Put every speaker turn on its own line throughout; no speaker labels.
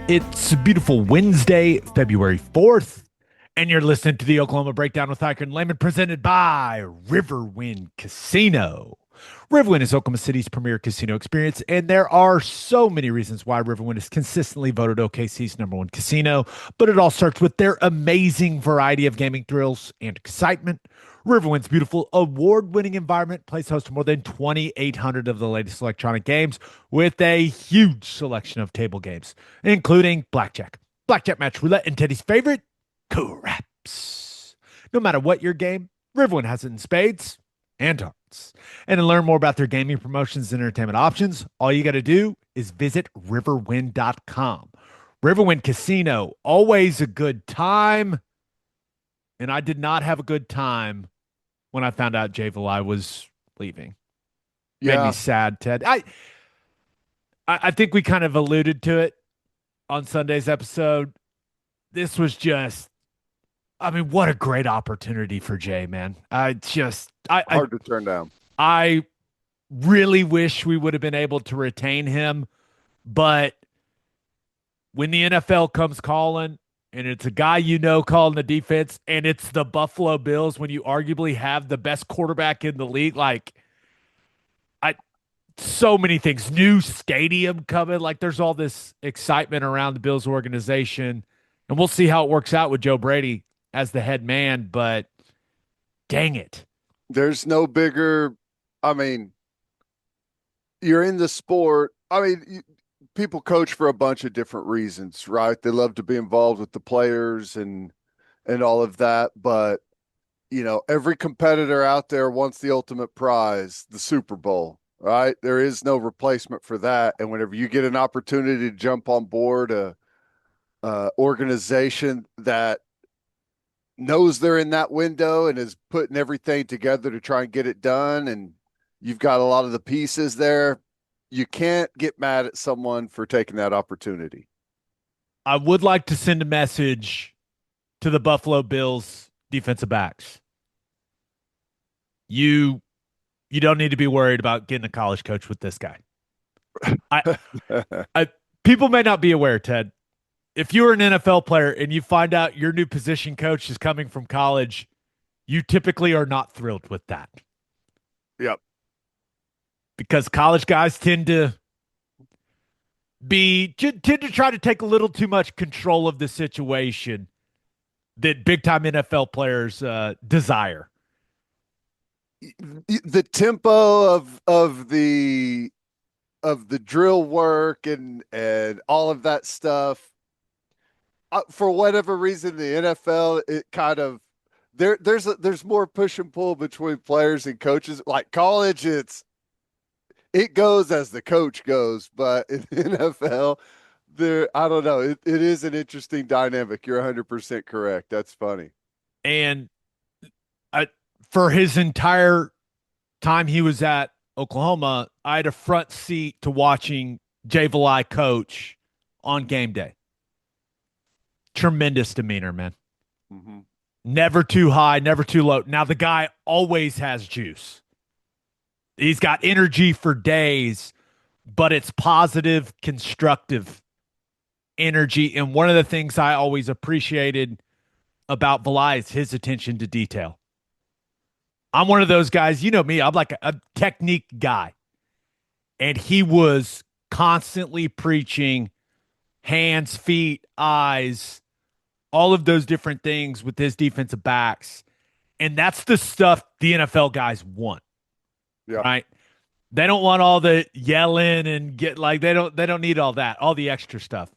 It's a beautiful Wednesday, February 4th, and you're listening to the Oklahoma Breakdown with Ikard and Lehman, presented by Riverwind Casino. Riverwind is Oklahoma City's premier casino experience, and there are so many reasons why Riverwind is consistently voted OKC's number one casino, but it all starts with their amazing variety of gaming thrills and excitement. Riverwind's beautiful award-winning environment plays host to more than 2,800 of the latest electronic games with a huge selection of table games, including blackjack match roulette, and Teddy's favorite, craps. No matter what your game, Riverwind has it in spades and hearts. And to learn more about their gaming promotions and entertainment options, all you got to do is visit riverwind.com. Riverwind Casino, always a good time. And I did not have a good time when I found out Jay Valai was leaving. Made me sad, Ted. I think we kind of alluded to it on Sunday's episode. This was just, I mean, what a great opportunity for Jay, man. Hard
to turn down.
I really wish we would have been able to retain him, but when the NFL comes calling, and it's a guy you know calling the defense, and it's the Buffalo Bills when you arguably have the best quarterback in the league. So many things. New stadium coming. Like, there's all this excitement around the Bills organization, and we'll see how it works out with Joe Brady as the head man, but dang it.
There's no bigger, you're in the sport. People coach for a bunch of different reasons, right? They love to be involved with the players and all of that, but every competitor out there wants the ultimate prize, the Super Bowl, right? There is no replacement for that. And whenever you get an opportunity to jump on board a organization that knows they're in that window and is putting everything together to try and get it done, and you've got a lot of the pieces there, you can't get mad at someone for taking that opportunity.
I would like to send a message to the Buffalo Bills defensive backs. You don't need to be worried about getting a college coach with this guy. People may not be aware, Ted. If you're an NFL player and you find out your new position coach is coming from college, you typically are not thrilled with that.
Yep.
Because college guys tend to try to take a little too much control of the situation that big time NFL players desire.
The tempo of the drill work and all of that stuff, for whatever reason, the NFL, it kind of there's more push and pull between players and coaches. Like college, it goes as the coach goes, but in the NFL, I don't know. It is an interesting dynamic. You're 100% correct. That's funny.
And for his entire time he was at Oklahoma, I had a front seat to watching Jay Valai coach on game day. Tremendous demeanor, man.
Mm-hmm.
Never too high, never too low. Now, the guy always has juice. He's got energy for days, but it's positive, constructive energy. And one of the things I always appreciated about Valai is his attention to detail. I'm one of those guys, you know me, I'm like a technique guy. And he was constantly preaching hands, feet, eyes, all of those different things with his defensive backs. And that's the stuff the NFL guys want.
Yeah.
Right. They don't want all the yelling and they don't need all that, all the extra stuff.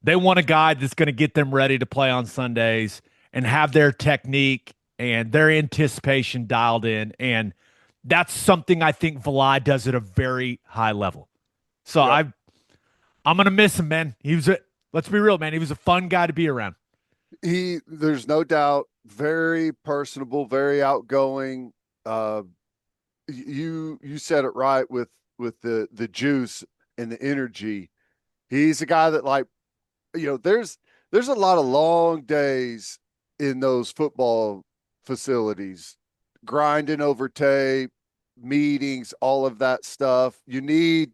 They want a guy that's going to get them ready to play on Sundays and have their technique and their anticipation dialed in. And that's something I think Valai does at a very high level. So yeah. I'm going to miss him, man. Let's be real, man. He was a fun guy to be around.
There's no doubt, very personable, very outgoing. You said it right with the juice and the energy. He's a guy that, there's a lot of long days in those football facilities, grinding over tape, meetings, all of that stuff. You need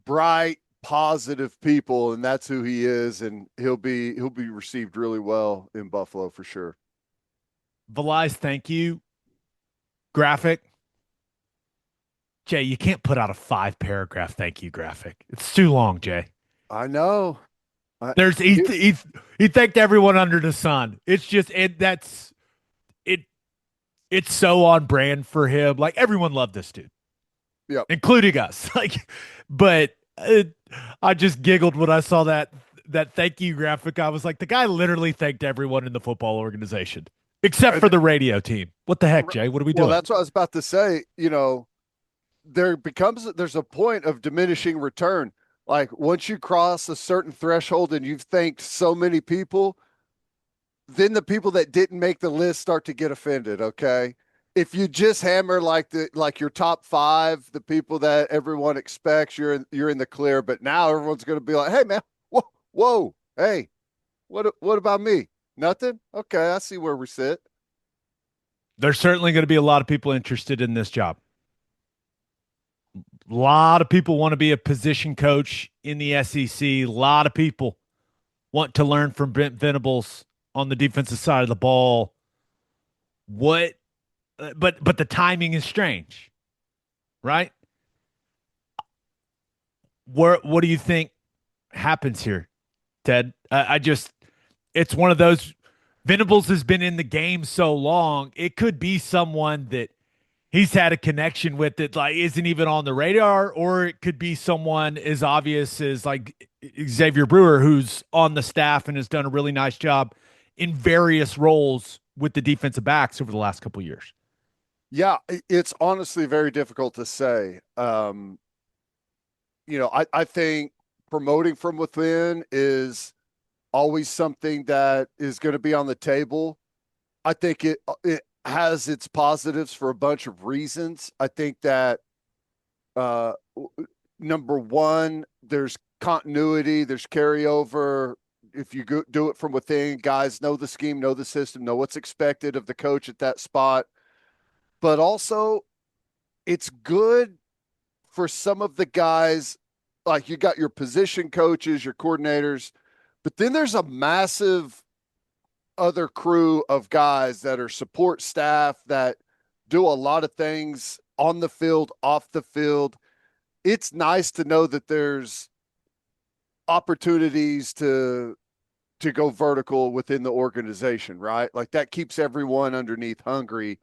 bright, positive people, and that's who he is, and he'll be received really well in Buffalo for sure.
Valai's thank you graphic. Jay, you can't put out a 5-paragraph thank you graphic. It's too long, Jay.
I know. I,
There's he thanked everyone under the sun. It's just it it's so on brand for him. Like everyone loved this dude,
yep.
including us. Like, but I just giggled when I saw that thank you graphic. I was like, the guy literally thanked everyone in the football organization except for the radio team. What the heck, Jay? What are we
Well,
doing?
that's what I was about to say. There's a point of diminishing return. Like once you cross a certain threshold and you've thanked so many people, then the people that didn't make the list start to get offended. Okay. If you just hammer like your top five, the people that everyone expects, you're in the clear. But now everyone's going to be like, "Hey, man, whoa, hey, what about me? Nothing? Okay, I see where we sit."
There's certainly going to be a lot of people interested in this job. A lot of people want to be a position coach in the SEC. A lot of people want to learn from Brent Venables on the defensive side of the ball. But the timing is strange, right? What do you think happens here, Ted? I just it's one of those. Venables has been in the game so long. It could be someone that he's had a connection with that like isn't even on the radar, or it could be someone as obvious as like Xavier Brewer, who's on the staff and has done a really nice job in various roles with the defensive backs over the last couple of years.
Yeah, it's honestly very difficult to say. I think promoting from within is always something that is going to be on the table. I think it has its positives for a bunch of reasons. I think that uh, number one, there's continuity, there's carryover. If you do it from within, guys know the scheme, know the system, know what's expected of the coach at that spot. But also, it's good for some of the guys, like you got your position coaches, your coordinators, but then there's a massive other crew of guys that are support staff that do a lot of things on the field, off the field. It's nice to know that there's opportunities to go vertical within the organization, right? Like that keeps everyone underneath hungry,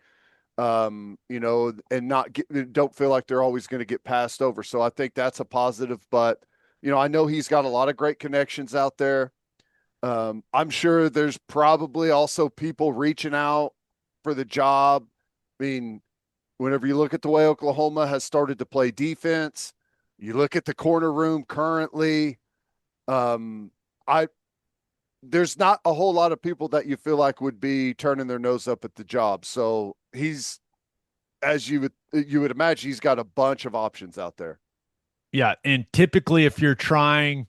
and don't feel like they're always going to get passed over. So I think that's a positive. But I know he's got a lot of great connections out there. I'm sure there's probably also people reaching out for the job. I mean, whenever you look at the way Oklahoma has started to play defense, you look at the corner room currently. I There's not a whole lot of people that you feel like would be turning their nose up at the job. So he's, as you would imagine, he's got a bunch of options out there.
Yeah, and typically if you're trying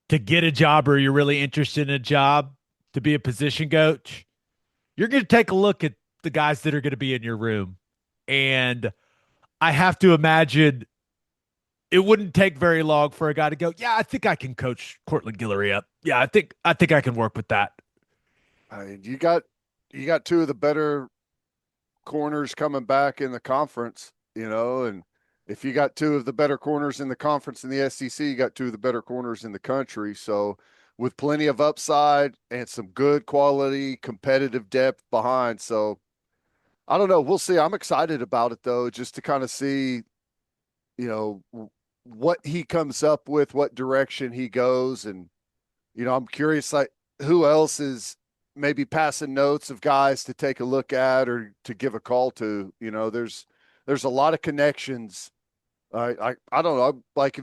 to get a job or you're really interested in a job to be a position coach, you're going to take a look at the guys that are going to be in your room. And I have to imagine it wouldn't take very long for a guy to go, yeah, I think I can coach Cortland Guillory up. Yeah, I think I can work with that.
I mean, you got two of the better corners coming back in the conference, and if you got two of the better corners in the conference in the SEC, you got two of the better corners in the country. So with plenty of upside and some good quality competitive depth behind. So I don't know. We'll see. I'm excited about it though, just to kind of see, you know, what he comes up with, what direction he goes. And, I'm curious, like who else is maybe passing notes of guys to take a look at or to give a call to. There's a lot of connections. I don't know, like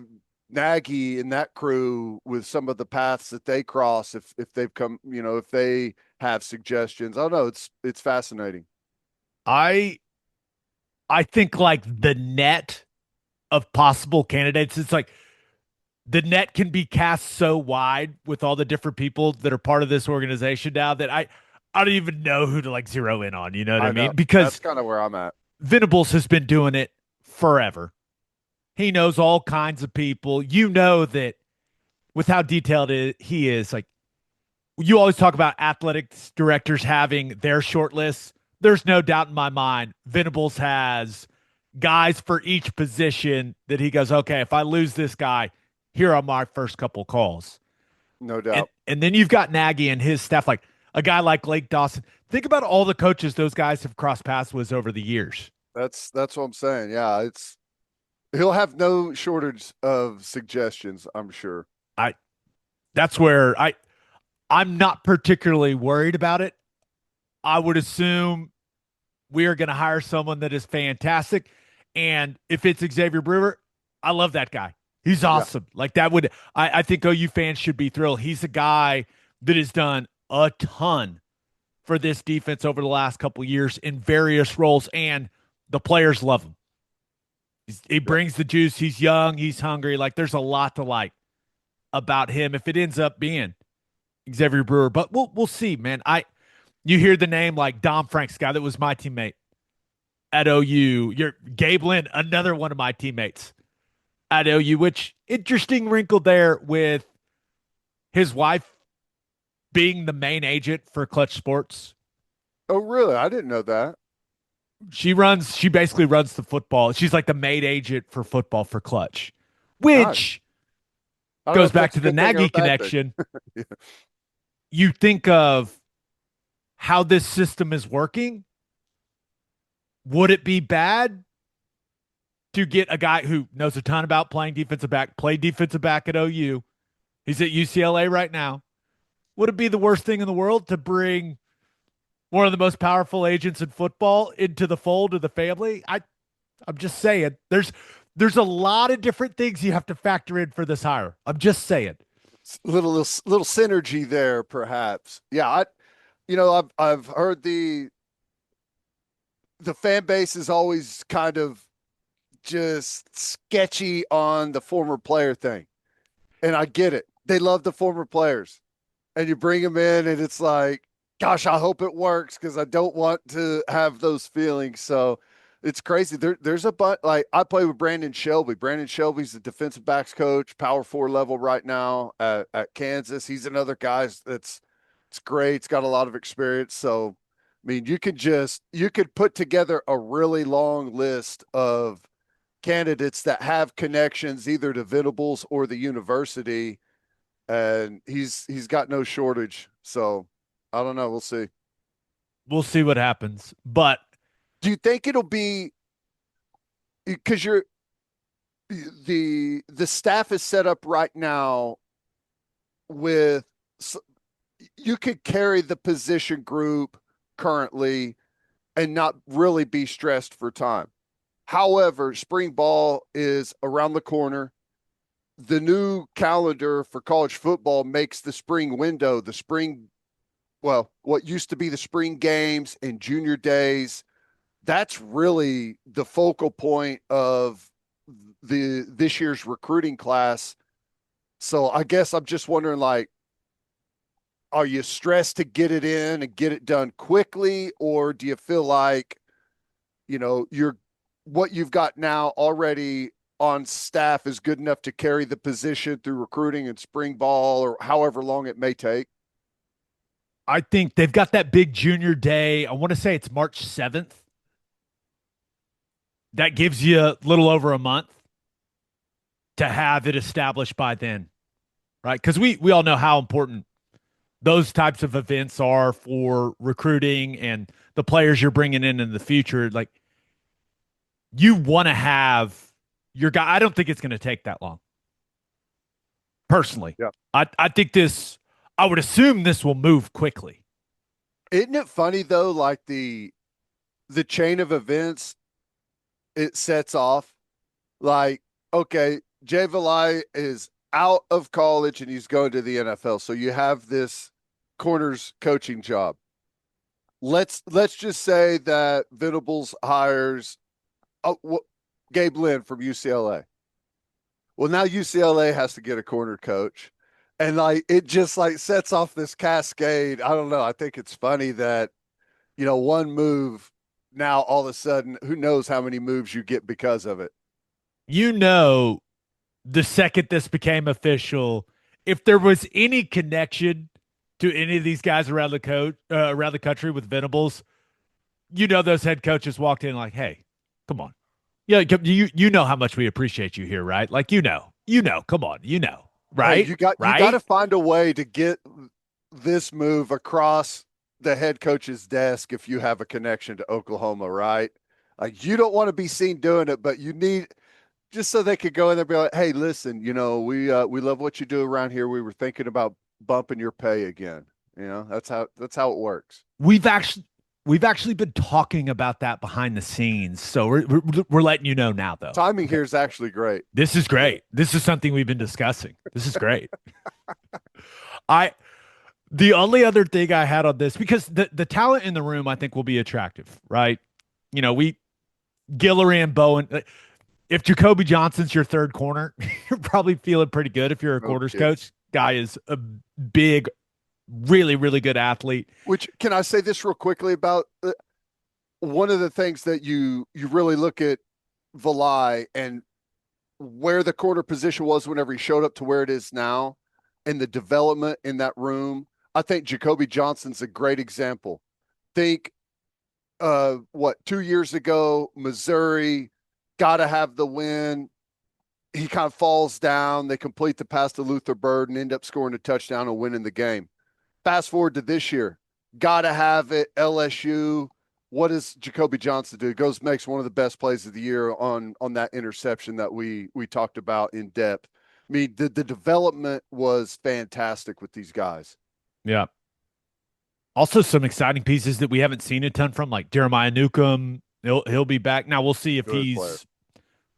Nagy and that crew with some of the paths that they cross, if they've come, if they have suggestions. I don't know. It's fascinating.
I I think like the net of possible candidates, it's like the net can be cast so wide with all the different people that are part of this organization now that I don't even know who to like zero in on, you know what I
I know
mean? Because
that's kind of where I'm at.
Venables has been doing it forever. He knows all kinds of people. You know that with how detailed he is, like you always talk about athletics directors having their short lists. There's no doubt in my mind, Venables has guys for each position that he goes, okay, if I lose this guy, here are my first couple calls.
No
And
doubt.
and then you've got Nagy and his staff, like a guy like Lake Dawson. Think about all the coaches those guys have crossed paths with over the years.
That's what I'm saying. Yeah, it's he'll have no shortage of suggestions, I'm sure.
I that's where I'm not particularly worried about it. I would assume we are going to hire someone that is fantastic. And if it's Xavier Brewer, I love that guy. He's
Yeah.
awesome. Like that would, I think OU fans should be thrilled. He's a guy that has done a ton for this defense over the last couple years in various roles, and the players love him. He
Yeah.
brings the juice. He's young. He's hungry. Like there's a lot to like about him if it ends up being Xavier Brewer. But we'll see, man. You hear the name like Dom Franks, guy that was my teammate at OU. You're Gabe Lynn, another one of my teammates at OU, which interesting wrinkle there with his wife being the main agent for Clutch Sports.
Oh, really? I didn't know that.
She basically runs the football. She's like the main agent for football for Clutch,
Nice.
which
I don't know
goes
if
back
that's
to
a
the
good thing or
Nagy
a bad thing.
connection.
Yeah.
You think of how this system is working. Would it be bad to get a guy who knows a ton about playing defensive back, played defensive back at OU? He's at UCLA right now. Would it be the worst thing in the world to bring one of the most powerful agents in football into the fold of the family? I'm just saying there's a lot of different things you have to factor in for this hire. I'm just saying.
Little synergy there, perhaps. Yeah, I've heard the fan base is always kind of just sketchy on the former player thing. And I get it. They love the former players. And you bring them in and it's like, gosh, I hope it works because I don't want to have those feelings. So it's crazy. There's a bunch like I play with Brandon Shelby. Brandon Shelby's the defensive backs coach, power four level right now at Kansas. He's another guy that's it's great. It's got a lot of experience. So I mean, you could put together a really long list of candidates that have connections either to Venables or the university, and he's got no shortage. So I don't know. We'll see.
We'll see what happens. But
Do you think it'll be because you're the staff is set up right now with you could carry the position group currently and not really be stressed for time. However, spring ball is around the corner. The new calendar for college football makes the spring window, what used to be the spring games and junior days. That's really the focal point of the this year's recruiting class. So I guess I'm just wondering, like, are you stressed to get it in and get it done quickly, or do you feel like you're what you've got now already on staff is good enough to carry the position through recruiting and spring ball or however long it may take?
I think they've got that big junior day. I want to say it's March 7th. That gives you a little over a month to have it established by then, right? Because we all know how important those types of events are for recruiting and the players you're bringing in the future. Like you want to have your guy. I don't think it's going to take that long. Personally,
Yeah.
I think this. I would assume this will move quickly.
Isn't it funny though, like the chain of events it sets off? Like, okay, Jay Valai is out of college and he's going to the NFL. So you have this corners coaching job. Let's just say that Venables hires Gabe Lynn from UCLA. Well, now UCLA has to get a corner coach. And like it just like sets off this cascade. I don't know. I think it's funny that, one move now all of a sudden, who knows how many moves you get because of it.
you know, the second this became official, if there was any connection to any of these guys around the country with Venables, you know, those head coaches walked in like, "Hey, come on, yeah, you know how much we appreciate you here, right? Like, come on,
Hey,
right,
you got to
right."
find a way to get this move across the head coach's desk if you have a connection to Oklahoma, right? Like you don't want to be seen doing it, but you need just so they could go in there and be like, "Hey, listen, we love what you do around here. We were thinking about bumping your pay again." That's how it works.
We've actually we've actually been talking about that behind the scenes, so we're letting you know now, though.
Timing
Okay,
here is actually great.
this is great. This is something we've been discussing. This is great. I The only other thing I had on this, because the talent in the room I think will be attractive, right? We Guillory and Bowen. If Jacoby Johnson's your third corner, you're probably feeling pretty good if you're a
No
quarters
kidding.
coach. Guy is a big, really, really good athlete.
Which can I say this real quickly about one of the things that you really look at Valai and where the quarter position was whenever he showed up to where it is now and the development in that room. I think Jacoby Johnson's a great example. Think 2 years ago, Missouri got to have the win. He kind of falls down. They complete the pass to Luther Bird and end up scoring a touchdown and winning the game. Fast forward to this year, got to have it. LSU. What does Jacoby Johnson do? Goes makes one of the best plays of the year on that interception that we talked about in depth. I mean, the development was fantastic with these guys.
Yeah. Also, some exciting pieces that we haven't seen a ton from, like Jeremiah Newcomb. He'll be back. Now we'll see if
Good player.
he's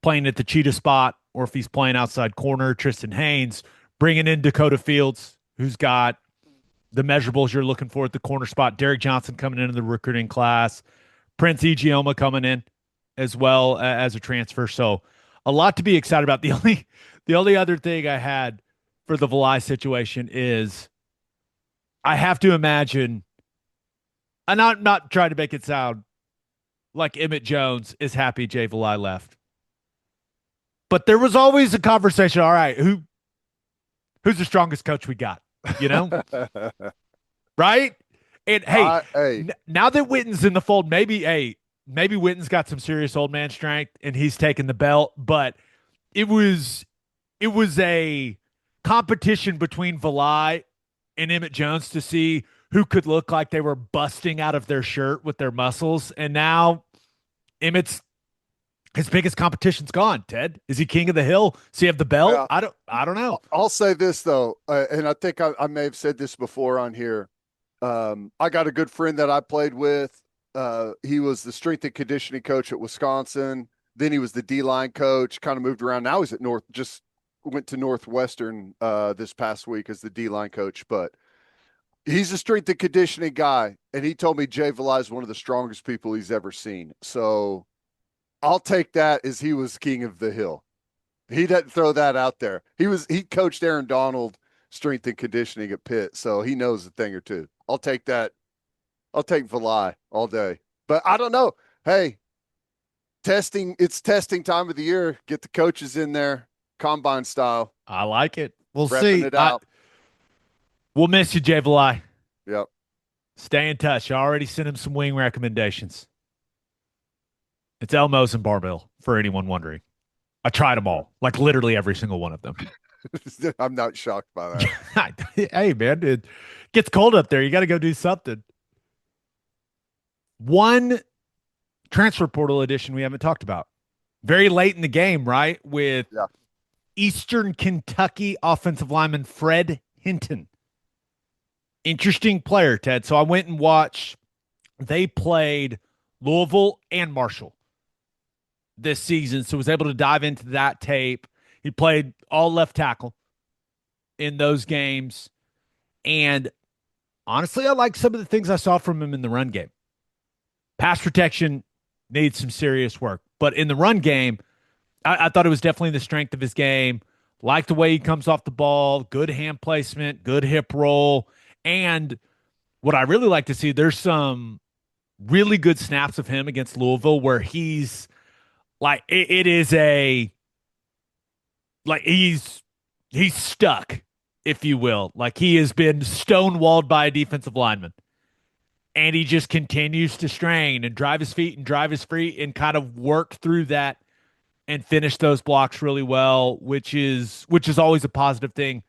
playing at the cheetah spot or if he's playing outside corner. Tristan Haynes bringing in Dakota Fields, who's got the measurables you're looking for at the corner spot. Derek Johnson coming into the recruiting class. Prince Igioma coming in as well as a transfer. So a lot to be excited about. The only other thing I had for the Valai situation is I have to imagine, and I'm not trying to make it sound like Emmett Jones is happy Jay Valai left, but there was always a conversation. All right, who's the strongest coach we got? You know, right? And hey,
Hey,
now that Witten's in the fold, maybe Witten's got some serious old man strength and he's taking the belt. But it was a competition between Valai and Emmett Jones to see who could look like they were busting out of their shirt with their muscles. And now Emmett's his biggest competition's gone. Ted, is he king of the hill? Does he have the belt?
yeah,
I don't know.
I'll say this though, and I think I may have said this before on here. I got a good friend that I played with. He was the strength and conditioning coach at Wisconsin. Then he was the D line coach. Kind of moved around. Now he's at North. Just went to Northwestern this past week as the D line coach. But he's a strength and conditioning guy, and he told me Jay Valai is one of the strongest people he's ever seen. So I'll take that as he was king of the hill. He didn't throw that out there. He coached Aaron Donald strength and conditioning at Pitt, so he knows a thing or two. I'll take that. I'll take Valai all day. But I don't know. Hey, it's testing time of the year. Get the coaches in there, combine style,
I like it. We'll
repping
see.
it out.
We'll miss you, Jay Valai.
Yep.
Stay in touch. I already sent him some wing recommendations. It's Elmo's and Barbell, for anyone wondering. I tried them all, like literally every single one of them.
I'm not shocked by that.
Hey, man, it gets cold up there. You got to go do something. One transfer portal edition we haven't talked about. Very late in the game, right? With
Yeah.
Eastern Kentucky offensive lineman Fred Hinton. Interesting player, Ted. So I went and watched. They played Louisville and Marshall this season, so was able to dive into that tape. He played all left tackle in those games. And honestly, I like some of the things I saw from him in the run game. Pass protection needs some serious work. But in the run game, I thought it was definitely the strength of his game. Like the way he comes off the ball, good hand placement, good hip roll. And what I really like to see, there's some really good snaps of him against Louisville where he's like, it is a like he's stuck, if you will. Like he has been stonewalled by a defensive lineman. And he just continues to strain and drive his feet and drive his feet and kind of work through that and finish those blocks really well, which is always a positive thing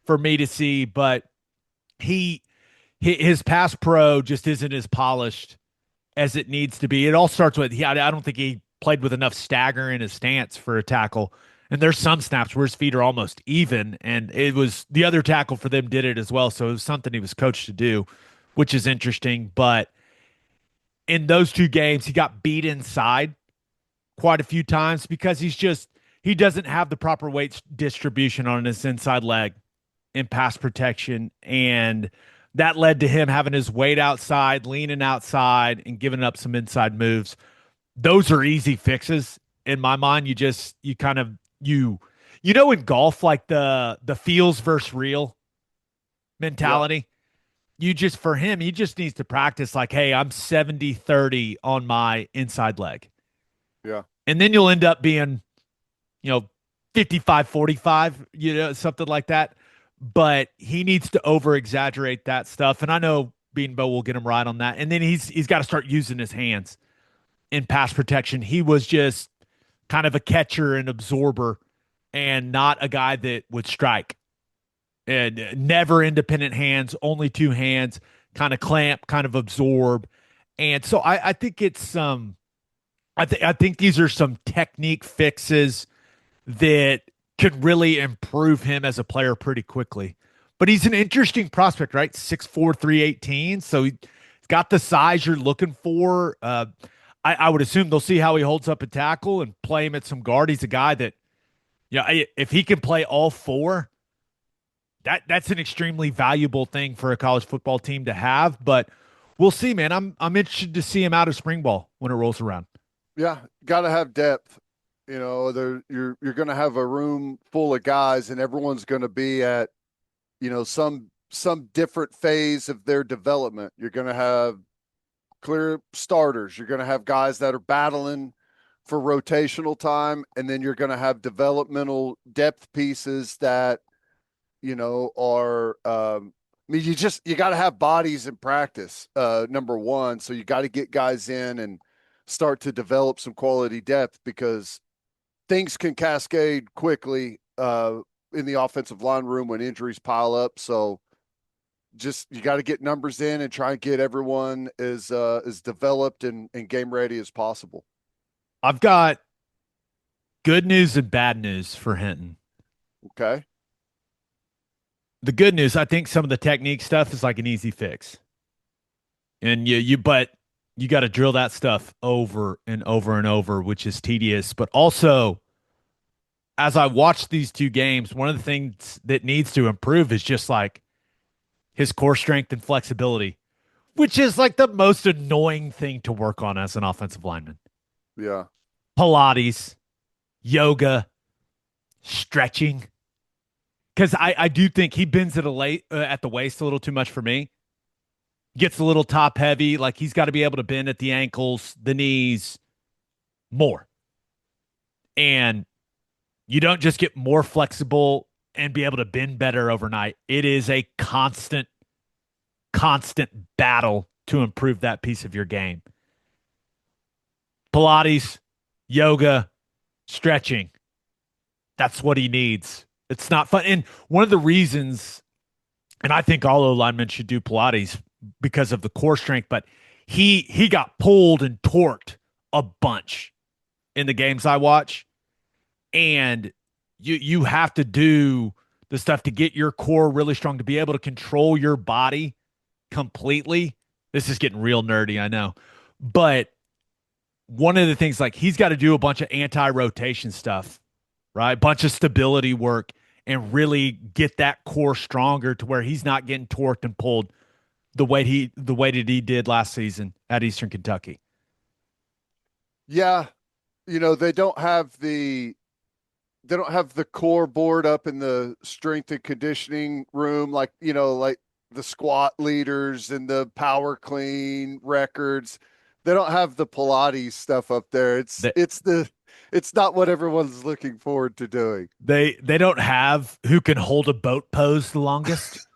for me to see. But he his pass pro just isn't as polished as it needs to be. It all starts with I don't think he played with enough stagger in his stance for a tackle. And there's some snaps where his feet are almost even, and it was the other tackle for them did it as well. So it was something he was coached to do, which is interesting. But in those two games, he got beat inside quite a few times because he doesn't have the proper weight distribution on his inside leg in pass protection, and that led to him having his weight outside, leaning outside, and giving up some inside moves. Those are easy fixes in my mind. You kind of in golf, like the feels versus real
Yep.
mentality. You just For him, he just needs to practice like, hey, I'm 70-30 on my inside leg.
Yeah.
And then you'll end up being, 55-45, something like that. But he needs to over exaggerate that stuff. And I know Beanbo will get him right on that. And then he's got to start using his hands in pass protection. He was just kind of a catcher and absorber and not a guy that would strike. And never independent hands, only two hands, kind of clamp, kind of absorb. And so I think it's I think these are some technique fixes that could really improve him as a player pretty quickly. But he's an interesting prospect, right? 6'4", 318. So he's got the size you're looking for. I would assume they'll see how he holds up a tackle and play him at some guard. He's a guy that, if he can play all four, that's an extremely valuable thing for a college football team to have. But we'll see, man. I'm interested to see him out of spring ball when it rolls around.
Yeah. Got to have depth. You're going to have a room full of guys, and everyone's going to be at, some different phase of their development. You're going to have clear starters. You're going to have guys that are battling for rotational time, and then you're going to have developmental depth pieces that are you got to have bodies in practice, number one. So you got to get guys in and start to develop some quality depth, because things can cascade quickly in the offensive line room when injuries pile up. So just you got to get numbers in and try and get everyone as developed and game ready as possible.
I've got good news and bad news for Hinton.
Okay.
The good news, I think some of the technique stuff is like an easy fix. And but you got to drill that stuff over and over and over, which is tedious. But also, as I watch these two games, one of the things that needs to improve is just like his core strength and flexibility, which is like the most annoying thing to work on as an offensive lineman.
Yeah.
Pilates, yoga, stretching. Because I do think he bends at the waist a little too much for me. Gets a little top heavy. Like he's got to be able to bend at the ankles, the knees more. And you don't just get more flexible and be able to bend better overnight. It is a constant battle to improve that piece of your game. Pilates, yoga, stretching. That's what he needs. It's not fun. And one of the reasons, and I think all O linemen should do Pilates because of the core strength, but he got pulled and torqued a bunch in the games I watch. And you have to do the stuff to get your core really strong to be able to control your body completely. This is getting real nerdy, I know. But one of the things, like he's got to do a bunch of anti-rotation stuff, right? Bunch of stability work and really get that core stronger to where he's not getting torqued and pulled the way that he did last season at Eastern Kentucky.
Yeah. They don't have the core board up in the strength and conditioning room, like the squat leaders and the power clean records. They don't have the Pilates stuff up there. It's
That
it's the It's not what everyone's looking forward to doing.
They don't have who can hold a boat pose the longest.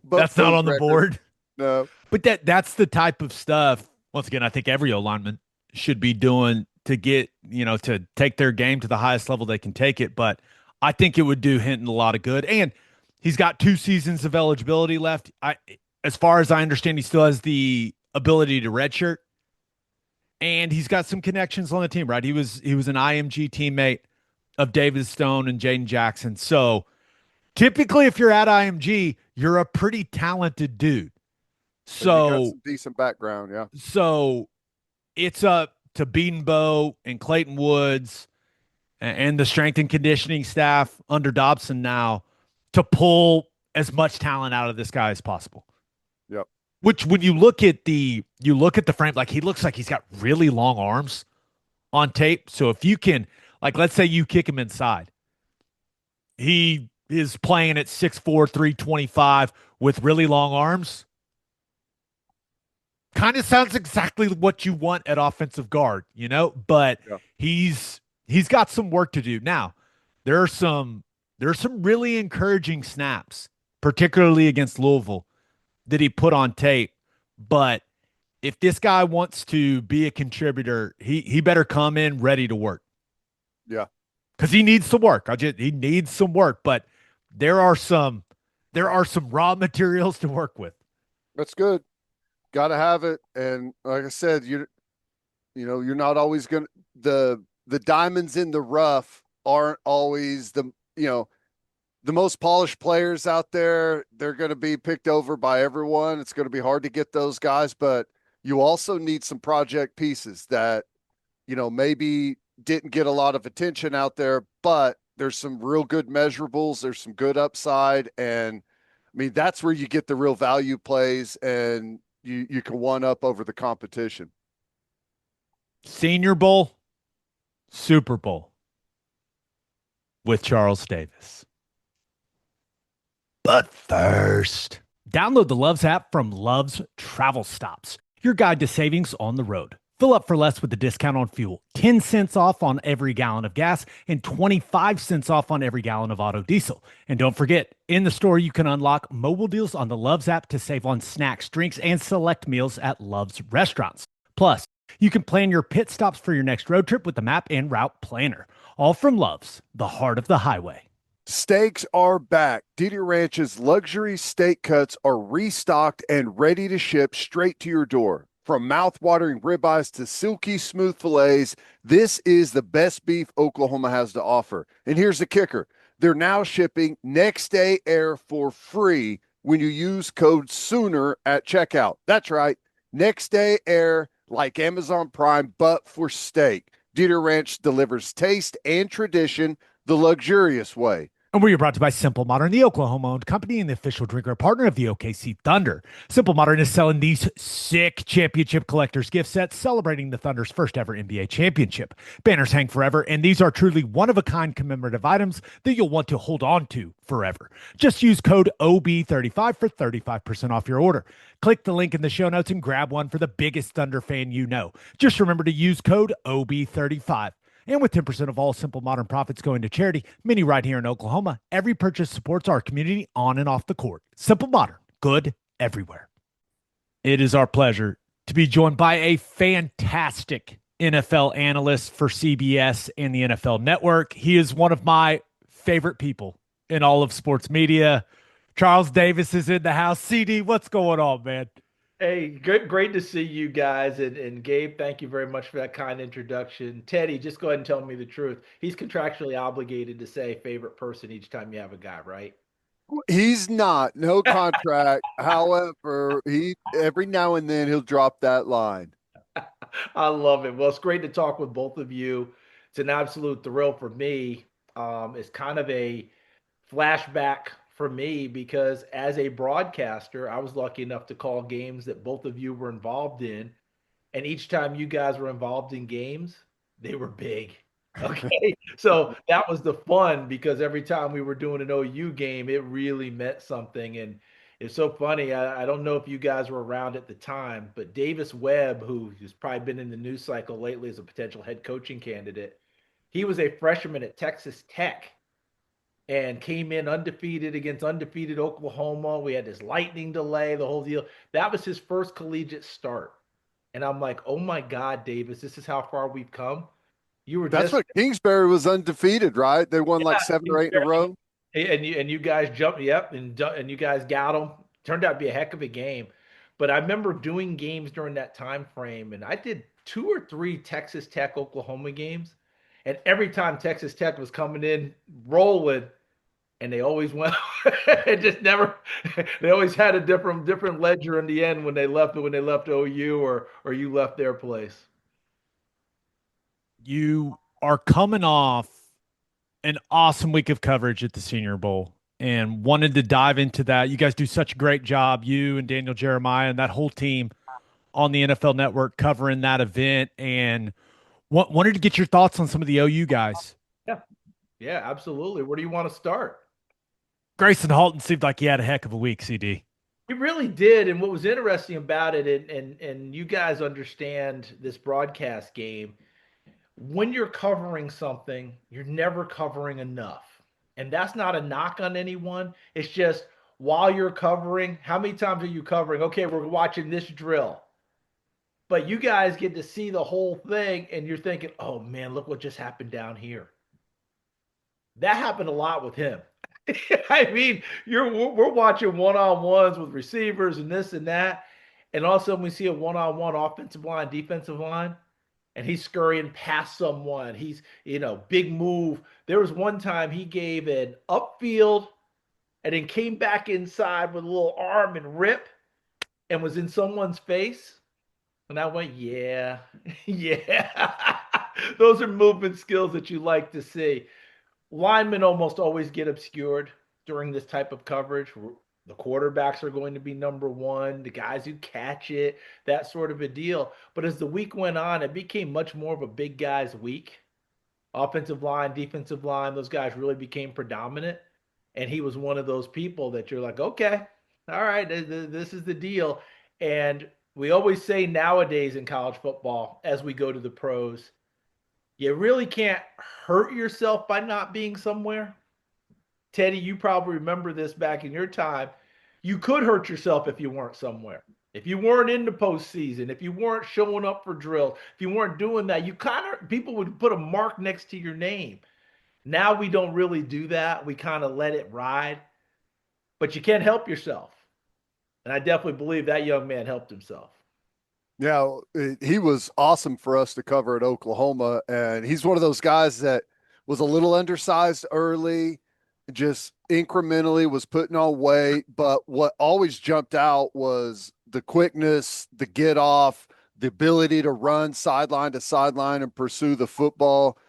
Boat
That's not
pose
on the
record.
board.
No.
But that's the type of stuff. Once again, I think every O lineman should be doing to get, to take their game to the highest level they can take it. But I think it would do Hinton a lot of good. And he's got 2 seasons of eligibility left. As far as I understand, he still has the ability to redshirt. And he's got some connections on the team, right? He was an IMG teammate of David Stone and Jaden Jackson. So typically, if you're at IMG, you're a pretty talented dude.
And you got
So
some decent background, yeah.
so it's up to Beatonbow and Clayton Woods and the strength and conditioning staff under Dobson now to pull as much talent out of this guy as possible.
Yep.
Which when you look at the frame, like he looks like he's got really long arms on tape. So if you can, like, let's say you kick him inside, he is playing at 6'4", 325 with really long arms. Kind of sounds exactly what you want at offensive guard, but
Yeah.
he's got some work to do. Now, there are some really encouraging snaps, particularly against Louisville, that he put on tape. But if this guy wants to be a contributor, he better come in ready to work.
Yeah.
Because he needs some work. He needs some work, but there are some raw materials to work with.
That's good. Got to have it. And like I said, you're not always going to the diamonds in the rough aren't always the most polished players out there. They're going to be picked over by everyone. It's going to be hard to get those guys, but you also need some project pieces that, maybe didn't get a lot of attention out there, but there's some real good measurables. There's some good upside. And I mean, that's where you get the real value plays and you can one up over the competition.
Senior Bowl, Super Bowl with Charles Davis. But first, download the Loves app from Love's Travel Stops, your guide to savings on the road. Fill up for less with a discount on fuel, 10 cents off on every gallon of gas, and 25 cents off on every gallon of auto diesel. And don't forget, in the store, you can unlock mobile deals on the Loves app to save on snacks, drinks, and select meals at Love's restaurants. Plus, you can plan your pit stops for your next road trip with the map and route planner. All from Love's, the heart of the highway.
Steaks are back. Didi Ranch's luxury steak cuts are restocked and ready to ship straight to your door. From mouth-watering ribeyes to silky smooth fillets, this is the best beef Oklahoma has to offer. And here's the kicker. They're now shipping next day air for free when you use code SOONER at checkout. That's right. Next day air like Amazon Prime, but for steak. Didi Ranch delivers taste and tradition the luxurious way.
And we are brought to you by Simple Modern, the Oklahoma-owned company and the official drinker partner of the OKC Thunder. Simple Modern is selling these sick championship collector's gift sets celebrating the Thunder's first ever NBA championship. Banners hang forever, and these are truly one-of-a-kind commemorative items that you'll want to hold on to forever. Just use code OB35 for 35% off your order. Click the link in the show notes and grab one for the biggest Thunder fan you know. Just remember to use code OB35. And with 10% of all Simple Modern profits going to charity, many right here in Oklahoma, every purchase supports our community on and off the court. Simple Modern, good everywhere. It is our pleasure to be joined by a fantastic NFL analyst for CBS and the NFL Network. He is one of my favorite people in all of sports media. Charles Davis is in the house. CD, what's going on, man?
Hey, great to see you guys. And Gabe, thank you very much for that kind introduction. Teddy, just go ahead and tell me the truth. He's contractually obligated to say favorite person each time you have a guy, right?
He's not, no contract. However, he every now and then he'll drop that line.
I love it. Well, it's great to talk with both of you. It's an absolute thrill for me. It's kind of a flashback for me because as a broadcaster, I was lucky enough to call games that both of you were involved in. And each time you guys were involved in games, they were big. Okay. So that was the fun because every time we were doing an OU game, it really meant something. And It's so funny. I don't know if you guys were around at the time, but Davis Webb, who has probably been in the news cycle lately as a potential head coaching candidate, he was a freshman at Texas Tech and came in undefeated against undefeated Oklahoma. We had this lightning delay, the whole deal. That was his first collegiate start. And I'm like, oh my God, Davis, this is how far we've come. You were
That's
just,
what Kingsbury was undefeated, right? They won like 7 or 8 in a row.
and you guys jumped, yep, and you guys got them. Turned out to be a heck of a game. But I remember doing games during that time frame, and I did 2 or 3 Texas Tech Oklahoma games, and every time Texas Tech was coming in rolling, and they always went, it just never. They always had a different ledger in the end when they left OU or you left their place.
You are coming off an awesome week of coverage at the Senior Bowl and wanted to dive into that. You guys do such a great job, you and Daniel Jeremiah and that whole team on the NFL Network covering that event, and wanted to get your thoughts on some of the OU guys.
Yeah, yeah, absolutely. Where do you want to start?
Grayson Halton seemed like he had a heck of a week, CD.
He really did. And what was interesting about it, and you guys understand this broadcast game, when you're covering something, you're never covering enough. And that's not a knock on anyone. It's just while you're covering, how many times are you covering? Okay, we're watching this drill. But you guys get to see the whole thing and you're thinking, oh man, look what just happened down here. That happened a lot with him. I mean, we're watching one-on-ones with receivers and this and that, and all of a sudden we see a one-on-one offensive line, defensive line, and he's scurrying past someone. He's, big move. There was one time he gave an upfield and then came back inside with a little arm and rip and was in someone's face. And I went, yeah, yeah. Those are movement skills that you like to see. Linemen almost always get obscured during this type of coverage. The quarterbacks are going to be number one, the guys who catch it, that sort of a deal. But as the week went on, it became much more of a big guys week. Offensive line, defensive line, those guys really became predominant. And he was one of those people that you're like, okay, all right, this is the deal. And we always say nowadays in college football, as we go to the pros, you really can't hurt yourself by not being somewhere. Teddy, you probably remember this back in your time. You could hurt yourself if you weren't somewhere. If you weren't in the postseason, if you weren't showing up for drills, if you weren't doing that, people would put a mark next to your name. Now we don't really do that. We kind of let it ride, but you can't help yourself. And I definitely believe that young man helped himself.
Yeah, he was awesome for us to cover at Oklahoma, and he's one of those guys that was a little undersized early, just incrementally was putting on weight, but what always jumped out was the quickness, the get off, the ability to run sideline to sideline and pursue the football.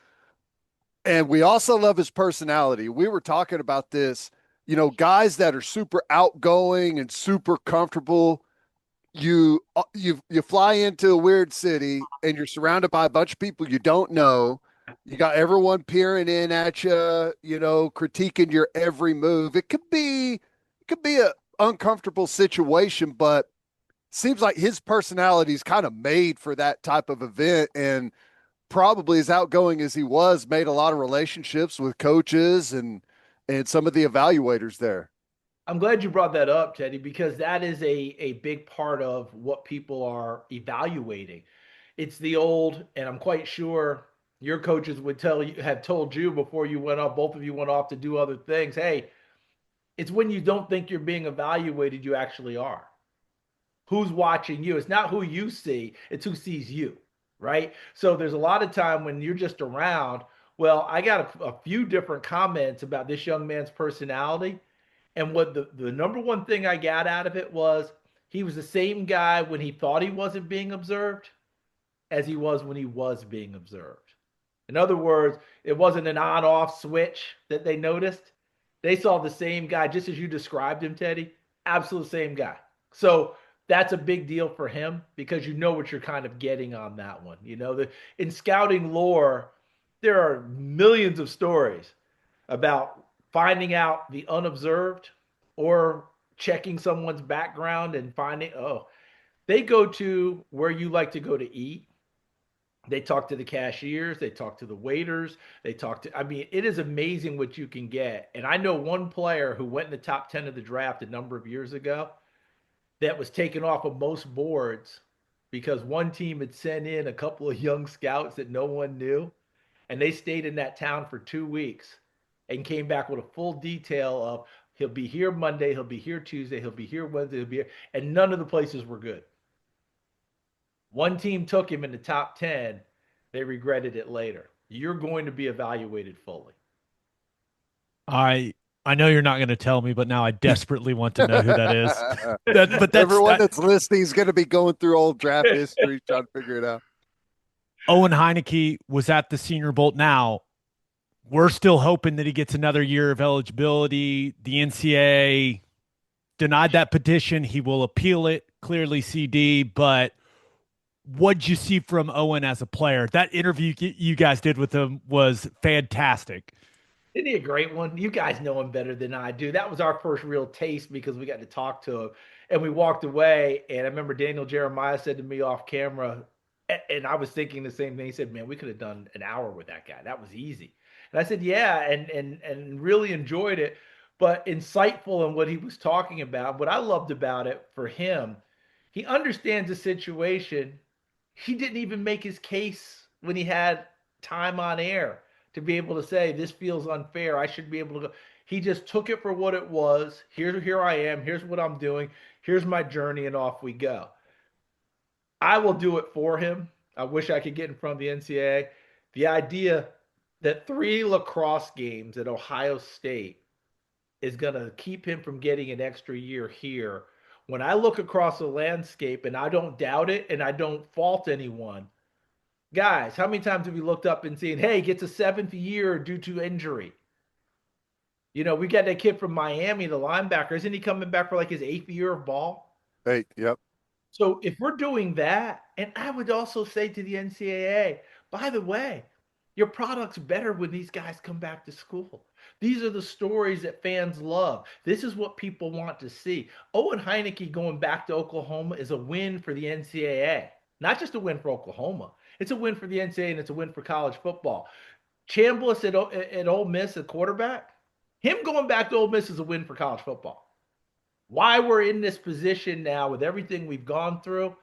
And we also love his personality. We were talking about this, guys that are super outgoing and super comfortable. You fly into a weird city and you're surrounded by a bunch of people you don't know. You got everyone peering in at you, critiquing your every move. It could be a uncomfortable situation, but seems like his personality is kind of made for that type of event, and probably as outgoing as he was, made a lot of relationships with coaches and some of the evaluators there.
I'm glad you brought that up, Teddy, because that is a big part of what people are evaluating. It's the old, and I'm quite sure your coaches would have told you before you went off, both of you went off to do other things. Hey, it's when you don't think you're being evaluated, you actually are. Who's watching you? It's not who you see, it's who sees you, right? So there's a lot of time when you're just around. Well, I got a few different comments about this young man's personality. And what the number one thing I got out of it was he was the same guy when he thought he wasn't being observed as he was when he was being observed. In other words, it wasn't an on-off switch that they noticed. They saw the same guy, just as you described him, Teddy. Absolute same guy. So that's a big deal for him because you know what you're kind of getting on that one. In scouting lore, there are millions of stories about finding out the unobserved or checking someone's background and finding, oh, they go to where you like to go to eat. They talk to the cashiers, they talk to the waiters, they talk to, I mean, it is amazing what you can get. And I know one player who went in the top 10 of the draft a number of years ago that was taken off of most boards because one team had sent in a couple of young scouts that no one knew, and they stayed in that town for 2 weeks and came back with a full detail of he'll be here Monday, he'll be here Tuesday, he'll be here Wednesday, he'll be here, and none of the places were good. One team took him in the top 10. They regretted it later. You're going to be evaluated fully.
I know you're not going to tell me, but now I desperately want to know who that is.
Everyone that's listening is going to be going through old draft history trying to figure it out.
Owen Heineke was at the Senior Bowl. Now, we're still hoping that he gets another year of eligibility. The NCAA denied that petition. He will appeal it, clearly CD, but what'd you see from Owen as a player? That interview you guys did with him was fantastic.
Isn't he a great one? You guys know him better than I do. That was our first real taste because we got to talk to him. And we walked away. And I remember Daniel Jeremiah said to me off camera, and I was thinking the same thing. He said, man, we could have done an hour with that guy. That was easy. And I said, yeah, and really enjoyed it, but insightful in what he was talking about. What I loved about it for him, he understands the situation. He didn't even make his case when he had time on air to be able to say, this feels unfair. I should be able to go. He just took it for what it was. Here I am. Here's what I'm doing. Here's my journey, and off we go. I will do it for him. I wish I could get in front of the NCAA. The idea that 3 lacrosse games at Ohio State is going to keep him from getting an extra year here. When I look across the landscape, and I don't doubt it, and I don't fault anyone, guys, how many times have we looked up and seen, hey, gets a 7th year due to injury? You know, we got that kid from Miami, the linebacker. Isn't he coming back for like his 8th year of ball?
8, yep.
So if we're doing that, and I would also say to the NCAA, by the way, your product's better when these guys come back to school. These are the stories that fans love. This is what people want to see. Owen Heineke going back to Oklahoma is a win for the NCAA. Not just a win for Oklahoma. It's a win for the NCAA, and it's a win for college football. Chambliss at Ole Miss, a quarterback, him going back to Ole Miss is a win for college football. Why we're in this position now with everything we've gone through,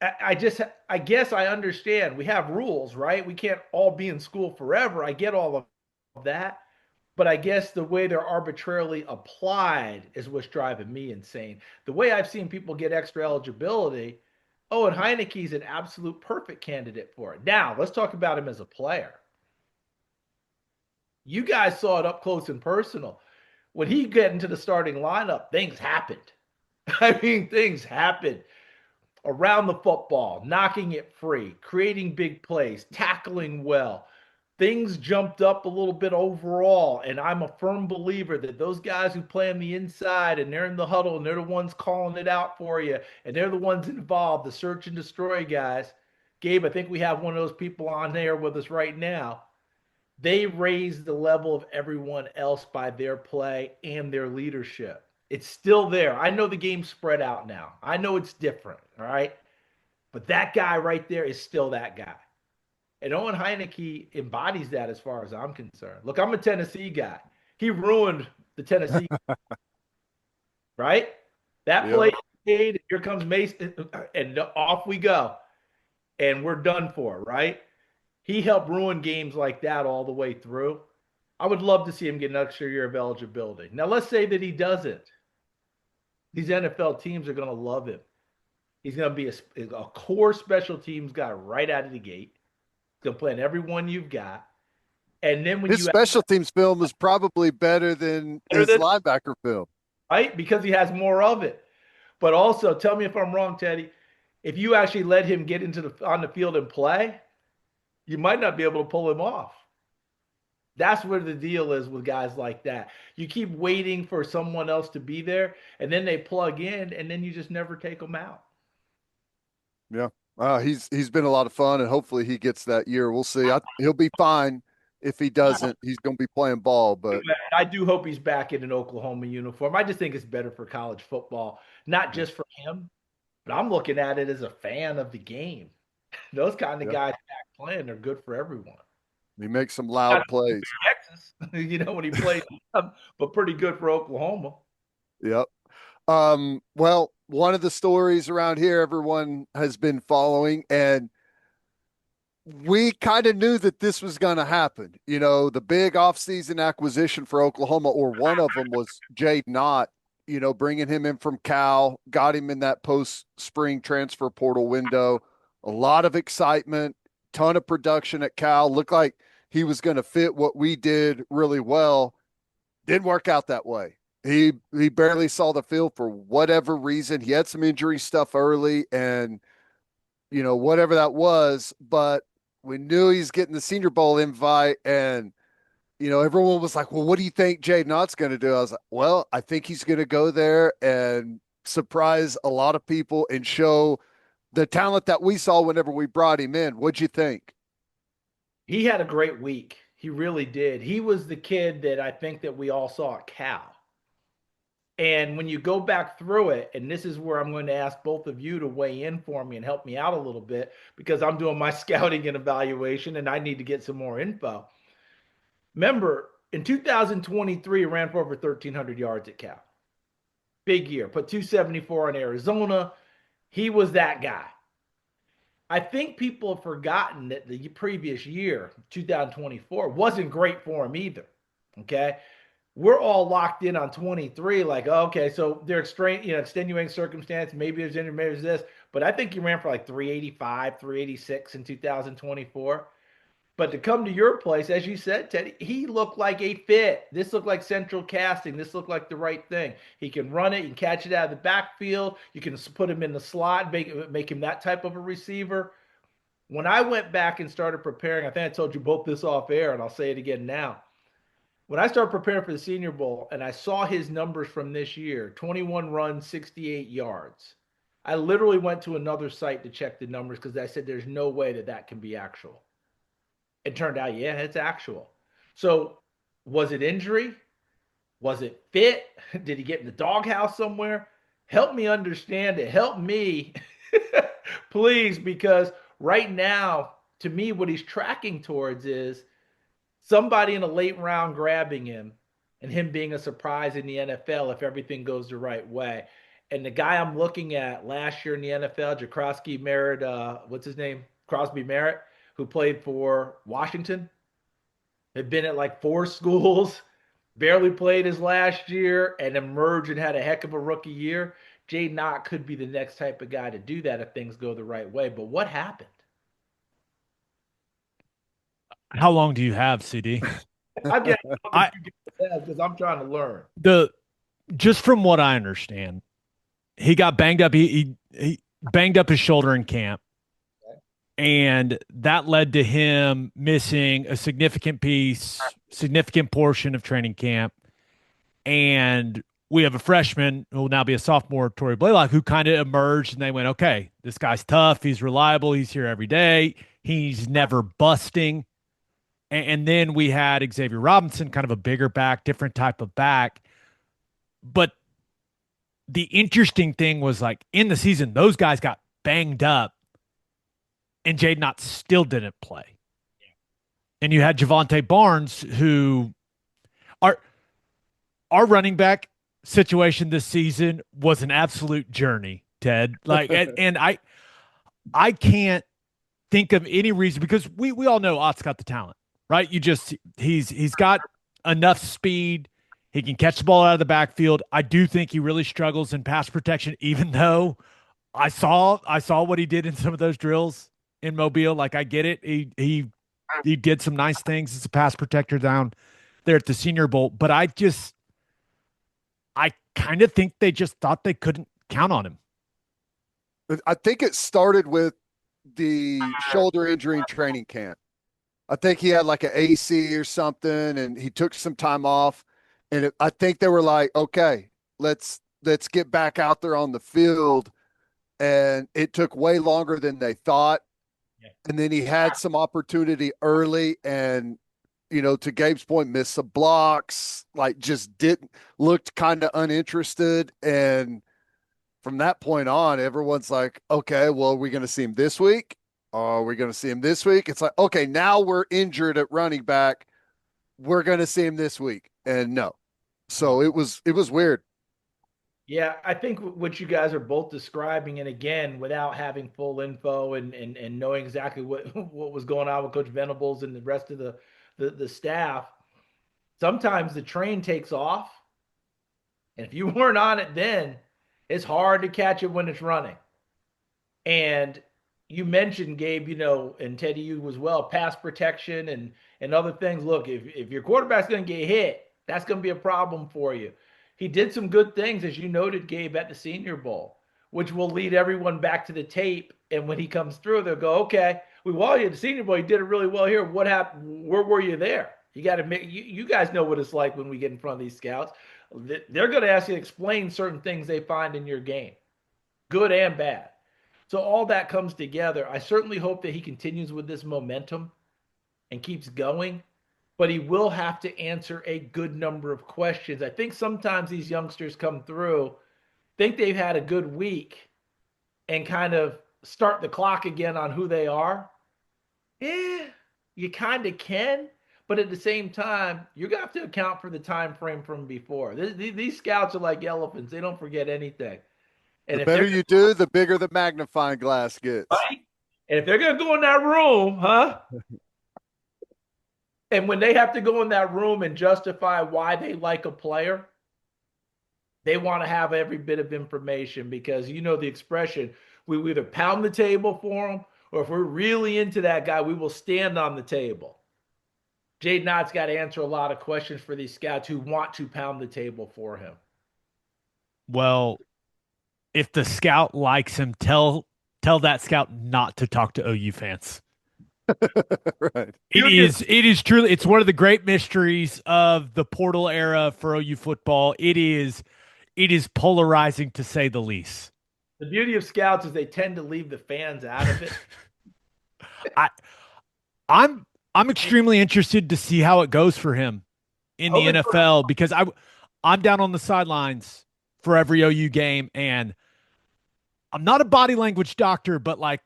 I guess I understand. We have rules, right? We can't all be in school forever. I get all of that. But I guess the way they're arbitrarily applied is what's driving me insane. The way I've seen people get extra eligibility, and Heineke's an absolute perfect candidate for it. Now, let's talk about him as a player. You guys saw it up close and personal. When he got into the starting lineup, things happened. I mean, things happened. Around the football, knocking it free, creating big plays, tackling well. Things jumped up a little bit overall, and I'm a firm believer that those guys who play on the inside and they're in the huddle and they're the ones calling it out for you and they're the ones involved, the search and destroy guys. Gabe, I think we have one of those people on there with us right now. They raise the level of everyone else by their play and their leadership. It's still there. I know the game's spread out now. I know it's different, all right? But that guy right there is still that guy. And Owen Heineke embodies that as far as I'm concerned. Look, I'm a Tennessee guy. He ruined the Tennessee, right? That play made, here comes Mason, and off we go. And we're done for, right? He helped ruin games like that all the way through. I would love to see him get an extra year of eligibility. Now, let's say that he doesn't. These NFL teams are going to love him. He's going to be a core special teams guy right out of the gate. He's going to play in every one you've got. And then when
his special teams film is probably better than his linebacker film.
Right? Because he has more of it. But also, tell me if I'm wrong, Teddy, if you actually let him get on the field and play, you might not be able to pull him off. That's where the deal is with guys like that. You keep waiting for someone else to be there, and then they plug in, and then you just never take them out.
Yeah. He's been a lot of fun, and hopefully he gets that year. We'll see. He'll be fine. If he doesn't, he's going to be playing ball. But
I do hope he's back in an Oklahoma uniform. I just think it's better for college football, not just for him, but I'm looking at it as a fan of the game. Those kind of guys back playing are good for everyone.
he makes some loud plays.
Texas, when he played, but pretty good for Oklahoma.
Yep. Well, one of the stories around here everyone has been following, and we kind of knew that this was going to happen. The big offseason acquisition for Oklahoma, or one of them, was Jaden Ott, bringing him in from Cal, got him in that post-spring transfer portal window. A lot of excitement, ton of production at Cal. Looked like he was going to fit what we did really well. Didn't work out that way. He barely saw the field for whatever reason. He had some injury stuff early and, whatever that was, but we knew he's getting the Senior Bowl invite, and, everyone was like, well, what do you think Jaden Ott's going to do? I was like, well, I think he's going to go there and surprise a lot of people and show the talent that we saw whenever we brought him in. What'd you think?
He had a great week. He really did. He was the kid that I think that we all saw at Cal. And when you go back through it, and this is where I'm going to ask both of you to weigh in for me and help me out a little bit, because I'm doing my scouting and evaluation and I need to get some more info. Remember, in 2023, he ran for over 1,300 yards at Cal. Big year. Put 274 in Arizona. He was that guy. I think people have forgotten that the previous year, 2024, wasn't great for him either. Okay. We're all locked in on 23, like, okay, so they're extenuating circumstance. Maybe there's this, but I think he ran for like 385, 386 in 2024. But to come to your place, as you said, Teddy, he looked like a fit. This looked like central casting. This looked like the right thing. He can run it. You can catch it out of the backfield. You can put him in the slot, make him that type of a receiver. When I went back and started preparing, I think I told you both this off air, and I'll say it again now. When I started preparing for the Senior Bowl and I saw his numbers from this year, 21 runs, 68 yards, I literally went to another site to check the numbers because I said there's no way that can be actual. It turned out, yeah, it's actual. So was it injury? Was it fit? Did he get in the doghouse somewhere? Help me understand it. Help me, please, because right now, to me, what he's tracking towards is somebody in a late round grabbing him and him being a surprise in the NFL if everything goes the right way. And the guy I'm looking at last year in the NFL, Jakrowski Merritt, what's his name? Crosby Merritt, who played for Washington, had been at like 4 schools, barely played his last year, and emerged and had a heck of a rookie year. Jaden Ott could be the next type of guy to do that if things go the right way. But what happened?
How long do you have, CD?
I'm getting because I'm trying to learn.
Just from what I understand, he got banged up. He banged up his shoulder in camp, and that led to him missing a significant portion of training camp. And we have a freshman who will now be a sophomore, Torrey Blaylock, who kind of emerged, and they went, okay, this guy's tough. He's reliable. He's here every day. He's never busting. And then we had Xavier Robinson, kind of a bigger back, different type of back. But the interesting thing was, like, in the season, those guys got banged up, and Jaden Ott still didn't play. And you had Javonte Barnes, who our running back situation this season was an absolute journey, Ted. Like, and I can't think of any reason, because we all know Ott's got the talent. Right? He's got enough speed. He can catch the ball out of the backfield. I do think he really struggles in pass protection, even though I saw what he did in some of those drills in Mobile. Like, I get it. He did some nice things as a pass protector down there at the Senior Bowl, but I kind of think they just thought they couldn't count on him.
I think it started with the shoulder injury in training camp. I think he had like an AC or something, and he took some time off. And I think they were like, okay, let's get back out there on the field. And it took way longer than they thought. Yeah. And then he had some opportunity early, and to Gabe's point, missed some blocks, like just looked kind of uninterested. And from that point on, everyone's like, okay, well, are we going to see him this week? Are we going to see him this week? It's like, okay, now we're injured at running back. We're going to see him this week. And no. So it was weird.
Yeah, I think what you guys are both describing, and again, without having full info and knowing exactly what what was going on with Coach Venables and the rest of the staff, sometimes the train takes off, and if you weren't on it then, it's hard to catch it when it's running. And you mentioned, Gabe, and Teddy, you as well, pass protection and other things. Look, if your quarterback's going to get hit, that's going to be a problem for you. He did some good things, as you noted, Gabe, at the Senior Bowl, which will lead everyone back to the tape. And when he comes through, they'll go, okay, we won you at the Senior Bowl. You did it really well here. What happened? Where were you there? You got to make you guys know what it's like when we get in front of these scouts. They're going to ask you to explain certain things they find in your game, good and bad. So all that comes together. I certainly hope that he continues with this momentum and keeps going, but he will have to answer a good number of questions. I think sometimes these youngsters come through, think they've had a good week, and kind of start the clock again on who they are. You kind of can, but at the same time, you're going to have to account for the time frame from before. These scouts are like elephants. They don't forget anything. And
the better you do, the bigger the magnifying glass gets.
Right? And if they're going to go in that room, and when they have to go in that room and justify why they like a player, they want to have every bit of information, because the expression, we either pound the table for them, or if we're really into that guy, we will stand on the table. Jade Knott's got to answer a lot of questions for these scouts who want to pound the table for him.
Well, if the scout likes him, tell that scout not to talk to OU fans.
Right.
It is truly, it's one of the great mysteries of the portal era for OU football. It is polarizing, to say the least.
The beauty of scouts is they tend to leave the fans out of it.
I'm extremely interested to see how it goes for him in the NFL, because I'm down on the sidelines for every OU game, and I'm not a body language doctor, but like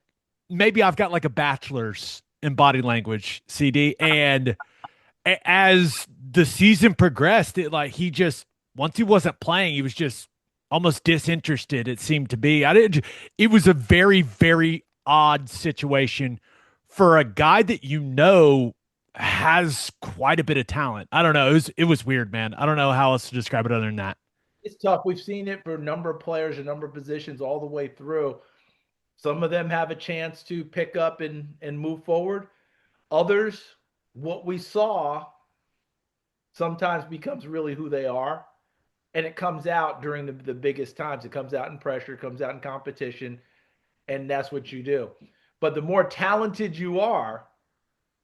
maybe I've got like a bachelor's in body language, CD. And as the season progressed, once he wasn't playing, he was just almost disinterested, it seemed to be. It was a very, very odd situation for a guy that has quite a bit of talent. I don't know. It was weird, man. I don't know how else to describe it other than that.
It's tough. We've seen it for a number of players, a number of positions all the way through. Some of them have a chance to pick up and move forward. Others, what we saw sometimes becomes really who they are. And it comes out during the biggest times. It comes out in pressure, it comes out in competition, and that's what you do. But the more talented you are,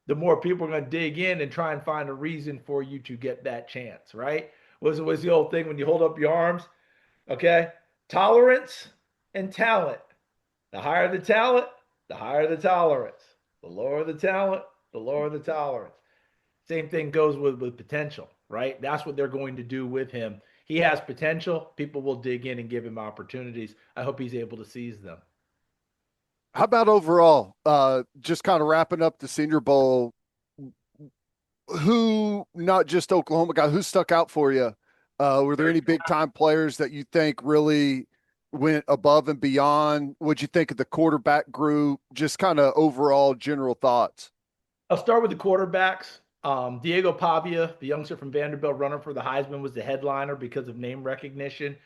the more people are going to dig in and try and find a reason for you to get that chance, right? Was the old thing when you hold up your arms, okay? Tolerance and talent. The higher the talent, the higher the tolerance. The lower the talent, the lower the tolerance. Same thing goes with potential, right? That's what they're going to do with him. He has potential. People will dig in and give him opportunities. I hope he's able to seize them.
How about overall, just kind of wrapping up the Senior Bowl, who, not just Oklahoma guy, who stuck out for you? Were there any big-time players that you think really went above and beyond? What'd you think of the quarterback group? Just kind of overall general thoughts.
I'll start with the quarterbacks. Diego Pavia, the youngster from Vanderbilt, runner for the Heisman, was the headliner because of name recognition.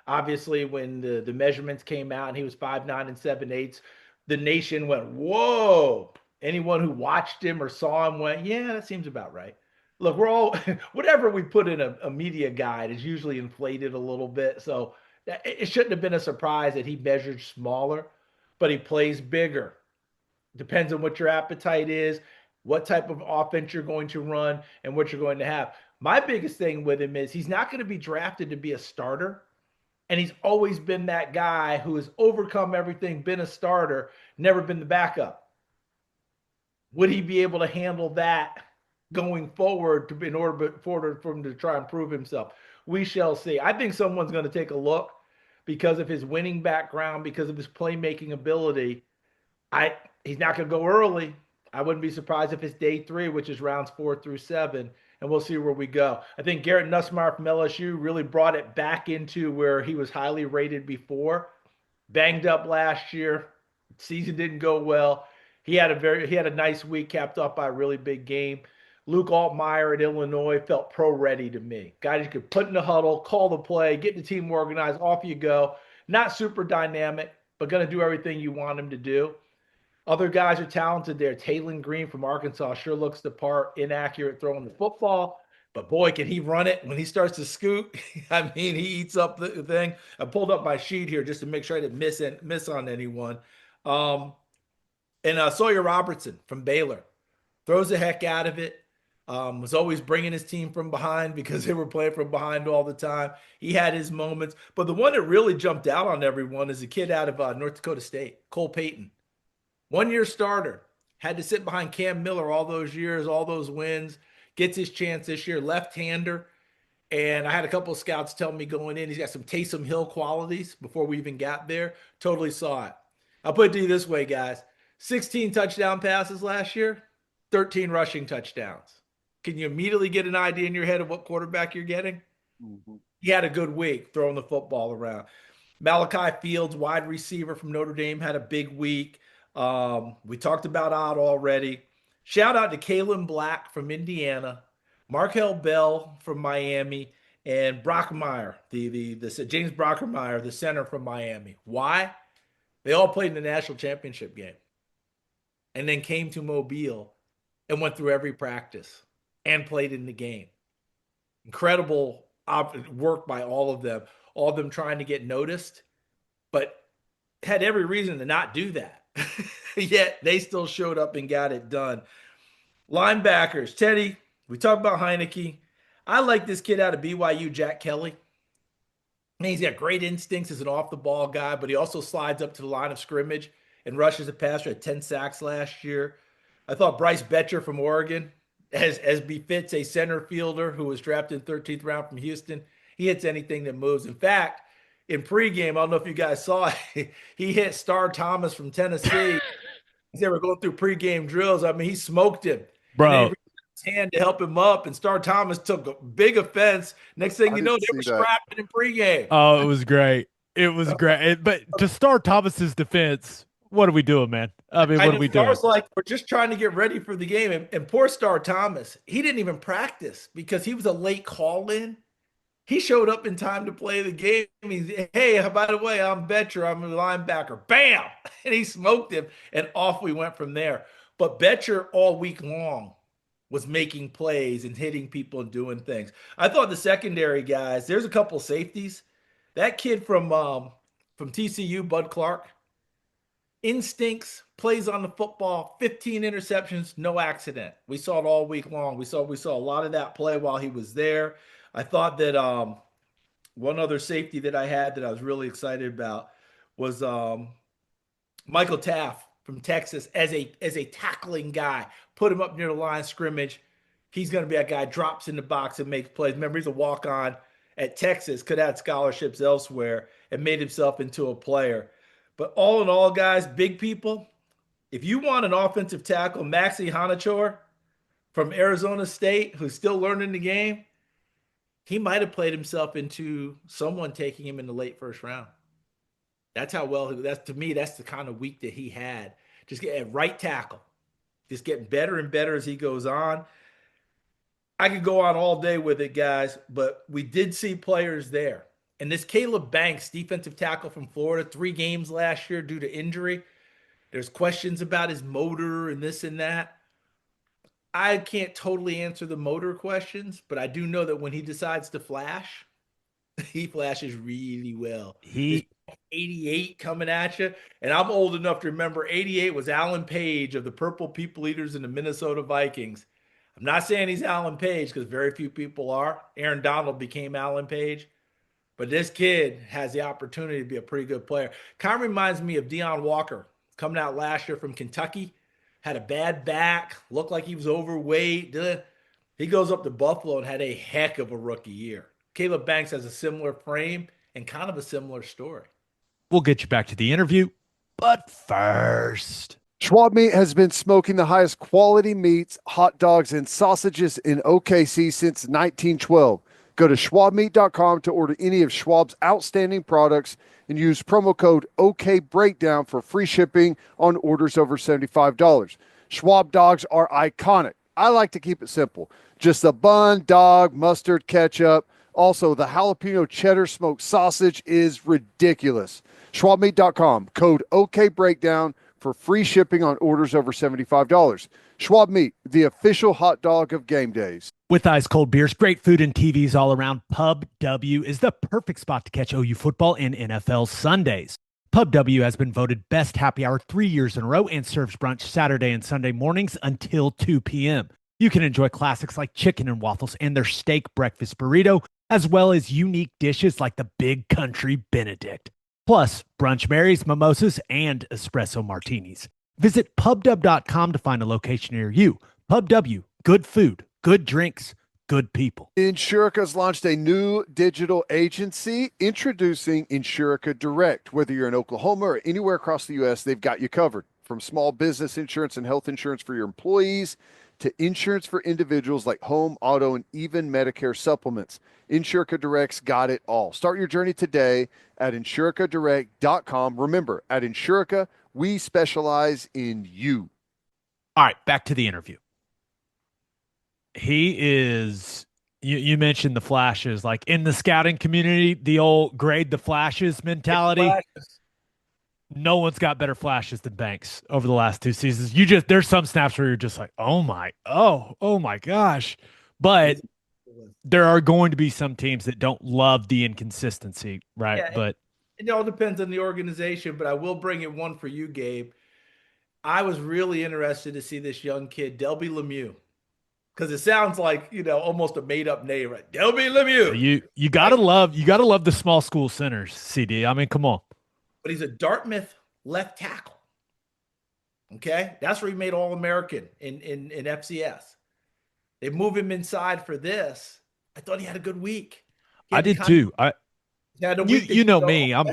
Obviously, when the measurements came out and he was 5'9" and 7/8, the nation went, whoa. Anyone who watched him or saw him went, yeah, that seems about right. Look, we're all, whatever we put in a media guide is usually inflated a little bit. So it shouldn't have been a surprise that he measured smaller, but he plays bigger. Depends on what your appetite is, what type of offense you're going to run, and what you're going to have. My biggest thing with him is he's not going to be drafted to be a starter. And he's always been that guy who has overcome everything, been a starter, never been the backup. Would he be able to handle that going forward in order for him to try and prove himself. We shall see. I think someone's going to take a look because of his winning background, because of his playmaking ability. He's not going to go early. I wouldn't be surprised if it's day 3, which is rounds 4 through 7, and we'll see where we go. I think Garrett Nussmeier from LSU really brought it back into where he was highly rated before. Banged up last year, season didn't go well. He had a nice week capped off by a really big game. Luke Altmaier at Illinois felt pro ready to me. Guy you could put in the huddle, call the play, get the team organized, off you go. Not super dynamic, but going to do everything you want him to do. Other guys are talented there. Taylon Green from Arkansas sure looks the part, inaccurate throwing the football. But boy, can he run it when he starts to scoot. I mean, he eats up the thing. I pulled up my sheet here just to make sure I didn't miss on anyone. And Sawyer Robertson from Baylor throws the heck out of it. Was always bringing his team from behind because they were playing from behind all the time. He had his moments. But the one that really jumped out on everyone is a kid out of North Dakota State, Cole Payton. 1-year starter. Had to sit behind Cam Miller all those years, all those wins. Gets his chance this year, left-hander. And I had a couple of scouts tell me going in, he's got some Taysom Hill qualities before we even got there. Totally saw it. I'll put it to you this way, guys. 16 touchdown passes last year, 13 rushing touchdowns. Can you immediately get an idea in your head of what quarterback you're getting? Mm-hmm. He had a good week throwing the football around. Malachi Fields, wide receiver from Notre Dame, had a big week. We talked about Ott already. Shout out to Kalen Black from Indiana, Markel Bell from Miami, and Brockmeyer, the James Brockmeyer, the center from Miami. Why? They all played in the national championship game and then came to Mobile and went through every practice and played in the game. Incredible work by all of them trying to get noticed, but had every reason to not do that. Yet they still showed up and got it done. Linebackers, Teddy, we talked about Heineke. I like this kid out of BYU, Jack Kelly. He's got great instincts as an off-the-ball guy, but he also slides up to the line of scrimmage and rushes a passer at 10 sacks last year. I thought Bryce Betcher from Oregon, as befits a center fielder who was drafted 13th round from Houston, he hits anything that moves. In fact, in pregame, I don't know if you guys saw it, he hit Star Thomas from Tennessee. They were going through pregame drills. I mean, he smoked him.
Bro.
And then he reached his hand to help him up, and Star Thomas took a big offense. Next thing you know, they were scrapping in pregame.
Oh, it was great. It was great. But to Star Thomas's defense, what are we doing, man? I mean, what are we doing?
I was like, we're just trying to get ready for the game. And poor Star Thomas, he didn't even practice because he was a late call-in. He showed up in time to play the game. He's, hey, by the way, I'm Betcher. I'm a linebacker. Bam! And he smoked him, and off we went from there. But Betcher all week long was making plays and hitting people and doing things. I thought the secondary guys, there's a couple safeties. That kid from TCU, Bud Clark, instincts, plays on the football, 15 interceptions, no accident. We saw it all week long. We saw a lot of that play while he was there. I thought that one other safety that I had that I was really excited about was Michael Taft from Texas as a tackling guy. Put him up near the line of scrimmage. He's going to be a guy drops in the box and makes plays. Remember, he's a walk-on at Texas, could have had scholarships elsewhere, and made himself into a player. But all in all, guys, big people, if you want an offensive tackle, Maxi Hanachor from Arizona State, who's still learning the game, he might have played himself into someone taking him in the late first round. That's how well, to me, that's the kind of week that he had. Just get a right tackle. Just getting better and better as he goes on. I could go on all day with it, guys, but we did see players there. And this Caleb Banks, defensive tackle from Florida, 3 games last year due to injury. There's questions about his motor and this and that. I can't totally answer the motor questions, but I do know that when he decides to flash, he flashes really well. He's 88 coming at you. And I'm old enough to remember 88 was Alan Page of the Purple People Eaters and the Minnesota Vikings. I'm not saying he's Alan Page because very few people are. Aaron Donald became Alan Page. But this kid has the opportunity to be a pretty good player. Kind of reminds me of Deion Walker coming out last year from Kentucky. Had a bad back, looked like he was overweight. He goes up to Buffalo and had a heck of a rookie year. Caleb Banks has a similar frame and kind of a similar story.
We'll get you back to the interview, but first,
Schwab Meat has been smoking the highest quality meats, hot dogs, and sausages in OKC since 1912. Go to schwabmeat.com to order any of Schwab's outstanding products and use promo code OKBreakdown for free shipping on orders over $75. Schwab dogs are iconic. I like to keep it simple. Just a bun, dog, mustard, ketchup. Also, the jalapeno cheddar smoked sausage is ridiculous. schwabmeat.com, code OKBreakdown for free shipping on orders over $75. Schwab Meat, the official hot dog of game days.
with ice cold beers, great food, and TVs all around, Pub W is the perfect spot to catch OU football and NFL Sundays. Pub W has been voted best happy hour 3 years in a row and serves brunch Saturday and Sunday mornings until 2 p.m. You can enjoy classics like chicken and waffles and their steak breakfast burrito, as well as unique dishes like the Big Country Benedict. Plus, brunch berries, mimosas, and espresso martinis. Visit pubw.com to find a location near you. Pub W, good food, good drinks, good people.
Insurica's launched a new digital agency introducing Insurica Direct. Whether you're in Oklahoma or anywhere across the U.S., they've got you covered. From small business insurance and health insurance for your employees to insurance for individuals like home, auto, and even Medicare supplements. Insurica Direct's got it all. Start your journey today at insuricadirect.com. Remember, at Insurica, we specialize in you.
All right, back to the interview. He is, you mentioned the flashes, like in the scouting community, the old grade the flashes mentality. No one's got better flashes than Banks over the last 2 seasons. There's some snaps where you're just like, oh my gosh. But there are going to be some teams that don't love the inconsistency, right?
Yeah,
but
it all depends on the organization, but I will bring in one for you, Gabe. I was really interested to see this young kid, Delby Lemieux, because it sounds like, almost a made up name, right? Delby Lemieux.
You gotta love the small school centers, CD. I mean, come on.
But he's a Dartmouth left tackle. Okay, that's where he made All-American in FCS. They move him inside for this. I thought he had a good week.
I did too. You know me. I'm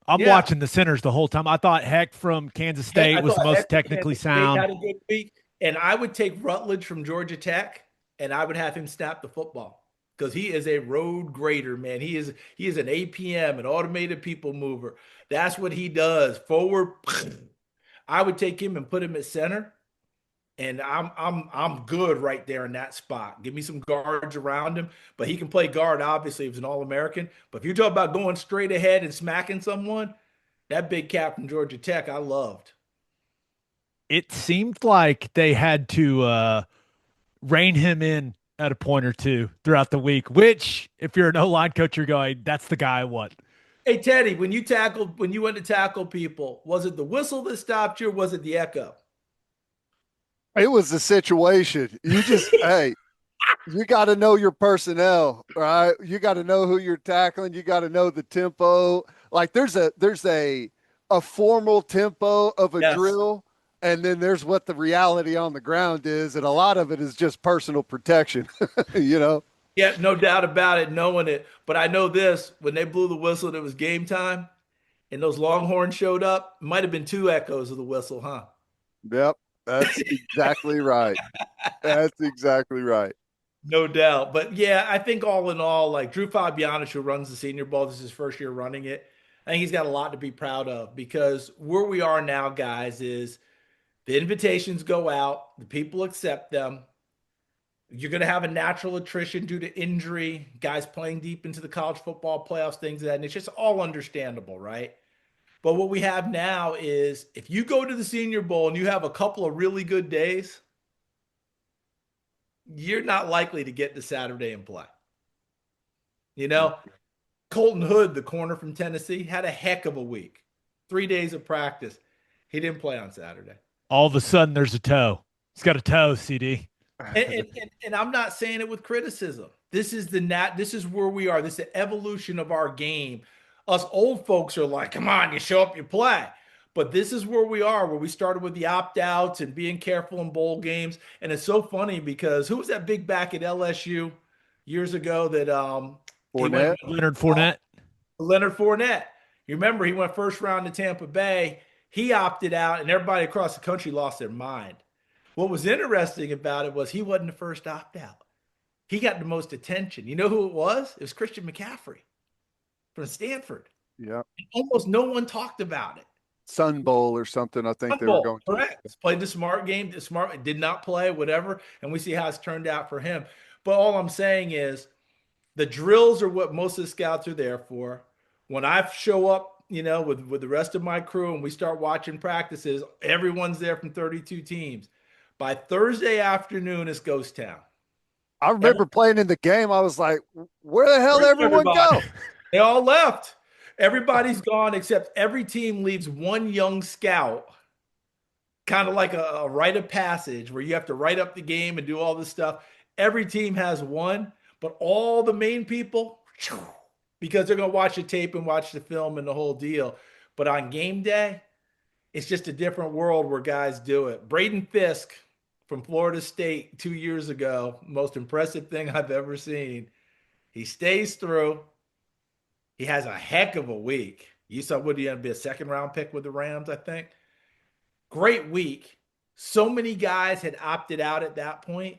watching the centers the whole time. I thought Heck from Kansas State was the most technically sound.
Had a good week, and I would take Rutledge from Georgia Tech, and I would have him snap the football because he is a road grader, man. He is an APM, an automated people mover. That's what he does. Forward. I would take him and put him at center, and I'm good right there in that spot. Give me some guards around him, but he can play guard, obviously, if he's an All-American. But if you're talking about going straight ahead and smacking someone, that big cat from Georgia Tech, I loved.
It seemed like they had to rein him in at a point or two throughout the week, which, if you're an O-line coach, you're going, that's the guy I want.
Hey, Teddy, when you went to tackle people, was it the whistle that stopped you or was it the echo?
It was the situation. You just, hey, you got to know your personnel, right? You got to know who you're tackling. You got to know the tempo. Like there's a formal tempo of a drill, and then there's what the reality on the ground is, and a lot of it is just personal protection,
Yeah, no doubt about it, knowing it. But I know this, when they blew the whistle and it was game time and those Longhorns showed up, it might have been 2 echoes of the whistle, huh?
Yep. That's exactly right. That's exactly right.
No doubt. But yeah, I think all in all, like Drew Fabianich, who runs the Senior Bowl, this is his first year running it. I think he's got a lot to be proud of because where we are now, guys, is the invitations go out, the people accept them. You're going to have a natural attrition due to injury, guys playing deep into the college football playoffs, things like that. And it's just all understandable, right? But what we have now is if you go to the Senior Bowl and you have a couple of really good days, you're not likely to get to Saturday and play. Colton Hood, the corner from Tennessee, had a heck of a week. 3 days of practice. He didn't play on Saturday.
All of a sudden, there's a toe. He's got a toe, CD.
And I'm not saying it with criticism. This is where we are. This is the evolution of our game. Us old folks are like, come on, you show up, you play. But this is where we are, where we started with the opt-outs and being careful in bowl games. And it's so funny because who was that big back at LSU years ago that he went
Fournette.
Leonard Fournette.
Leonard Fournette. You remember he went first round to Tampa Bay. He opted out, and everybody across the country lost their mind. What was interesting about it was he wasn't the first opt-out. He got the most attention. You know who it was? It was Christian McCaffrey from Stanford.
Yeah.
Almost no one talked about it.
Sun Bowl or something. I think they were going to.
Correct. Played the smart game. The smart did not play, whatever. And we see how it's turned out for him. But all I'm saying is the drills are what most of the scouts are there for. When I show up, with the rest of my crew and we start watching practices, everyone's there from 32 teams. By Thursday afternoon, it's ghost town.
I remember playing in the game. I was like, where the hell did everyone go?
They all left. Everybody's gone except every team leaves one young scout, kind of like a rite of passage where you have to write up the game and do all this stuff. Every team has one, but all the main people, because they're going to watch the tape and watch the film and the whole deal. But on game day, it's just a different world where guys do it. Braden Fisk from Florida State 2 years ago, most impressive thing I've ever seen. He stays through. He has a heck of a week. You saw, would he be a second-round pick with the Rams, I think? Great week. So many guys had opted out at that point.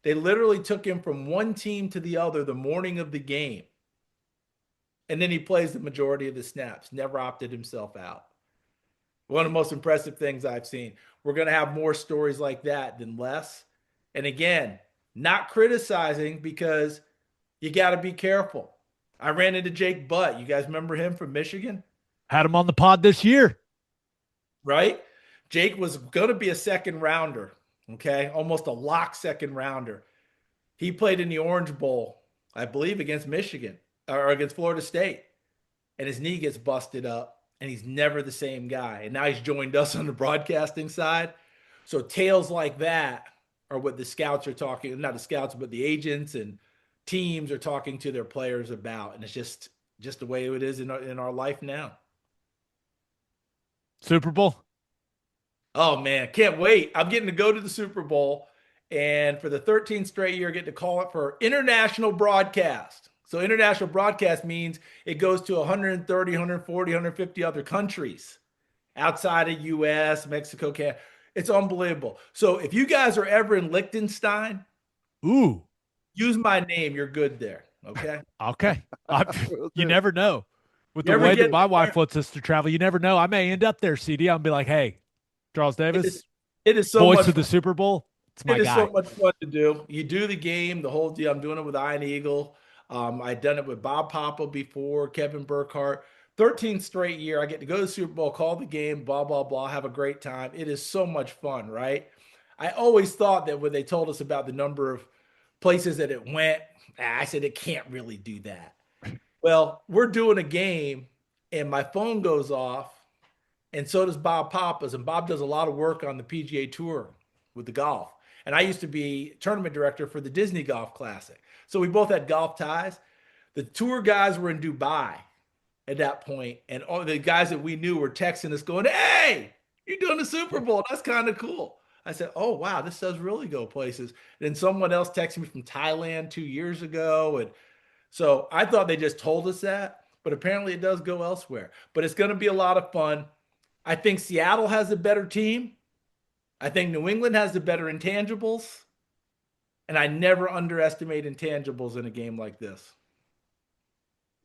They literally took him from one team to the other the morning of the game. And then he plays the majority of the snaps, never opted himself out. One of the most impressive things I've seen. We're going to have more stories like that than less. And again, not criticizing because you got to be careful. I ran into Jake Butt. You guys remember him from Michigan?
Had him on the pod this year.
Right? Jake was going to be a second rounder, okay? Almost a lock second rounder. He played in the Orange Bowl, I believe, against Michigan or against Florida State. And his knee gets busted up, and he's never the same guy. And now he's joined us on the broadcasting side. So tales like that are what the scouts are talking, not the scouts, but the agents and teams are talking to their players about. And it's just the way it is in our life now.
Super Bowl?
Oh, man, can't wait. I'm getting to go to the Super Bowl. And for the 13th straight year, I get to call it for international broadcast. So international broadcast means it goes to 130, 140, 150 other countries outside of U.S., Mexico, Canada. It's unbelievable. So if you guys are ever in Liechtenstein, use my name. You're good there. Okay.
Okay. You never know. With the way that my wife wants us to travel, you never know. I may end up there, CD. I'll be like, hey, Charles Davis,
it is so
voice
much
of the Super Bowl. It's my guy.
It is so much fun to do. You do the game, the whole deal. I'm doing it with Iron Eagle. I've done it with Bob Papa before, Kevin Burkhardt. 13th straight year, I get to go to the Super Bowl, call the game, blah, blah, blah, have a great time. It is so much fun, right? I always thought that when they told us about the number of places that it went, I said, it can't really do that. Well, we're doing a game, and my phone goes off, and so does Bob Papa's, and Bob does a lot of work on the PGA Tour with the golf. And I used to be tournament director for the Disney Golf Classic. So we both had golf ties. The tour guys were in Dubai at that point, and all the guys that we knew were texting us going, hey, you're doing the Super Bowl. That's kind of cool. I said, oh, wow, this does really go places. And then someone else texted me from Thailand 2 years ago. And so I thought they just told us that, but apparently it does go elsewhere. But it's going to be a lot of fun. I think Seattle has a better team. I think New England has the better intangibles. And I never underestimate intangibles in a game like this.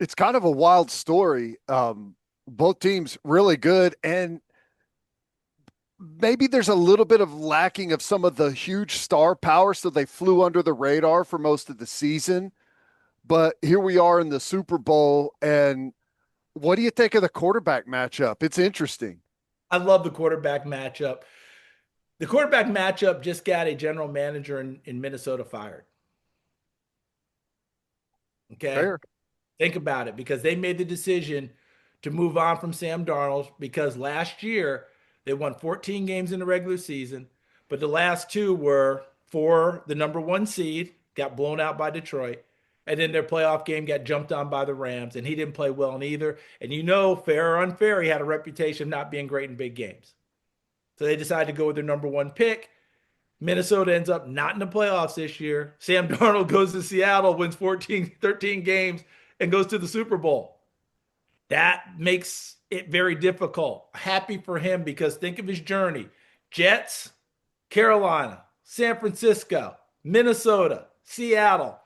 It's kind of a wild story. Both teams really good. And maybe there's a little bit of lacking of some of the huge star power. So they flew under the radar for most of the season. But here we are in the Super Bowl. And what do you think of the quarterback matchup? It's interesting.
I love the quarterback matchup. The quarterback matchup just got a general manager in Minnesota fired. Okay.
Fair.
Think about it, because they made the decision to move on from Sam Darnold because last year they won 14 games in the regular season, but the last two were for the number one seed, got blown out by Detroit, And then their playoff game got jumped on by the Rams, and he didn't play well in either. And fair or unfair, he had a reputation of not being great in big games. So they decided to go with their number one pick. Minnesota ends up not in the playoffs this year. Sam Darnold goes to Seattle, wins 13 games, and goes to the Super Bowl. That makes it very difficult. Happy for him because think of his journey. Jets, Carolina, San Francisco, Minnesota, Seattle.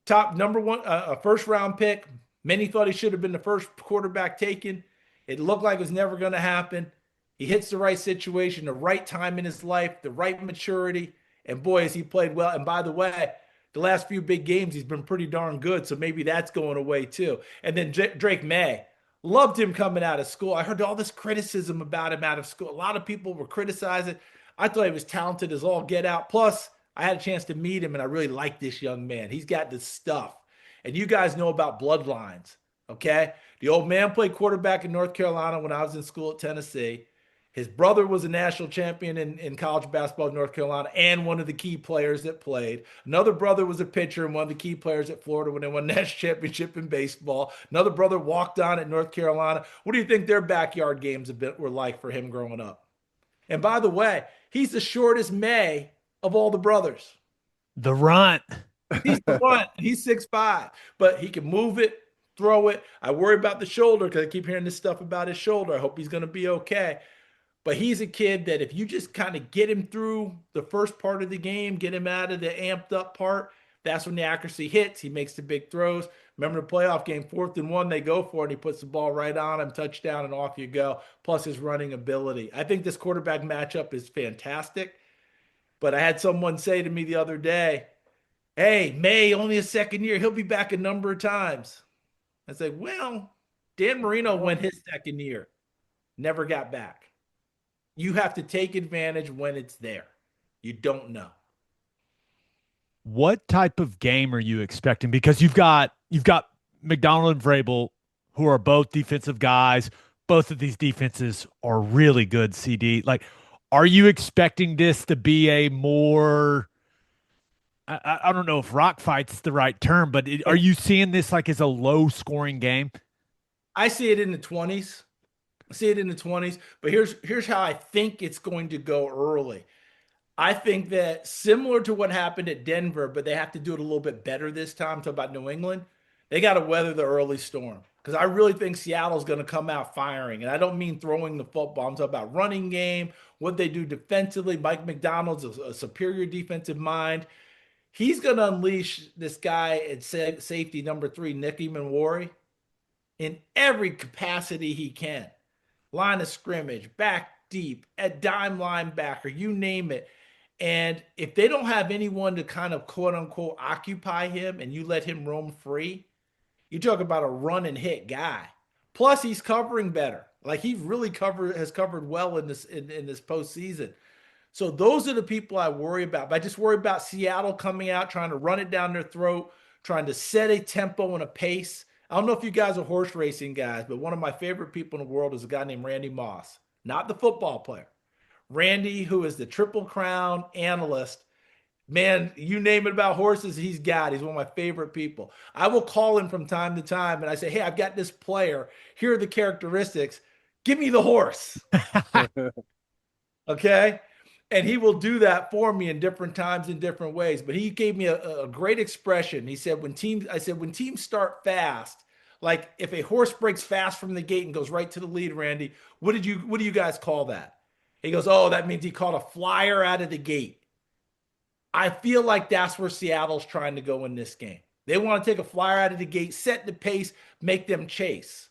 Top number one, a first round pick. Many thought he should have been the first quarterback taken. It looked like it was never going to happen. He hits the right situation, the right time in his life, the right maturity. And boy, has he played well. And by the way, the last few big games, he's been pretty darn good. So maybe that's going away too. And then Drake May, loved him coming out of school. I heard all this criticism about him out of school. A lot of people were criticizing. I thought he was talented as all get out. Plus, I had a chance to meet him, and I really like this young man. He's got this stuff. And you guys know about bloodlines, okay? The old man played quarterback in North Carolina when I was in school at Tennessee. His brother was a national champion in college basketball in North Carolina and one of the key players that played. Another brother was a pitcher and one of the key players at Florida when they won the national championship in baseball. Another brother walked on at North Carolina. What do you think their backyard games were like for him growing up? And by the way, he's the shortest May of all the brothers.
The runt.
He's the runt. He's 6'5", but he can move it, throw it. I worry about the shoulder because I keep hearing this stuff about his shoulder. I hope he's going to be okay. But he's a kid that if you just kind of get him through the first part of the game, get him out of the amped up part, that's when the accuracy hits. He makes the big throws. Remember the playoff game, 4th and 1, they go for it, and he puts the ball right on him, touchdown, and off you go, plus his running ability. I think this quarterback matchup is fantastic. But I had someone say to me the other day, hey, May, only a second year. He'll be back a number of times. I said, well, Dan Marino went his second year, never got back. You have to take advantage when it's there. You don't know.
What type of game are you expecting? Because you've got McDonald and Vrabel, who are both defensive guys. Both of these defenses are really good, CD. Like, are you expecting this to be a more I don't know if rock fight's the right term, but are you seeing this like as a low scoring game?
I see it in the 20s. But here's how I think it's going to go early. I think that similar to what happened at Denver, but they have to do it a little bit better this time. Talk about New England. They got to weather the early storm because I really think Seattle's going to come out firing. And I don't mean throwing the football. I'm talking about running game, what they do defensively. Mike McDonald's a superior defensive mind. He's going to unleash this guy at safety number 3, Nick Emanwari, in every capacity he can. Line of scrimmage, back deep, at dime linebacker, you name it. And if they don't have anyone to kind of quote unquote occupy him and you let him roam free, you talk about a run and hit guy. Plus he's covering better. Like he really has covered well in this postseason. So those are the people I worry about. But I just worry about Seattle coming out, trying to run it down their throat, trying to set a tempo and a pace. I don't know if you guys are horse racing guys, but one of my favorite people in the world is a guy named Randy Moss, not the football player. Randy, who is the Triple Crown analyst. Man, you name it about horses, he's got. He's one of my favorite people. I will call him from time to time and I say, hey, I've got this player. Here are the characteristics. Give me the horse. Okay? And he will do that for me in different times in different ways. But he gave me a great expression. He said, when teams start fast, like if a horse breaks fast from the gate and goes right to the lead, Randy, what do you guys call that? He goes, oh, that means he caught a flyer out of the gate. I feel like that's where Seattle's trying to go in this game. They want to take a flyer out of the gate, set the pace, make them chase.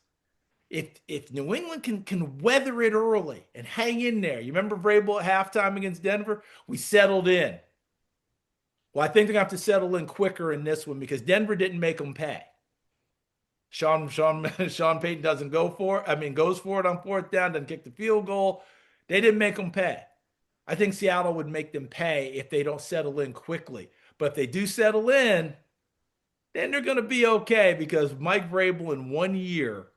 If New England can weather it early and hang in there, you remember Vrabel at halftime against Denver? We settled in. Well, I think they're going to have to settle in quicker in this one because Denver didn't make them pay. Sean Payton doesn't go for it. Goes for it on 4th down, doesn't kick the field goal. They didn't make them pay. I think Seattle would make them pay if they don't settle in quickly. But if they do settle in, then they're going to be okay because Mike Vrabel in 1 year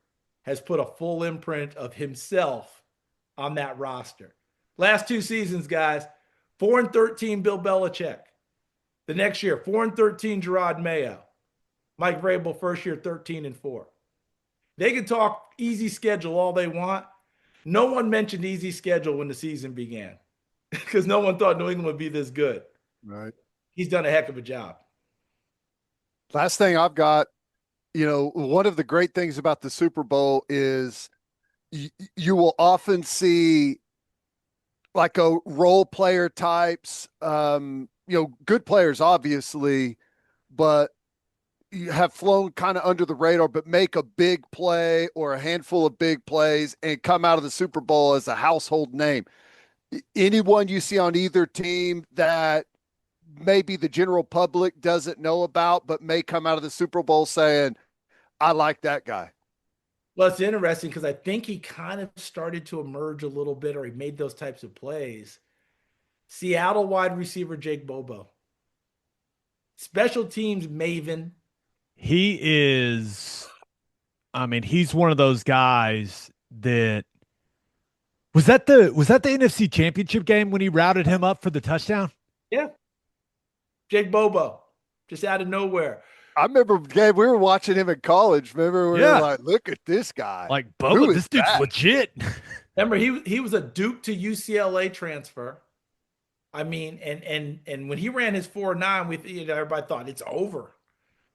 has put a full imprint of himself on that roster. Last 2 seasons, guys, 4-13 Bill Belichick. The next year, 4-13 Gerard Mayo. Mike Vrabel first year 13-4. They can talk easy schedule all they want. No one mentioned easy schedule when the season began because no one thought New England would be this good.
Right.
He's done a heck of a job.
Last thing I've got, one of the great things about the Super Bowl is you will often see like a role player types, good players, obviously, but you have flown kind of under the radar, but make a big play or a handful of big plays and come out of the Super Bowl as a household name. Anyone you see on either team that maybe the general public doesn't know about, but may come out of the Super Bowl saying, I like that guy.
Well, it's interesting because I think he kind of started to emerge a little bit, or he made those types of plays. Seattle wide receiver Jake Bobo, special teams maven.
He is, I mean, he's one of those guys that was that the NFC Championship game when he routed him up for the touchdown?
Yeah, Jake Bobo, just out of nowhere.
I remember, Gabe, we were watching him in college. Remember, we were
Yeah.
like, look at this guy.
Like,
Who
Bobo,
is
this dude's
that?
legit.
Remember, he was a Duke to UCLA transfer. I mean, and when he ran his 4.9, everybody thought it's over.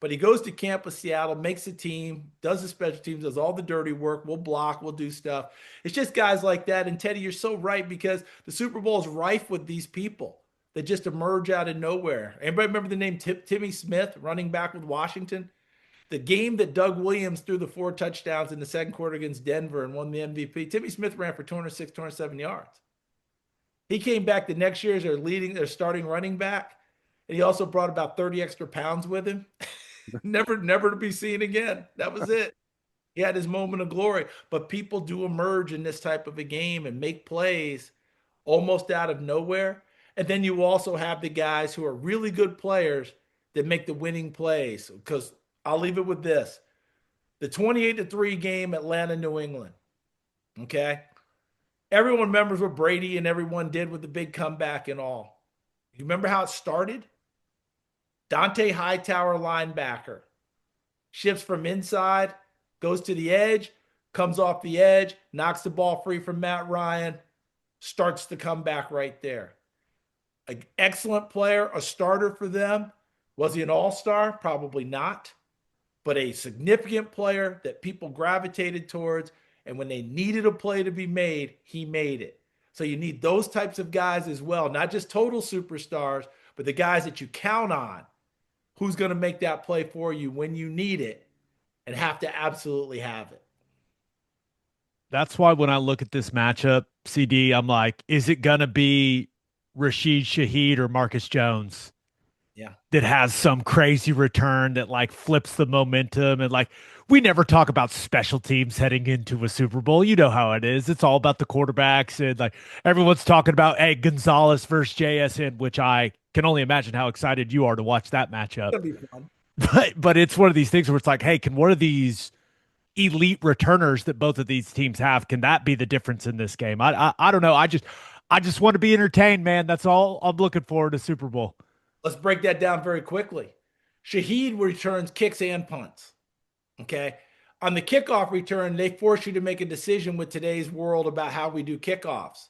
But he goes to camp with Seattle, makes a team, does the special teams, does all the dirty work. We'll block, we'll do stuff. It's just guys like that. And Teddy, you're so right because the Super Bowl is rife with these people that just emerge out of nowhere. Anybody remember the name Timmy Smith, running back with Washington? The game that Doug Williams threw the 4 touchdowns in the second quarter against Denver and won the MVP, Timmy Smith ran for 206, 207 yards. He came back the next year as their starting running back, and he also brought about 30 extra pounds with him. never to be seen again. That was it. He had his moment of glory. But people do emerge in this type of a game and make plays almost out of nowhere. And then you also have the guys who are really good players that make the winning plays. Because I'll leave it with this. The 28-3 game, Atlanta, New England. Okay? Everyone remembers what Brady and everyone did with the big comeback and all. You remember how it started? Dante Hightower, linebacker, shifts from inside, goes to the edge, comes off the edge, knocks the ball free from Matt Ryan, starts the comeback right there. An excellent player, a starter for them. Was he an all-star? Probably not. But a significant player that people gravitated towards, and when they needed a play to be made, he made it. So you need those types of guys as well, not just total superstars, but the guys that you count on. Who's going to make that play for you when you need it and have to absolutely have it.
That's why when I look at this matchup, CD, I'm like, is it going to be Rashid Shaheed or Marcus Jones?
Yeah.
That has some crazy return that like flips the momentum. And like, we never talk about special teams heading into a Super Bowl. You know how it is. It's all about the quarterbacks. And like everyone's talking about, hey, Gonzalez versus JSN, which I can only imagine how excited you are to watch that matchup.
It'll be fun.
But it's one of these things where it's like, hey, can one of these elite returners that both of these teams have, can that be the difference in this game? I don't know. I just want to be entertained, man. That's all I'm looking for in a Super Bowl.
Let's break that down very quickly. Shaheed returns kicks and punts. Okay. On the kickoff return, they force you to make a decision with today's world about how we do kickoffs.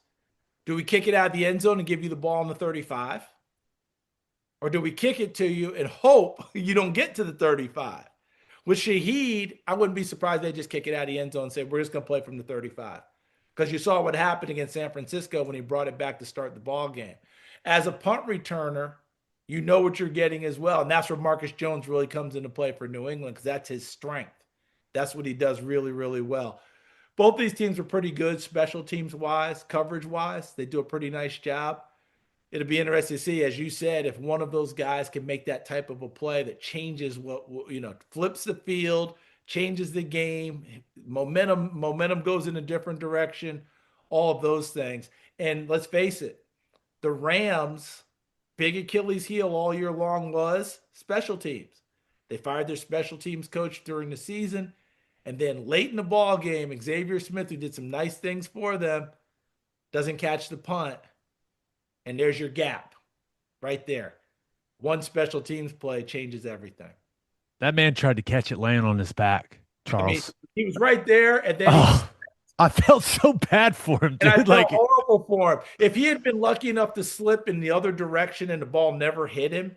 Do we kick it out of the end zone and give you the ball on the 35? Or do we kick it to you and hope you don't get to the 35? With Shaheed, I wouldn't be surprised they just kick it out of the end zone and say, we're just going to play from the 35. Because you saw what happened against San Francisco when he brought it back to start the ball game. As a punt returner, you know what you're getting as well. And that's where Marcus Jones really comes into play for New England because that's his strength. That's what he does really, really well. Both these teams are pretty good special teams wise, coverage wise. They do a pretty nice job. It'll be interesting to see, as you said, if one of those guys can make that type of a play that changes flips the field, changes the game, momentum goes in a different direction, all of those things. And let's face it, the Rams' big Achilles heel all year long was special teams. They fired their special teams coach during the season. And then late in the ball game, Xavier Smith, who did some nice things for them, doesn't catch the punt. And there's your gap right there. One special teams play changes everything.
That man tried to catch it laying on his back,
I mean,
Charles.
he was right there, and then
Oh, I felt so bad for him,
and I
dude.
felt
Like,
horrible for him. If he had been lucky enough to slip in the other direction and the ball never hit him,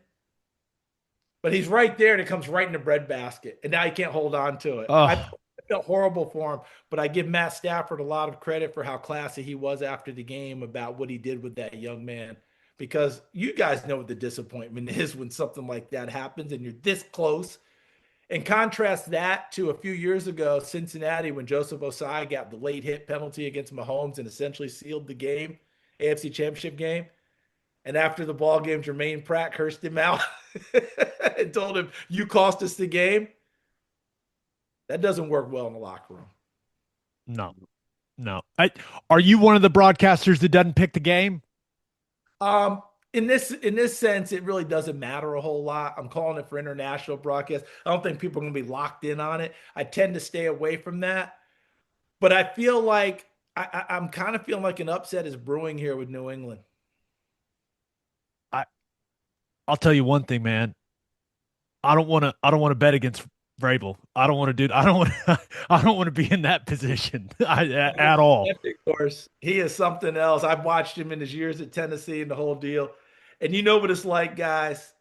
but he's right there and it comes right in the breadbasket, and now he can't hold on to it. I
oh,
felt horrible for him, but I give Matt Stafford a lot of credit for how classy he was after the game about what he did with that young man. Because you guys know what the disappointment is when something like that happens and you're this close. And contrast that to a few years ago, Cincinnati, when Joseph Osai got the late hit penalty against Mahomes and essentially sealed the game, AFC Championship game. And after the ball game, Jermaine Pratt cursed him out and told him, "You cost us the game." That doesn't work well in the locker room.
no, no. Are you one of the broadcasters that doesn't pick the game?
Um, in this sense, it really doesn't matter a whole lot. I'm calling it for international broadcast. I don't think people are going to be locked in on it. I tend to stay away from that, but I feel like I'm kind of feeling like an upset is brewing here with New England.
I'll tell you one thing, man. I don't want to. I don't want to bet against Vrabel. I don't want to do. I don't want. I don't want to be in that position at all.
Of course, he is something else. I've watched him in his years at Tennessee and the whole deal. And you know what it's like, guys.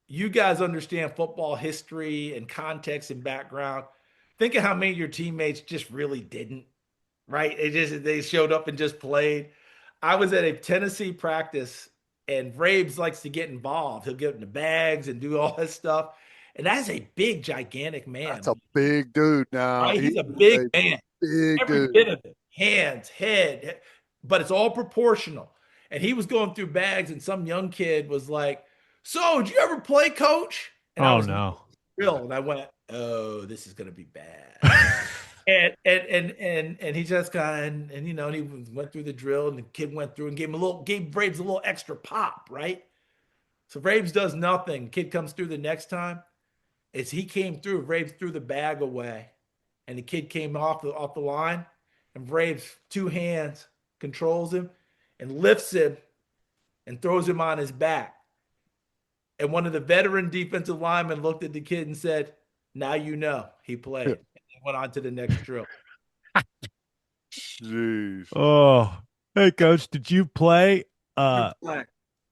You guys understand football history and context and background. Think of how many of your teammates just really didn't, right? They showed up and just played. I was at a Tennessee practice, and Vrabes likes to get involved. He'll get in the bags and do all this stuff. And that's a big, gigantic man.
That's a big dude now.
Right? He's a big man.
Big
Every
dude.
bit of it. Hands, head, but it's all proportional. And he was going through bags, and some young kid was like, "So, did you ever play, coach?" And I
Oh
was
no.
thrilled. And I went, "Oh, this is gonna be bad." and he just kind of and you know, and he went through the drill, and the kid went through and gave Braves a little extra pop, right? So Braves does nothing. Kid comes through the next time. As he came through, Braves threw the bag away, and the kid came off the line, and Braves two hands controls him and lifts him and throws him on his back. And one of the veteran defensive linemen looked at the kid and said, "Now you know he played." And went on to the next drill.
Jeez.
Oh, hey, coach, did you play?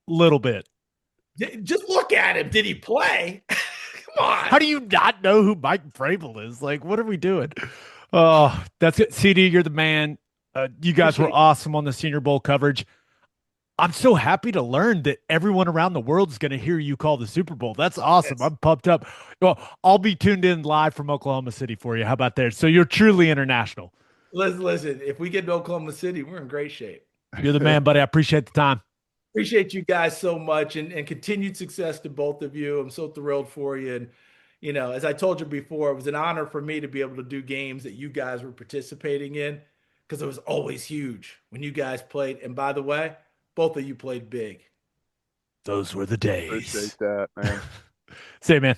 Little bit.
Just look at him. Did he play? Come on.
How do you not know who Mike Vrabel is? Like, what are we doing? Oh, that's it. CD, you're the man. You guys were awesome on the Senior Bowl coverage. I'm so happy to learn that everyone around the world is going to hear you call the Super Bowl. That's awesome. Yes. I'm pumped up. Well, I'll be tuned in live from Oklahoma City for you. How about that? So you're truly international.
Listen, if we get to Oklahoma City, we're in great shape.
You're the man, buddy. I appreciate the time.
Appreciate you guys so much, and continued success to both of you. I'm so thrilled for you. And, you know, as I told you before, it was an honor for me to be able to do games that you guys were participating in, because it was always huge when you guys played. And by the way, both of you played big.
Those were the days.
Appreciate that, man.
Say, man.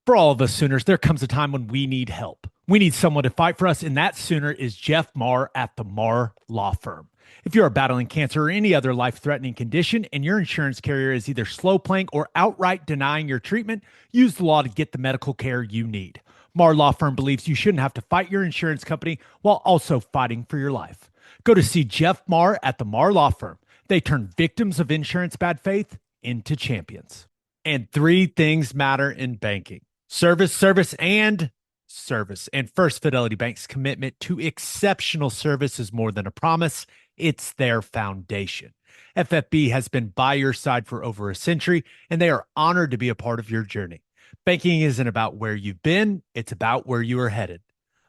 For all of us Sooners, there comes a time when we need help. We need someone to fight for us, and that Sooner is Jeff Marr at the Marr Law Firm. If you are battling cancer or any other life-threatening condition and your insurance carrier is either slow playing or outright denying your treatment, use the law to get the medical care you need. Marr Law Firm believes you shouldn't have to fight your insurance company while also fighting for your life. Go to see Jeff Marr at the Marr Law Firm. They turn victims of insurance bad faith into champions. And 3 things matter in banking: service, service, and service. And First Fidelity Bank's commitment to exceptional service is more than a promise. It's their foundation. FFB has been by your side for over a century, and they are honored to be a part of your journey. Banking isn't about where you've been, it's about where you are headed.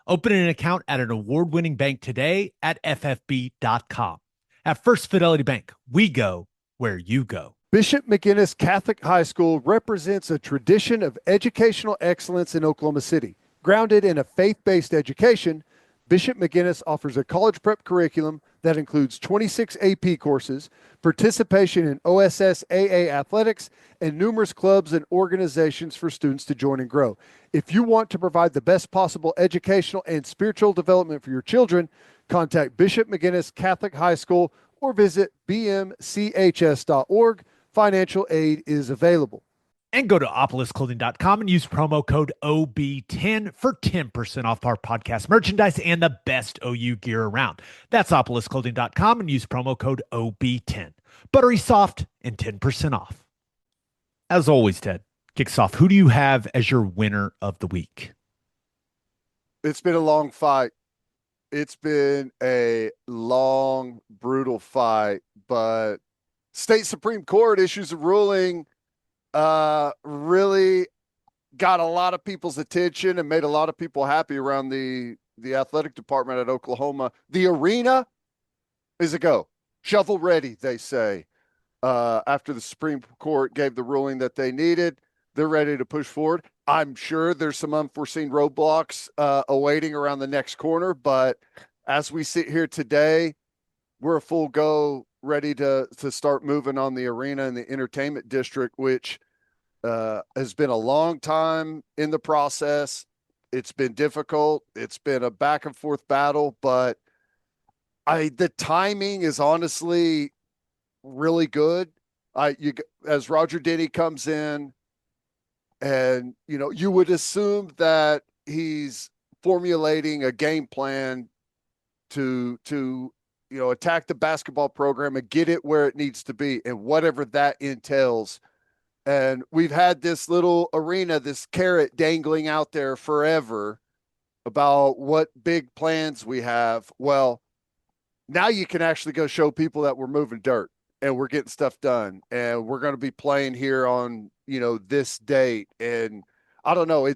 Open an account at an award-winning bank today at ffb.com. At First Fidelity Bank, we go where you go.
Bishop McGuinness Catholic High School represents a tradition of educational excellence in Oklahoma City. Grounded in a faith-based education, Bishop McGuinness offers a college prep curriculum that includes 26 AP courses, participation in OSSAA athletics, and numerous clubs and organizations for students to join and grow. If you want to provide the best possible educational and spiritual development for your children, contact Bishop McGuinness Catholic High School or visit bmchs.org. Financial aid is available.
And go to opolisclothing.com and use promo code OB10 for 10% off our podcast merchandise and the best OU gear around. That's opolisclothing.com and use promo code OB10. Buttery soft and 10% off. As always, Ted, kicks off. Who do you have as your winner of the week?
It's been a long fight. It's been a long, brutal fight, but State Supreme Court issues a ruling, really got a lot of people's attention and made a lot of people happy around the athletic department at Oklahoma. The arena is a go. Shovel ready, they say. After the Supreme Court gave the ruling that they needed, they're ready to push forward. I'm sure there's some unforeseen roadblocks awaiting around the next corner, but as we sit here today, we're a full go, ready to start moving on the arena and the entertainment district, which has been a long time in the process. It's been difficult. It's been a back and forth battle, but the timing is honestly really good. As Roger Denny comes in, and you would assume that he's formulating a game plan to attack the basketball program and get it where it needs to be, and whatever that entails. And we've had this little arena, this carrot dangling out there forever about what big plans we have. Well, now you can actually go show people that we're moving dirt and we're getting stuff done, and we're going to be playing here on, this date. And I don't know,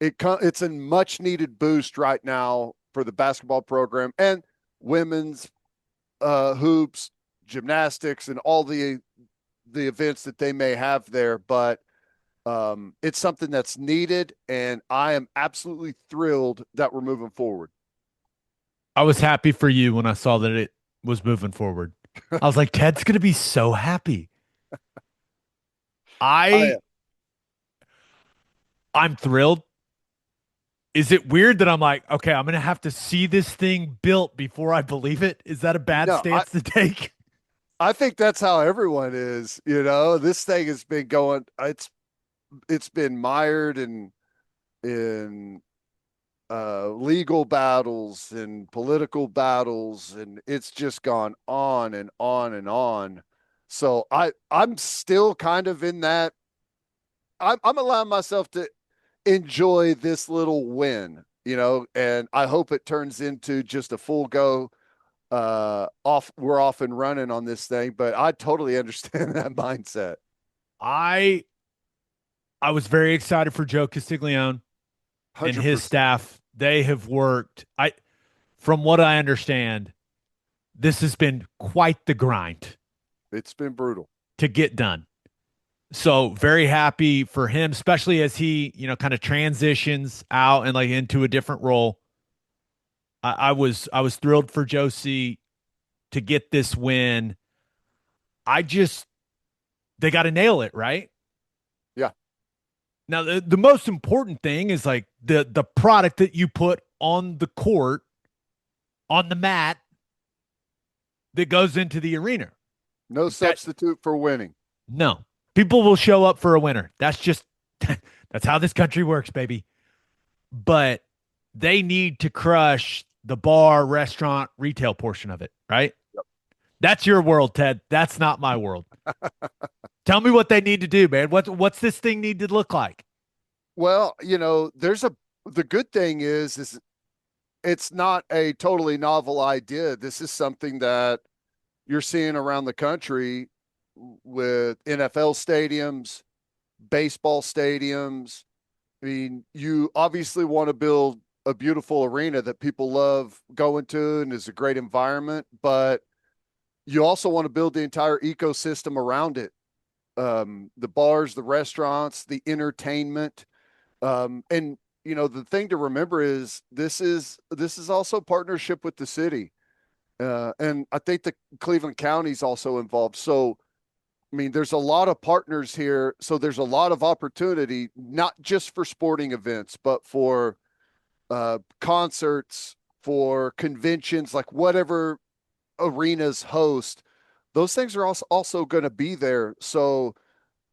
it's a much needed boost right now for the basketball program and women's hoops, gymnastics, and all the events that they may have there. But it's something that's needed, and I am absolutely thrilled that we're moving forward.
I was happy for you when I saw that it was moving forward. I was like, Ted's going to be so happy. I'm thrilled. Is it weird that I'm like, okay, I'm going to have to see this thing built before I believe it? Is that a bad stance to take?
I think that's how everyone is. This thing has been going. It's been mired in legal battles and political battles, and it's just gone on and on and on. So I'm still kind of in that. I'm allowing myself to enjoy this little win, and I hope it turns into just a full go. We're off and running on this thing, but I totally understand that mindset.
I was very excited for Joe Castiglione
100%.
and his staff. They have worked. From what I understand, this has been quite the grind.
It's been brutal
to get done. So very happy for him, especially as he, kind of transitions out and like into a different role. I was thrilled for Josie to get this win. They got to nail it, right?
Yeah.
Now the most important thing is like the product that you put on the court, on the mat, that goes into the arena.
No substitute for winning.
No. People will show up for a winner. That's how this country works, baby. But they need to crush the bar, restaurant, retail portion of it, right?
Yep.
That's your world, Ted. That's not my world. Tell me what they need to do, man. What's this thing need to look like?
Well, the good thing is it's not a totally novel idea. This is something that you're seeing around the country with NFL stadiums, baseball stadiums. I mean, you obviously want to build a beautiful arena that people love going to and is a great environment, but you also want to build the entire ecosystem around it. The bars, the restaurants, the entertainment. And the thing to remember is this is also partnership with the city. And I think the Cleveland County is also involved. So, I mean, there's a lot of partners here. So there's a lot of opportunity, not just for sporting events, but for concerts, for conventions, like whatever arenas host. Those things are also going to be there. So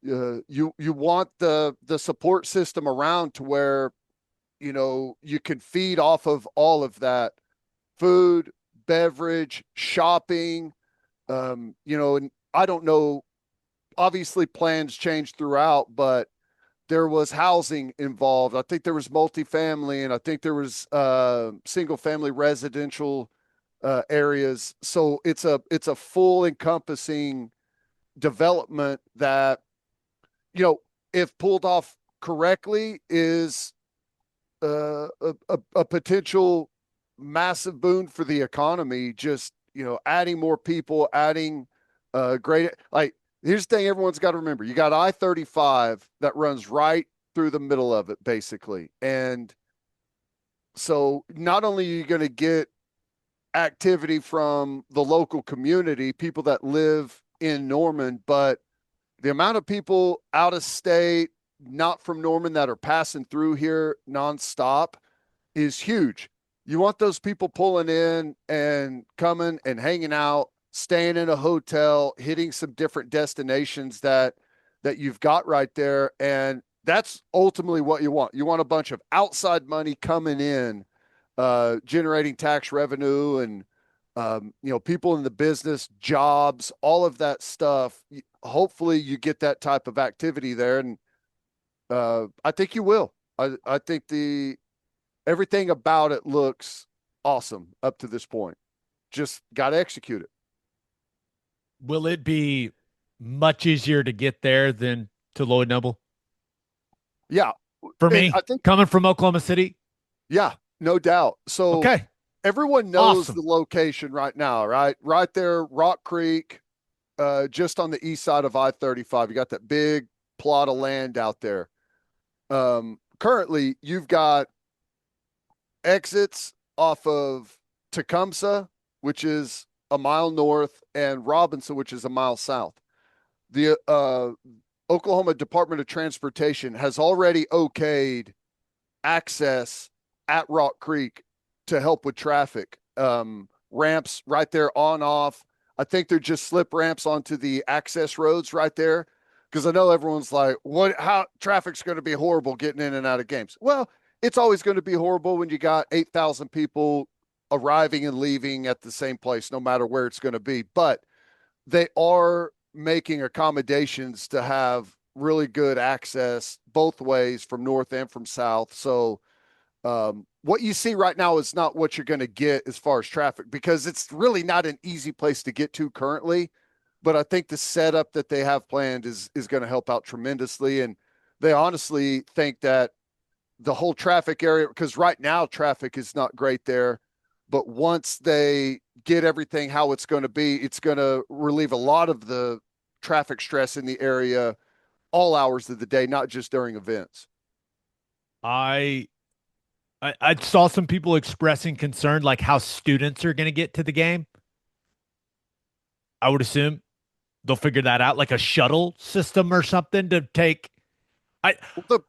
You want the support system around to where you can feed off of all of that: food, beverage, shopping. And I don't know. Obviously, plans change throughout, but there was housing involved. I think there was multifamily, and I think there was single family residential areas. So it's a full encompassing development that, if pulled off correctly, is a potential massive boon for the economy. Just adding more people, adding great, like, here's the thing everyone's got to remember: you got I-35 that runs right through the middle of it, basically. And so not only are you going to get activity from the local community, people that live in Norman, but the amount of people out of state, not from Norman, that are passing through here nonstop is huge. You want those people pulling in and coming and hanging out, staying in a hotel, hitting some different destinations that you've got right there. And that's ultimately what you want. You want a bunch of outside money coming in, generating tax revenue, and people in the business, jobs, all of that stuff. Hopefully you get that type of activity there. And I think you will. I think everything about it looks awesome up to this point. Just got to execute it.
Will it be much easier to get there than to Lloyd Noble?
Yeah.
For me,
I think,
coming from Oklahoma City?
Yeah, no doubt. So
okay.
Everyone knows
Awesome.
the location right now, right? Right there, Rock Creek, just on the east side of I-35. You got that big plot of land out there. Currently, you've got exits off of Tecumseh, which is a mile north, and Robinson, which is a mile south. The Oklahoma Department of Transportation has already okayed access at Rock Creek to help with traffic. Ramps right there on off. I think they're just slip ramps onto the access roads right there. Because I know everyone's like, how traffic's going to be horrible getting in and out of games. Well, it's always going to be horrible when you got 8,000 people arriving and leaving at the same place, no matter where it's going to be. But they are making accommodations to have really good access both ways, from north and from south. So what you see right now is not what you're going to get as far as traffic, because it's really not an easy place to get to currently. But I think the setup that they have planned is going to help out tremendously. And they honestly think that the whole traffic area, because right now traffic is not great there, but once they get everything how it's going to be, it's going to relieve a lot of the traffic stress in the area all hours of the day, not just during events.
I saw some people expressing concern, like how students are going to get to the game. I would assume they'll figure that out, like a shuttle system or something to take.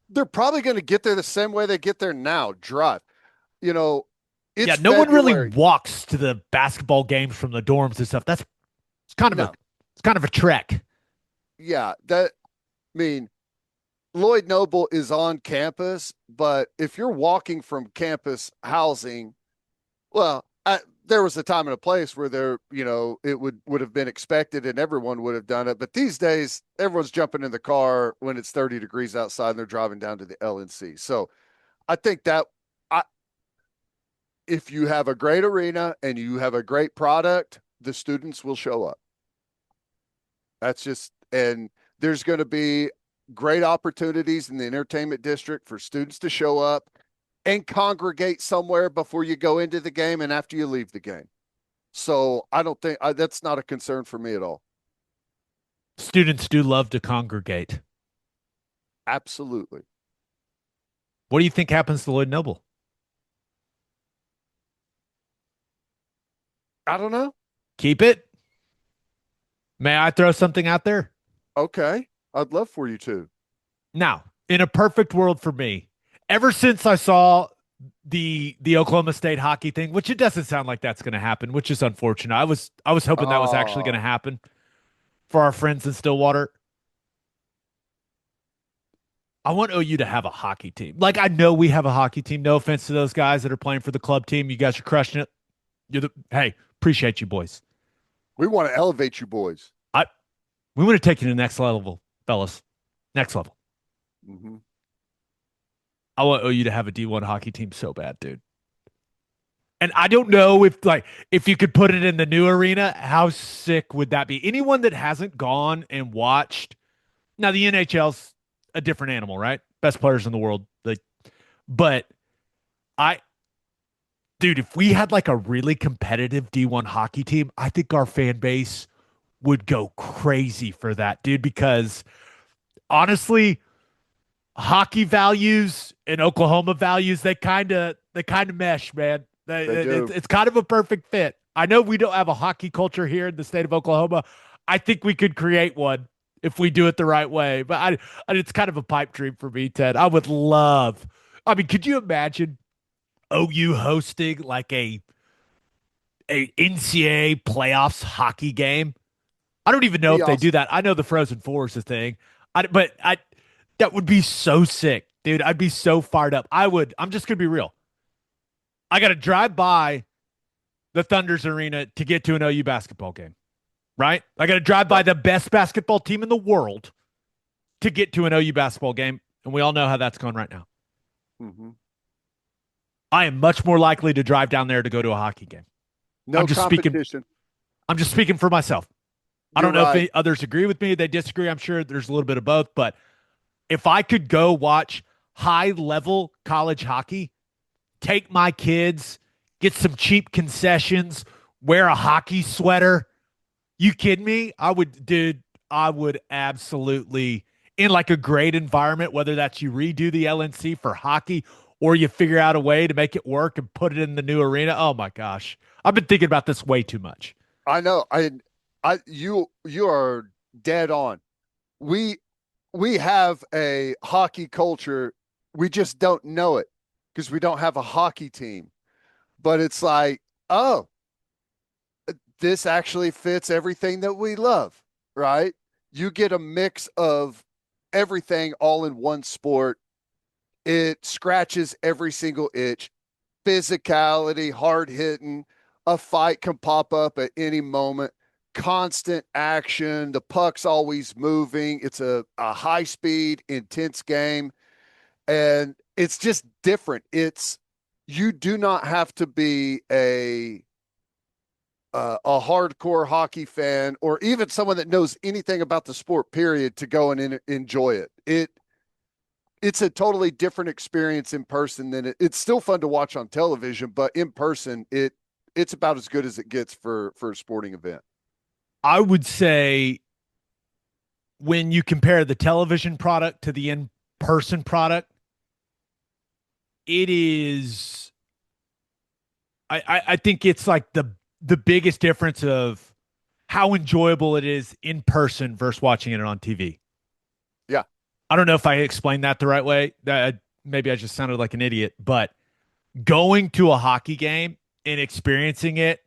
They're probably going to get there the same way they get there now, drive. It's
yeah, no
February.
one really walks to the basketball games from the dorms and stuff. It's kind of a trek.
Yeah, Lloyd Noble is on campus, but if you're walking from campus housing, well, there was a time and a place where it would have been expected and everyone would have done it. But these days, everyone's jumping in the car when it's 30 degrees outside and they're driving down to the LNC. So I think that if you have a great arena and you have a great product, the students will show up. And there's going to be great opportunities in the entertainment district for students to show up and congregate somewhere before you go into the game and after you leave the game. So I don't think that's not a concern for me at all.
Students do love to congregate.
Absolutely.
What do you think happens to Lloyd Noble?
I don't know.
Keep it? May I throw something out there?
Okay. I'd love for you to.
Now, in a perfect world for me, ever since I saw the Oklahoma State hockey thing, which it doesn't sound like that's going to happen, which is unfortunate. I was hoping that was actually going to happen for our friends in Stillwater. I want OU to have a hockey team. Like, I know we have a hockey team. No offense to those guys that are playing for the club team. You guys are crushing it. Hey, appreciate you boys.
We want to elevate you boys.
We want to take you to the next level, fellas. Next level.
Mm-hmm.
I want OU to have a D1 hockey team so bad, dude. And I don't know if you could put it in the new arena, how sick would that be? Anyone that hasn't gone and watched, now the NHL's a different animal, right? Best players in the world. But dude, if we had like a really competitive D1 hockey team, I think our fan base would go crazy for that, dude, because honestly, hockey values and Oklahoma values, they kind of mesh, man. It's kind of a perfect fit. I know we don't have a hockey culture here in the state of Oklahoma. I think we could create one if we do it the right way. But it's kind of a pipe dream for me, Ted. I would love. I mean, could you imagine OU hosting like a NCAA playoffs hockey game? I don't even know if they do that. I know the Frozen Four is a thing, but that would be so sick, dude. I'd be so fired up. I'm just gonna be real. I got to drive by the Thunder's arena to get to an OU basketball game, right? I got to drive by the best basketball team in the world to get to an OU basketball game, and we all know how that's going right now.
Mm-hmm.
I am much more likely to drive down there to go to a hockey game.
No competition.
I'm just speaking for myself. I don't know if others agree with me. They disagree. I'm sure there's a little bit of both. But if I could go watch high-level college hockey, take my kids, get some cheap concessions, wear a hockey sweater, you kidding me? I would absolutely, in like a great environment, whether that's you redo the LNC for hockey or you figure out a way to make it work and put it in the new arena. Oh my gosh. I've been thinking about this way too much.
I know. You are dead on. We have a hockey culture. We just don't know it because we don't have a hockey team. But it's like, oh, this actually fits everything that we love, right? You get a mix of everything all in one sport. It scratches every single itch. Physicality, hard hitting, a fight can pop up at any moment. Constant action. The puck's always moving. It's a high speed, intense game. And it's just different. You do not have to be a hardcore hockey fan or even someone that knows anything about the sport, period, to go and enjoy it. It's a totally different experience in person than it's still fun to watch on television, but in person, it's about as good as it gets for a sporting event.
I would say when you compare the television product to the in-person product, it is, I think it's like the biggest difference of how enjoyable it is in person versus watching it on TV.
Yeah.
I don't know if I explained that the right way. Maybe I just sounded like an idiot, but going to a hockey game and experiencing it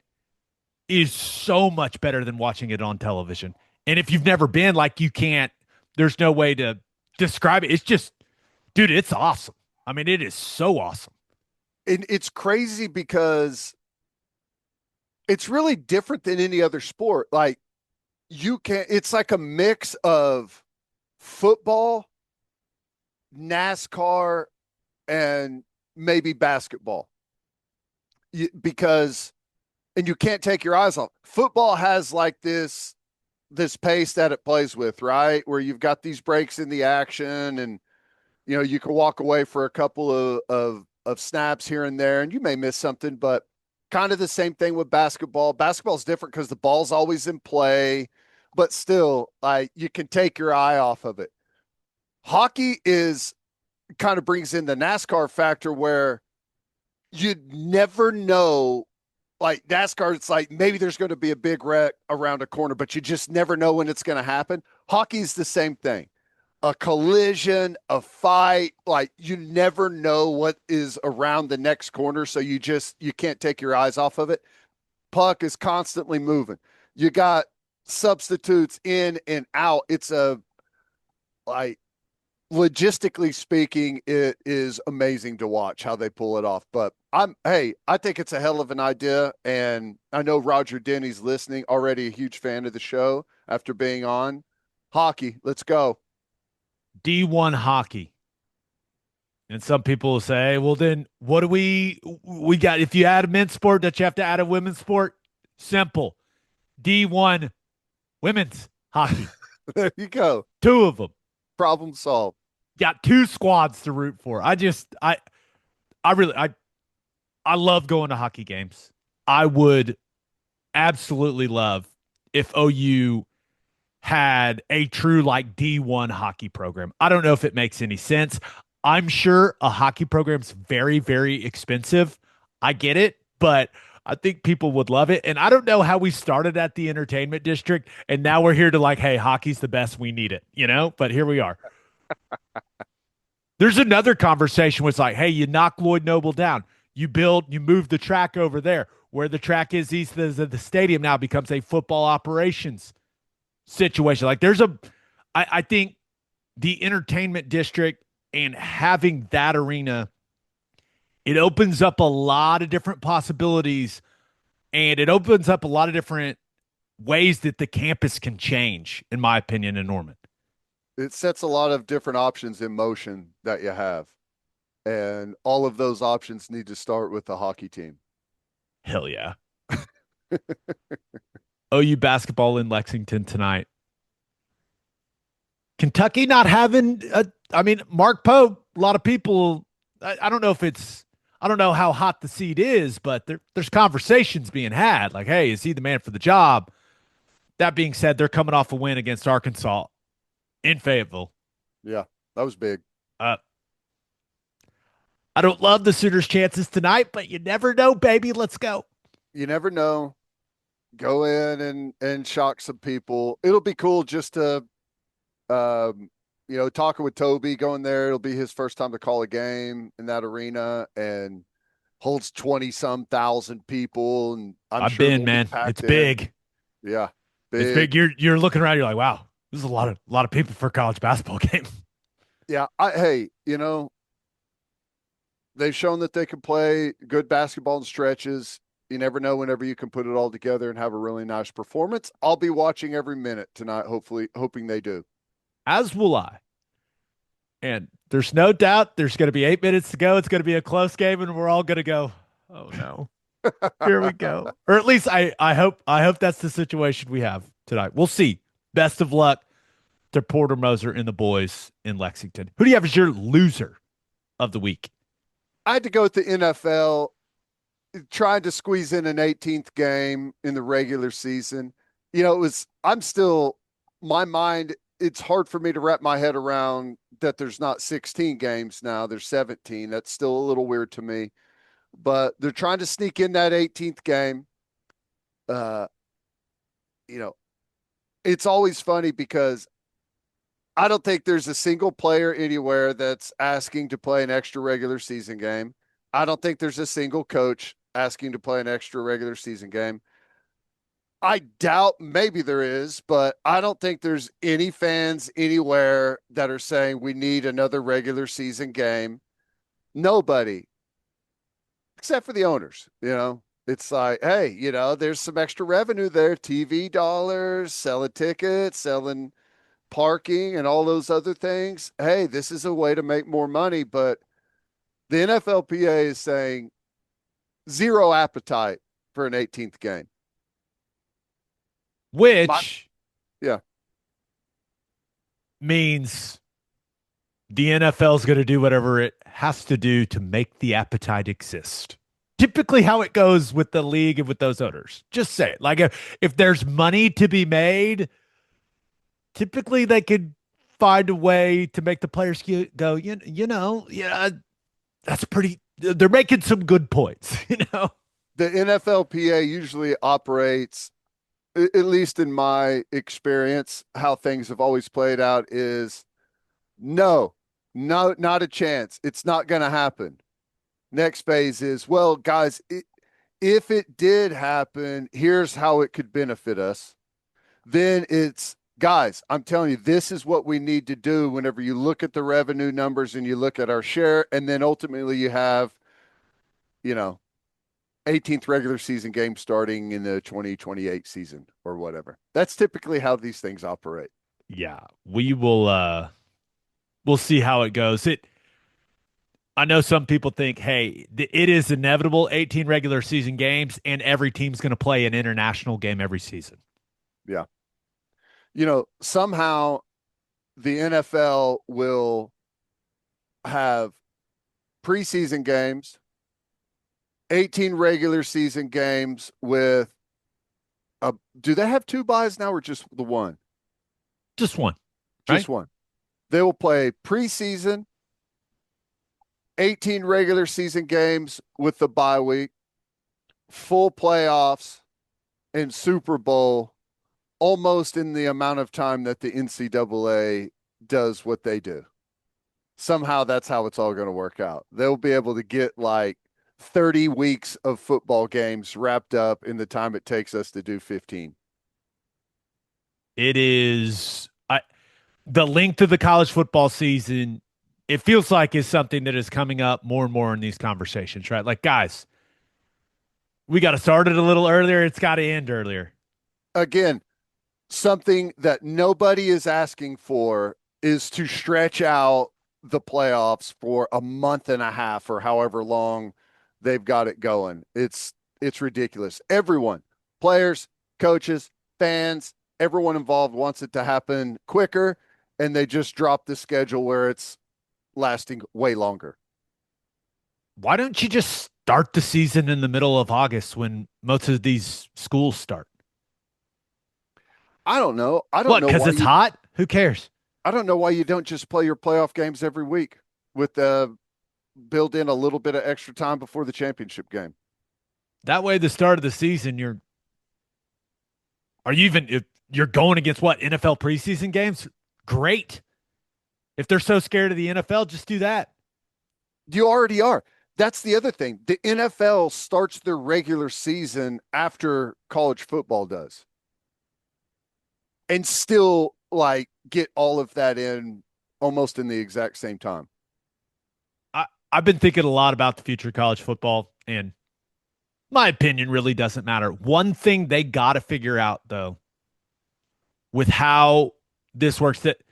is so much better than watching it on television. And if you've never been, like, there's no way to describe it. It's just, dude, it's awesome. I mean, it is so awesome.
And it's crazy because it's really different than any other sport. Like, it's like a mix of football, NASCAR, and maybe basketball. And you can't take your eyes off. Football has like this pace that it plays with, right? Where you've got these breaks in the action and, you can walk away for a couple of snaps here and there and you may miss something, but kind of the same thing with basketball. Basketball's different because the ball's always in play, but still, like, you can take your eye off of it. Hockey kind of brings in the NASCAR factor where you never know. Like NASCAR, it's like maybe there's going to be a big wreck around a corner, but you just never know when it's going to happen. Hockey's the same thing. A collision, a fight, like you never know what is around the next corner, so you can't take your eyes off of it. Puck is constantly moving. You got substitutes in and out. It's logistically speaking, it is amazing to watch how they pull it off. But I think it's a hell of an idea. And I know Roger Denny's listening, already a huge fan of the show after being on. Hockey, let's go.
D1 hockey. And some people will say, well, then what do we got? If you add a men's sport, that you have to add a women's sport? Simple. D1 women's hockey.
There you go.
Two of them.
Problem solved.
Got two squads to root for. I love going to hockey games. I would absolutely love if OU had a true like D1 hockey program. I don't know if it makes any sense. I'm sure a hockey program's very, very expensive. I get it, but I think people would love it. And I don't know how we started at the entertainment district and now we're here to like, hey, hockey's the best. We need it, but here we are. There's another conversation where it's like, hey, you knock Lloyd Noble down. You move the track over there. Where the track is east of the stadium now becomes a football operations situation. Like I think the entertainment district and having that arena, it opens up a lot of different possibilities and it opens up a lot of different ways that the campus can change, in my opinion, in Norman.
It sets a lot of different options in motion that you have. And all of those options need to start with the hockey team.
Hell yeah. OU basketball in Lexington tonight. Kentucky not having Mark Pope, a lot of people, I don't know how hot the seat is, but there's conversations being had like, hey, is he the man for the job? That being said, they're coming off a win against Arkansas in Fayetteville.
Yeah, that was big.
I don't love the Sooners' chances tonight, but you never know, baby. Let's go.
You never know. Go in and shock some people. It'll be cool just to, talking with Toby, going there. It'll be his first time to call a game in that arena and holds 20-some thousand people. And
I've been, man. It's big.
Yeah,
big. It's big. You're looking around. You're like, wow, this is a lot of people for a college basketball game.
Yeah. They've shown that they can play good basketball in stretches. You never know whenever you can put it all together and have a really nice performance. I'll be watching every minute tonight, hoping they do.
As will I. And there's no doubt there's going to be 8 minutes to go. It's going to be a close game, and we're all going to go, oh, no. Here we go. Or at least I hope that's the situation we have tonight. We'll see. Best of luck to Porter Moser and the boys in Lexington. Who do you have as your loser of the week?
I had to go with the NFL, trying to squeeze in an 18th game in the regular season. My mind, it's hard for me to wrap my head around that there's not 16 games now. There's 17. That's still a little weird to me. But they're trying to sneak in that 18th game. It's always funny because I don't think there's a single player anywhere that's asking to play an extra regular season game. I don't think there's a single coach asking to play an extra regular season game. I doubt maybe there is, but I don't think there's any fans anywhere that are saying we need another regular season game. Nobody, except for the owners. It's like, hey, there's some extra revenue there, TV dollars, selling tickets, selling parking and all those other things. Hey, this is a way to make more money, but the NFLPA is saying zero appetite for an 18th game.
Which
yeah,
means the NFL is going to do whatever it has to do to make the appetite exist. Typically how it goes with the league and with those owners. Just say it. Like if there's money to be made, typically they could find a way to make the players go, yeah, that's pretty, they're making some good points,
The NFLPA usually operates, at least in my experience, how things have always played out is no, not a chance. It's not going to happen. Next phase is, well, guys, if it did happen, here's how it could benefit us. Then it's, Guys, I'm telling you, this is what we need to do whenever you look at the revenue numbers and you look at our share, and then ultimately you have, you know, 18th regular season game starting in the 2028 season or whatever. That's typically how these things operate.
Yeah, we will we'll see how it goes. I know some people think, hey, it is inevitable 18 regular season games and every team's going to play an international game every season.
Yeah. Somehow the NFL will have preseason games, 18 regular season games with do they have 2 buys now or just the one?
Just one.
Just
right?
one. They will play preseason, 18 regular season games with the bye week, full playoffs, and Super Bowl almost in the amount of time that the NCAA does what they do. Somehow that's how it's all going to work out. They'll be able to get like 30 weeks of football games wrapped up in the time it takes us to do 15.
It is the length of the college football season. It feels like is something that is coming up more and more in these conversations, right? Like, guys, we got to start it a little earlier. It's got to end earlier.
Again, something that nobody is asking for is to stretch out the playoffs for a month and a half or however long they've got it going. It's ridiculous. Everyone, players, coaches, fans, everyone involved wants it to happen quicker, and they just drop the schedule where it's lasting way longer.
Why don't you just start the season in the middle of August when most of these schools start?
I don't know. I don't
What,
know
because
why
it's hot? Who cares?
I don't know why you don't just play your playoff games every week with build in a little bit of extra time before the championship game.
That way, the start of the season, if you're going against what, NFL preseason games? Great. If they're so scared of the NFL, just do that.
You already are. That's the other thing. The NFL starts their regular season after college football does. And still like get all of that in almost in the exact same time.
I've been thinking a lot about the future of college football, and my opinion really doesn't matter. One thing they got to figure out, though, with how this works, that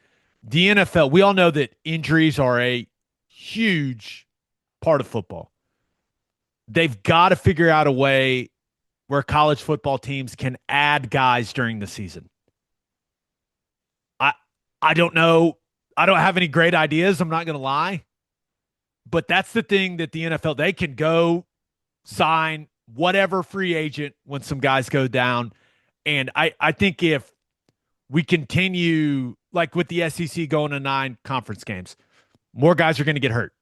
the NFL, we all know that injuries are a huge part of football. They've got to figure out a way where college football teams can add guys during the season. I don't know. I don't have any great ideas. I'm not going to lie. But that's the thing that the NFL, they can go sign whatever free agent when some guys go down. And I think if we continue, like with the SEC going to 9 conference games, more guys are going to get hurt.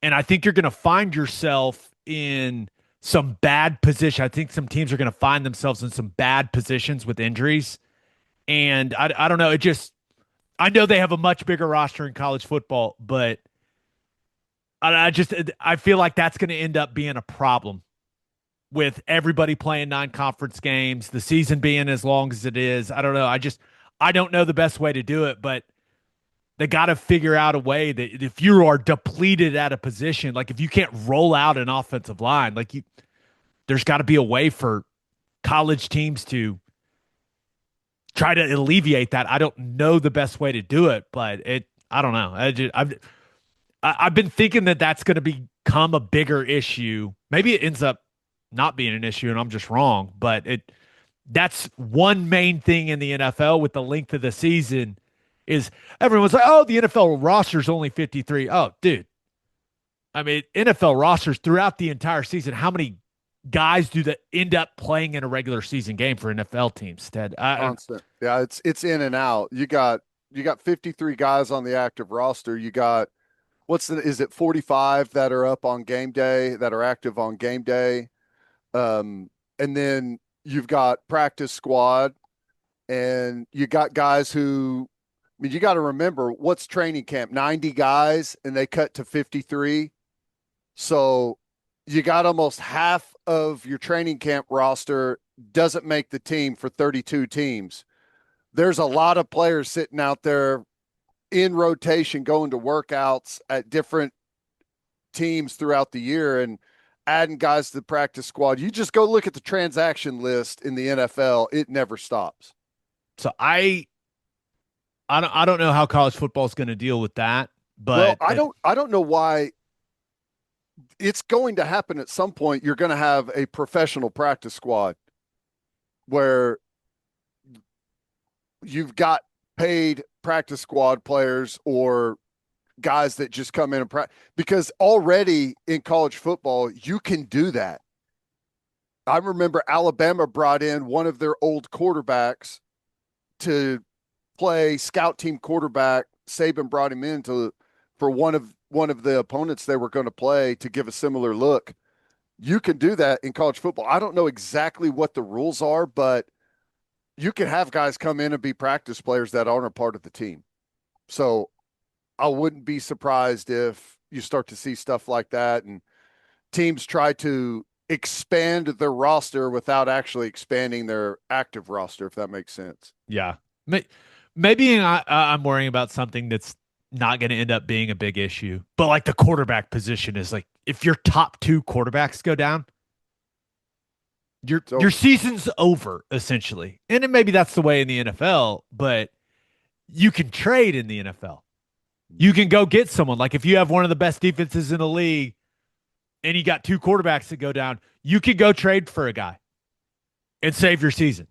And I think you're going to find yourself in some bad position. I think some teams are going to find themselves in some bad positions with injuries. And I don't know. I know they have a much bigger roster in college football, but I feel like that's going to end up being a problem with everybody playing 9 conference games, the season being as long as it is. I don't know. I don't know the best way to do it, but they got to figure out a way that if you are depleted at a position, like if you can't roll out an offensive line, there's got to be a way for college teams to try to alleviate that. I don't know the best way to do it, but I don't know. I've been thinking that that's going to become a bigger issue. Maybe it ends up not being an issue and I'm just wrong, but that's one main thing in the NFL with the length of the season is everyone's like, oh, the NFL roster is only 53. Oh, dude. I mean, NFL rosters throughout the entire season, how many guys do that end up playing in a regular season game for NFL teams, Ted?
Constant. Yeah, it's in and out. You got 53 guys on the active roster. You got is it 45 that are up on game day, that are active on game day? And then you've got practice squad, and you got guys who, I mean, you got to remember what's training camp, 90 guys, and they cut to 53. So you got almost half of your training camp roster doesn't make the team for 32 teams. there's a lot of players sitting out there in rotation, going to workouts at different teams throughout the year and adding guys to the practice squad. You just go look at the transaction list in the NFL. It never stops.
So I don't know how college football is going to deal with that,
Well,
but
I don't know why. It's going to happen at some point. You're going to have a professional practice squad where you've got paid practice squad players or guys that just come in and practice, because already in college football, you can do that. I remember Alabama brought in one of their old quarterbacks to play scout team quarterback. Saban brought him in for one of the opponents they were going to play to give a similar look. You can do that in college football. I don't know exactly what the rules are, but you can have guys come in and be practice players that aren't a part of the team. So I wouldn't be surprised if you start to see stuff like that and teams try to expand their roster without actually expanding their active roster, if that makes sense.
yeah, maybe I'm worrying about something that's not going to end up being a big issue. But like the quarterback position is like, if your top two quarterbacks go down, your season's over essentially. And then maybe that's the way in the NFL, but you can trade in the NFL. You can go get someone. Like if you have one of the best defenses in the league and you got two quarterbacks that go down, you can go trade for a guy and save your season.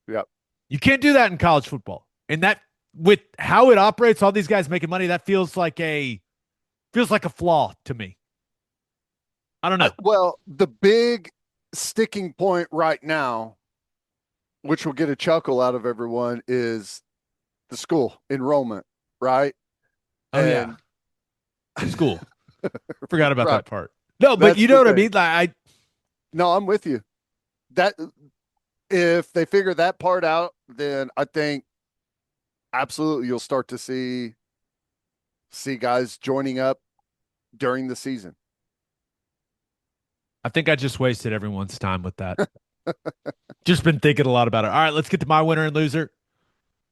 Yep.
You can't do that in college football. And that, with how it operates, all these guys making money, that feels like a flaw to me. I don't know.
Well, the big sticking point right now, which will get a chuckle out of everyone, is the school enrollment, right?
Oh,
and,
yeah. School. Forgot about
right.
that part. No, but
That's
you know what
thing.
I mean? Like,
No, I'm with you. That if they figure that part out, then I think absolutely you'll start to see guys joining up during the season.
I think I just wasted everyone's time with that. Just been thinking a lot about it. All right, let's get to my winner and loser.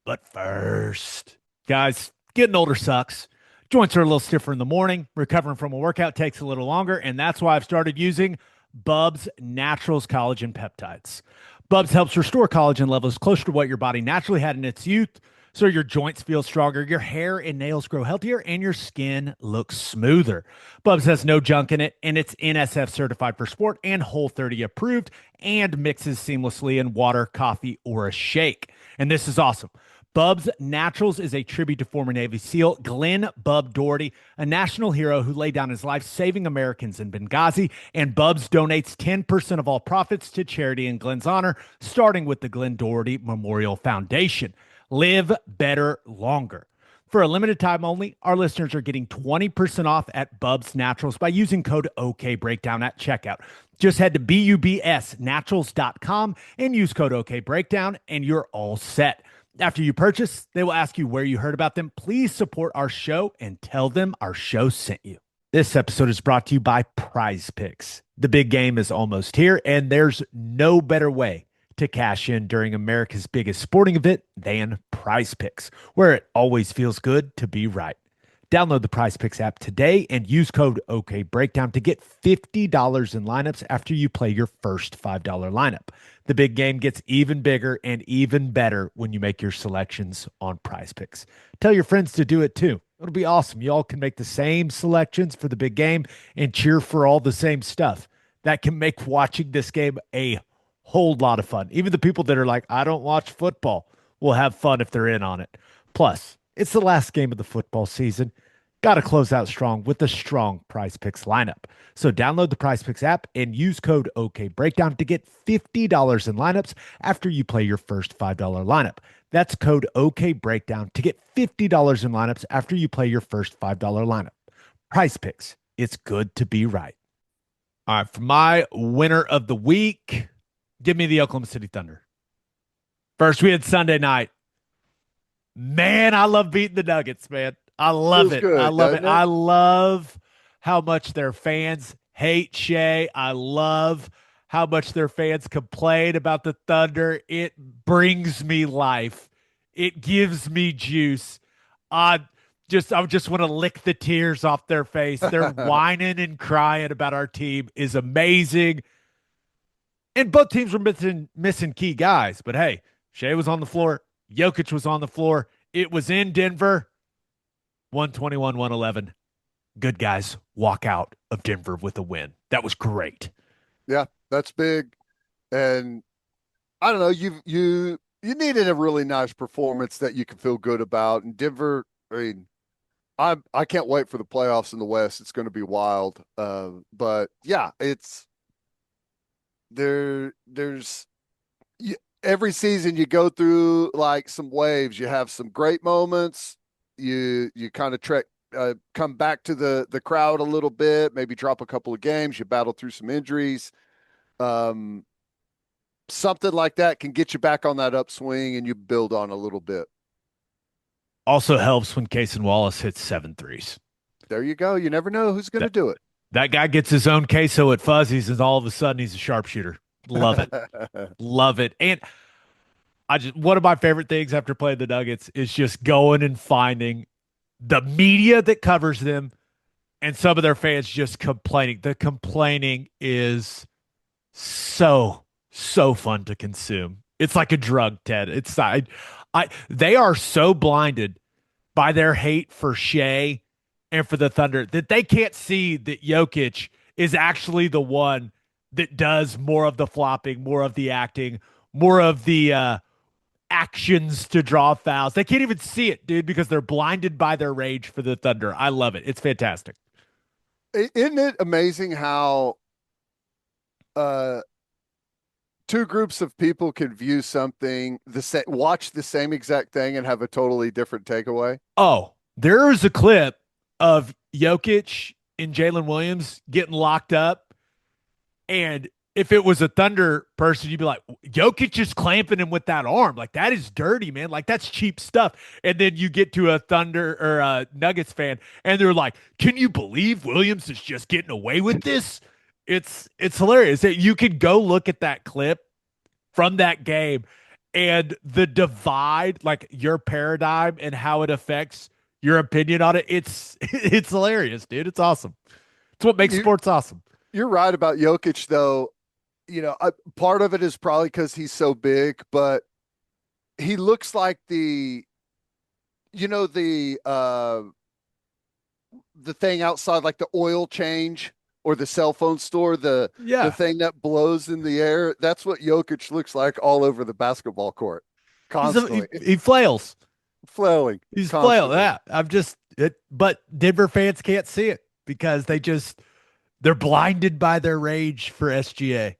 But first, guys, getting older sucks. Joints are a little stiffer in the morning. Recovering from a workout takes a little longer, and that's why I've started using Bubs Naturals Collagen Peptides. Bubs helps restore collagen levels closer to what your body naturally had in its youth, so your joints feel stronger, your hair and nails grow healthier, and your skin looks smoother. Bubs has no junk in it, and it's NSF certified for sport and Whole30 approved, and mixes seamlessly in water, coffee, or a shake. And this is awesome. Bubs Naturals is a tribute to former Navy SEAL Glenn Bub Doherty, a national hero who laid down his life saving Americans in Benghazi. And Bubs donates 10% of all profits to charity in Glenn's honor, starting with the Glenn Doherty Memorial Foundation. Live better longer. For a limited time only, our listeners are getting 20% off at Bubs Naturals by using code OKBreakdown at checkout. Just head to bubsnaturals.com and use code OKBreakdown, and you're all set. After you purchase, they will ask you where you heard about them. Please support our show and tell them our show sent you. This episode is brought to you by Prize Picks. The big game is almost here, and there's no better way to cash in during America's biggest sporting event than Prize Picks, where it always feels good to be right. Download the Prize Picks app today and use code OKBreakdown to get $50 in lineups after you play your first $5 lineup. The big game gets even bigger and even better when you make your selections on Prize Picks. Tell your friends to do it too. It'll be awesome. You all can make the same selections for the big game and cheer for all the same stuff. That can make watching this game a whole lot of fun. Even the people that are like, I don't watch football, will have fun if they're in on it. Plus, it's the last game of the football season. Got to close out strong with a strong Prize Picks lineup. So download the Prize Picks app and use code OKBreakdown to get $50 in lineups after you play your first $5 lineup. That's code OKBreakdown to get $50 in lineups after you play your first $5 lineup. Prize Picks. It's good to be right. All right, for my winner of the week, give me the Oklahoma City Thunder. First, we had Sunday night. Man, I love beating the Nuggets, man. I love it.
Good,
I love it.
doesn't it?
I love how much their fans hate Shea. I love how much their fans complain about the Thunder. It brings me life. It gives me juice. I just want to lick the tears off their face. They're whining and crying about our team is amazing. And both teams were missing key guys. But hey, Shea was on the floor. Jokic was on the floor. It was in Denver. 121-111. Good guys walk out of Denver with a win. That was great.
Yeah, that's big. And I don't know, you needed a really nice performance that you can feel good about. And Denver, I mean, I can't wait for the playoffs in the West. It's going to be wild. But yeah, there's every season you go through like some waves. You have some great moments. You kind of come back to the crowd a little bit, maybe drop a couple of games. You battle through some injuries. Something like that can get you back on that upswing and you build on a little bit.
Also helps when Cason Wallace hits 7 threes.
There you go. You never know who's going to do it.
That guy gets his own queso at Fuzzy's, and all of a sudden he's a sharpshooter. Love it. Love it. And one of my favorite things after playing the Nuggets is just going and finding the media that covers them and some of their fans just complaining. The complaining is so fun to consume. It's like a drug, Ted. They are so blinded by their hate for Shea and for the Thunder that they can't see that Jokic is actually the one that does more of the flopping, more of the acting, more of the actions to draw fouls. They can't even see it, dude, because they're blinded by their rage for the Thunder. I love it. It's fantastic.
Isn't it amazing how two groups of people can view something watch the same exact thing and have a totally different takeaway?
Oh, there's a clip of Jokic and Jalen Williams getting locked up, and if it was a Thunder person, you'd be like, Jokic is clamping him with that arm. Like, that is dirty, man. Like, that's cheap stuff. And then you get to a Thunder or a Nuggets fan, and they're like, can you believe Williams is just getting away with this? It's hilarious. You can go look at that clip from that game and the divide, like your paradigm and how it affects your opinion on it. It's hilarious, dude. It's awesome. It's what makes sports awesome.
You're right about Jokic, though. You know, part of it is probably because he's so big, but he looks like the thing outside, like the oil change or the cell phone store, the thing that blows in the air. That's what Jokic looks like all over the basketball court. Constantly.
He flails.
Flailing.
He's flailing. Yeah. But Denver fans can't see it because they're blinded by their rage for SGA.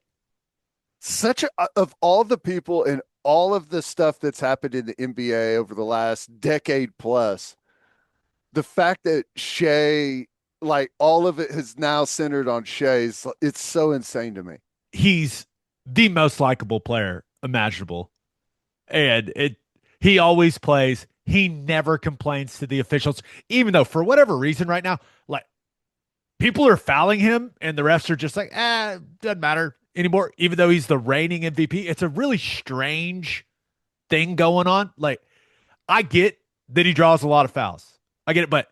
Of all the people and all of the stuff that's happened in the NBA over the last decade plus, the fact that Shea, like all of it has now centered on Shea, it's so insane to me.
He's the most likable player imaginable. And he always plays. He never complains to the officials, even though for whatever reason right now, like people are fouling him and the refs are just like, doesn't matter anymore, even though he's the reigning MVP. It's a really strange thing going on. Like, I get that he draws a lot of fouls. I get it, but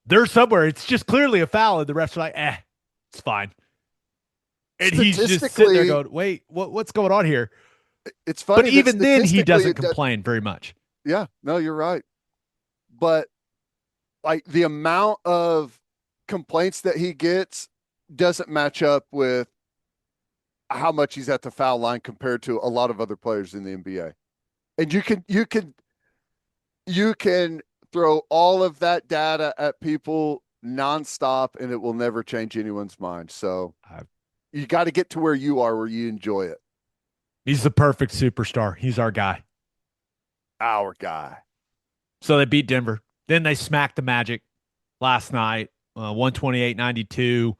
there's somewhere it's just clearly a foul and the refs are like, it's fine. And he's just sitting there going, wait, what's going on here?
It's funny.
But even then, he doesn't complain very much.
Yeah, no, you're right. But like the amount of complaints that he gets doesn't match up with how much he's at the foul line compared to a lot of other players in the NBA. And you can throw all of that data at people nonstop and it will never change anyone's mind. So you got to get to where you are, where you enjoy it.
He's the perfect superstar. He's our guy.
Our guy.
So they beat Denver. Then they smacked the Magic last night, 128-92.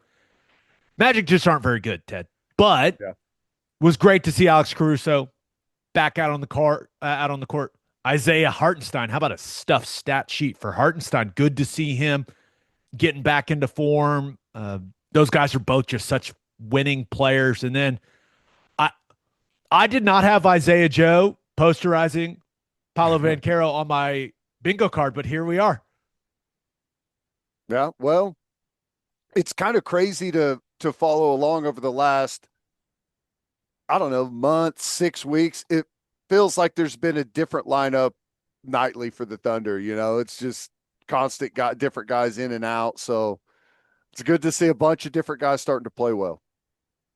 Magic just aren't very good, Ted. But was great to see Alex Caruso back out on the court. Isaiah Hartenstein. How about a stuffed stat sheet for Hartenstein? Good to see him getting back into form. Those guys are both just such winning players. And then I did not have Isaiah Joe posterizing Paolo Banchero on my bingo card, but here we are.
Yeah, well, it's kind of crazy to follow along over the last, I don't know, month, 6 weeks. It feels like there's been a different lineup nightly for the Thunder. It's just constant different guys in and out. So it's good to see a bunch of different guys starting to play well.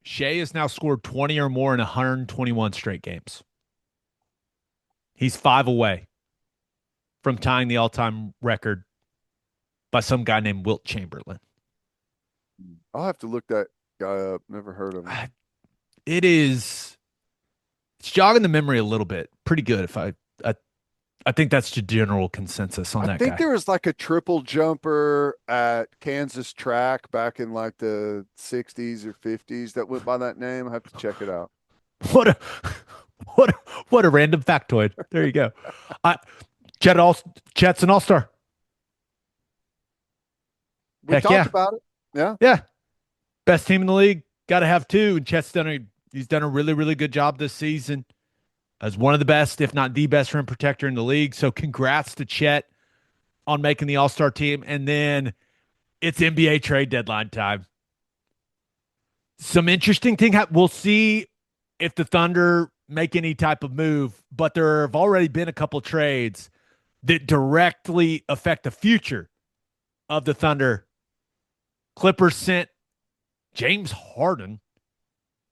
Shea has now scored 20 or more in 121 straight games. He's 5 away from tying the all-time record by some guy named Wilt Chamberlain.
I'll have to look that guy up. Never heard of him.
It's jogging the memory a little bit. Pretty good. If I think that's the general consensus on that guy.
I think there was like a triple jumper at Kansas track back in like the 60s or 50s that went by that name. I have to check it out.
What a random factoid. There you go. Chet's an all-star.
We talked about it. Yeah.
Yeah. Best team in the league. Got to have 2. And Chet's he's done a really, really good job this season as one of the best, if not the best rim protector in the league. So congrats to Chet on making the all-star team. And then it's NBA trade deadline time. Some interesting thing. We'll see if the Thunder make any type of move, but there have already been a couple trades that directly affect the future of the Thunder. Clippers sent James Harden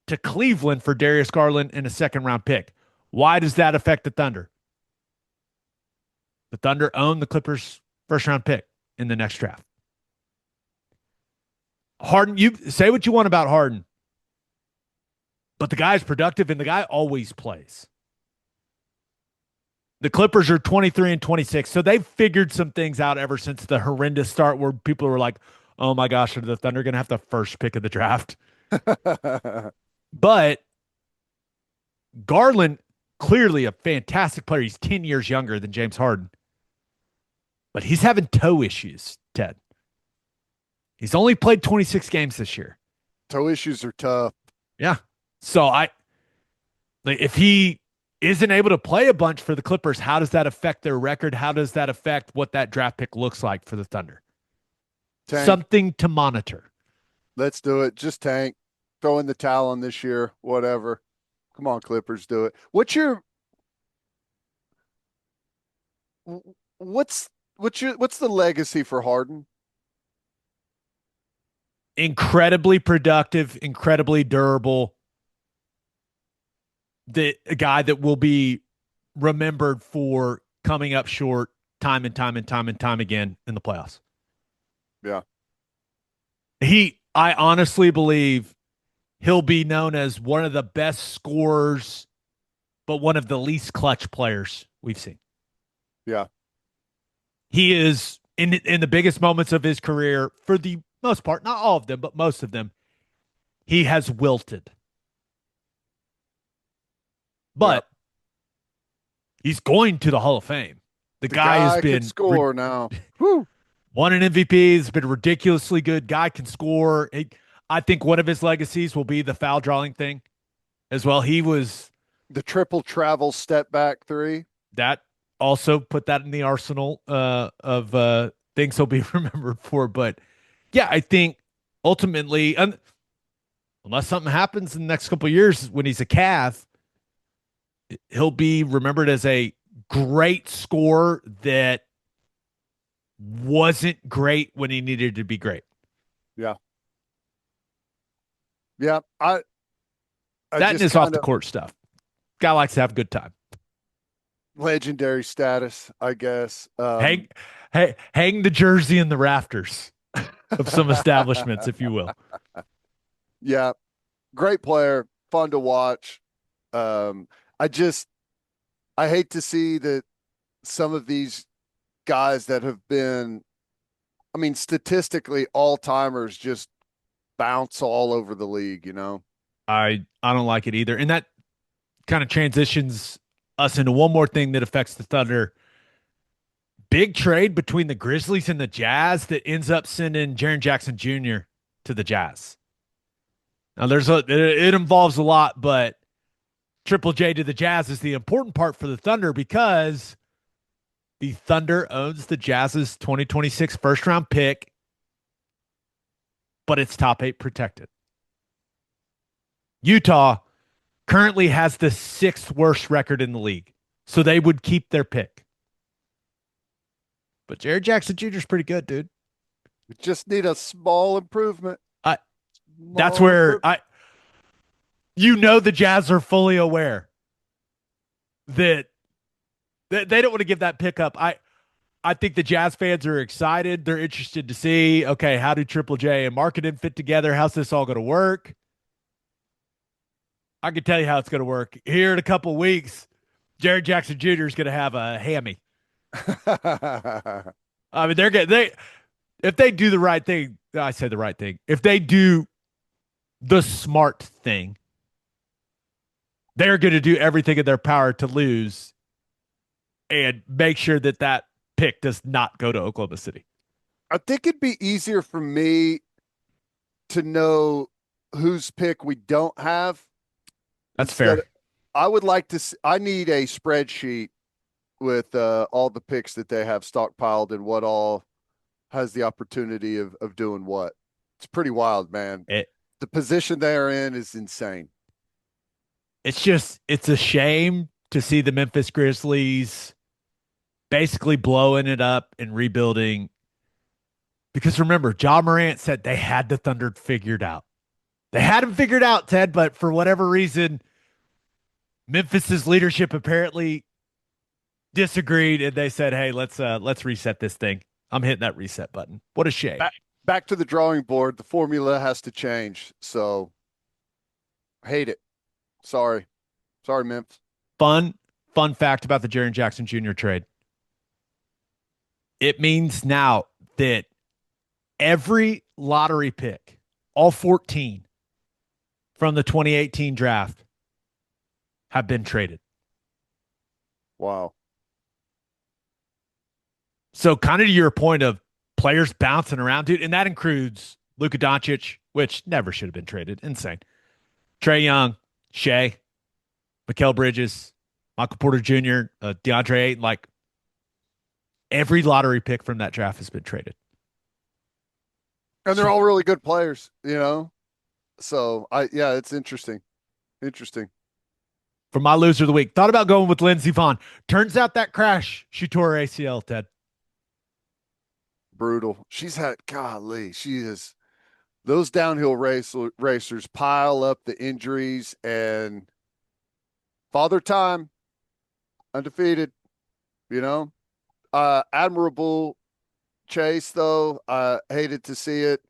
to Cleveland for Darius Garland and a second-round pick. Why does that affect the Thunder? The Thunder own the Clippers' first-round pick in the next draft. Harden, you say what you want about Harden, but the guy's productive and the guy always plays. The Clippers are 23 and 26, so they've figured some things out ever since the horrendous start where people were like, oh my gosh, are the Thunder going to have the first pick of the draft? But Garland, clearly a fantastic player. He's 10 years younger than James Harden. But he's having toe issues, Ted. He's only played 26 games this year.
Toe issues are tough.
Yeah. So if he isn't able to play a bunch for the Clippers, how does that affect their record? How does that affect what that draft pick looks like for the Thunder?
Tank.
Something to monitor.
Let's do it. Just tank. Throw in the towel on this year. Whatever. Come on, Clippers, do it. What's the legacy for Harden?
Incredibly productive, incredibly durable. A guy that will be remembered for coming up short time and time again in the playoffs.
Yeah.
I honestly believe he'll be known as one of the best scorers, but one of the least clutch players we've seen.
Yeah.
He is in the biggest moments of his career, for the most part, not all of them, but most of them, he has wilted. But he's going to the Hall of Fame. The guy has been
can score now.
Won an MVP. Has been ridiculously good. Guy can score. I think one of his legacies will be the foul drawing thing as well. He was
the triple travel step back 3.
That also put that in the arsenal of things he'll be remembered for. But yeah, I think ultimately, unless something happens in the next couple of years when he's a Cav, he'll be remembered as a great scorer that wasn't great when he needed to be great.
Yeah. Yeah. That
and his off the court stuff. Guy likes to have a good time.
Legendary status, I guess.
Hang the jersey in the rafters of some establishments, if you will.
Yeah. Great player. Fun to watch. I hate to see that some of these guys that have been, statistically all-timers just bounce all over the league,
I don't like it either. And that kind of transitions us into one more thing that affects the Thunder. Big trade between the Grizzlies and the Jazz that ends up sending Jaren Jackson Jr. to the Jazz. Now it involves a lot, but Triple J to the Jazz is the important part for the Thunder because the Thunder owns the Jazz's 2026 first round pick, but it's top 8 protected. Utah currently has the 6th worst record in the league, so they would keep their pick. But Jared Jackson Jr. is pretty good, dude.
We just need a small improvement.
That's where the Jazz are fully aware that they don't want to give that pick up. I think the Jazz fans are excited. They're interested to see, okay, how do Triple J and Marketing fit together? How's this all going to work? I can tell you how it's going to work. Here in a couple of weeks, Jared Jackson Jr. is going to have a hammy. I mean, if they do the right thing, I say the right thing. If they do the smart thing, they're going to do everything in their power to lose and make sure that pick does not go to Oklahoma City.
I think it'd be easier for me to know whose pick we don't have.
That's fair.
I would like to I need a spreadsheet with all the picks that they have stockpiled and what all has the opportunity of doing what. It's pretty wild, man. The position they're in is insane.
It's a shame to see the Memphis Grizzlies basically blowing it up and rebuilding. Because remember, Ja Morant said they had the Thunder figured out. They had him figured out, Ted, but for whatever reason, Memphis's leadership apparently disagreed, and they said, "Hey, let's reset this thing." I'm hitting that reset button. What a shame.
Back to the drawing board. The formula has to change. So, hate it. Sorry, Memphis.
Fun fact about the Jaren Jackson Jr. trade. It means now that every lottery pick, all 14 from the 2018 draft, have been traded.
Wow.
So kind of to your point of players bouncing around, dude, and that includes Luka Doncic, which never should have been traded. Insane. Trae Young, Shea, Mikal Bridges, Michael Porter Jr., DeAndre Ayton, like every lottery pick from that draft has been traded.
And they're all really good players, you know? So, it's interesting. Interesting.
For my loser of the week, thought about going with Lindsey Vonn. Turns out that crash, she tore her ACL, Ted.
Brutal. She is. Those downhill racers pile up the injuries, and Father Time, undefeated, you know? Admirable chase, though. I hated to see it.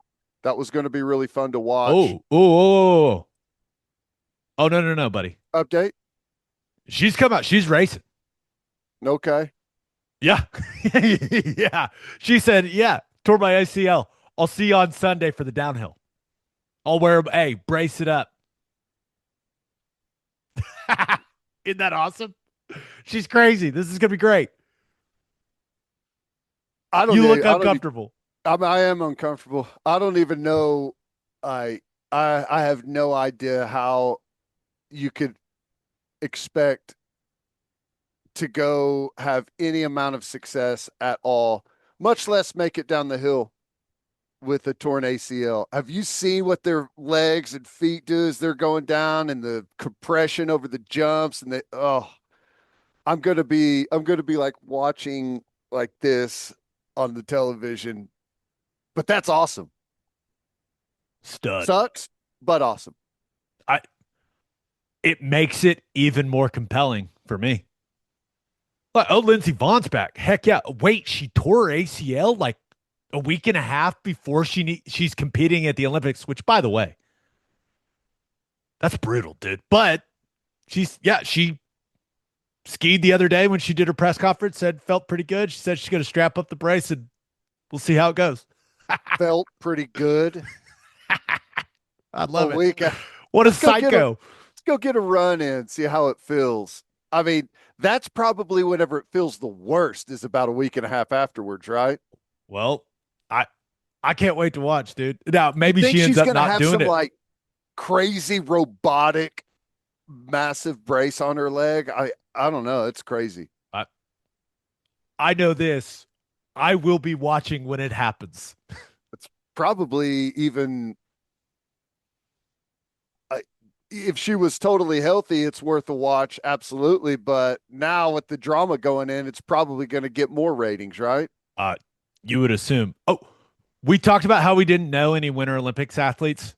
That was going to be really fun to watch.
Oh, no, buddy.
Update?
She's come out. She's racing.
Okay.
Yeah. Yeah. She said, tore my ACL. I'll see you on Sunday for the downhill. I'll wear, brace it up. Isn't that awesome? She's crazy. This is going to be great. You look uncomfortable.
I am uncomfortable. I don't even know. I have no idea how you could expect to go have any amount of success at all, much less make it down the hill with a torn ACL. Have you seen what their legs and feet do as they're going down and the compression over the jumps and I'm going to be like watching like this on the television, but that's awesome.
Stud.
Sucks, but awesome.
It makes it even more compelling for me. Like, Lindsey Vonn's back. Heck yeah. Wait, she tore her ACL like a week and a half before she's competing at the Olympics, which, by the way, that's brutal, dude. But she skied the other day when she did her press conference, said felt pretty good. She said she's going to strap up the brace and we'll see how it goes.
Felt pretty good.
I love it. What a psycho.
Let's go get a run in, see how it feels. I mean, that's probably whenever it feels the worst is about a week and a half afterwards, right?
Well, I can't wait to watch, dude. Now, maybe she ends up not doing it.
crazy robotic massive brace on her leg. I don't know. It's crazy.
I know this. I will be watching when it happens.
It's probably even if she was totally healthy, it's worth a watch, absolutely. But now with the drama going in, it's probably going to get more ratings, right?
You would assume. Oh, we talked about how we didn't know any Winter Olympics athletes.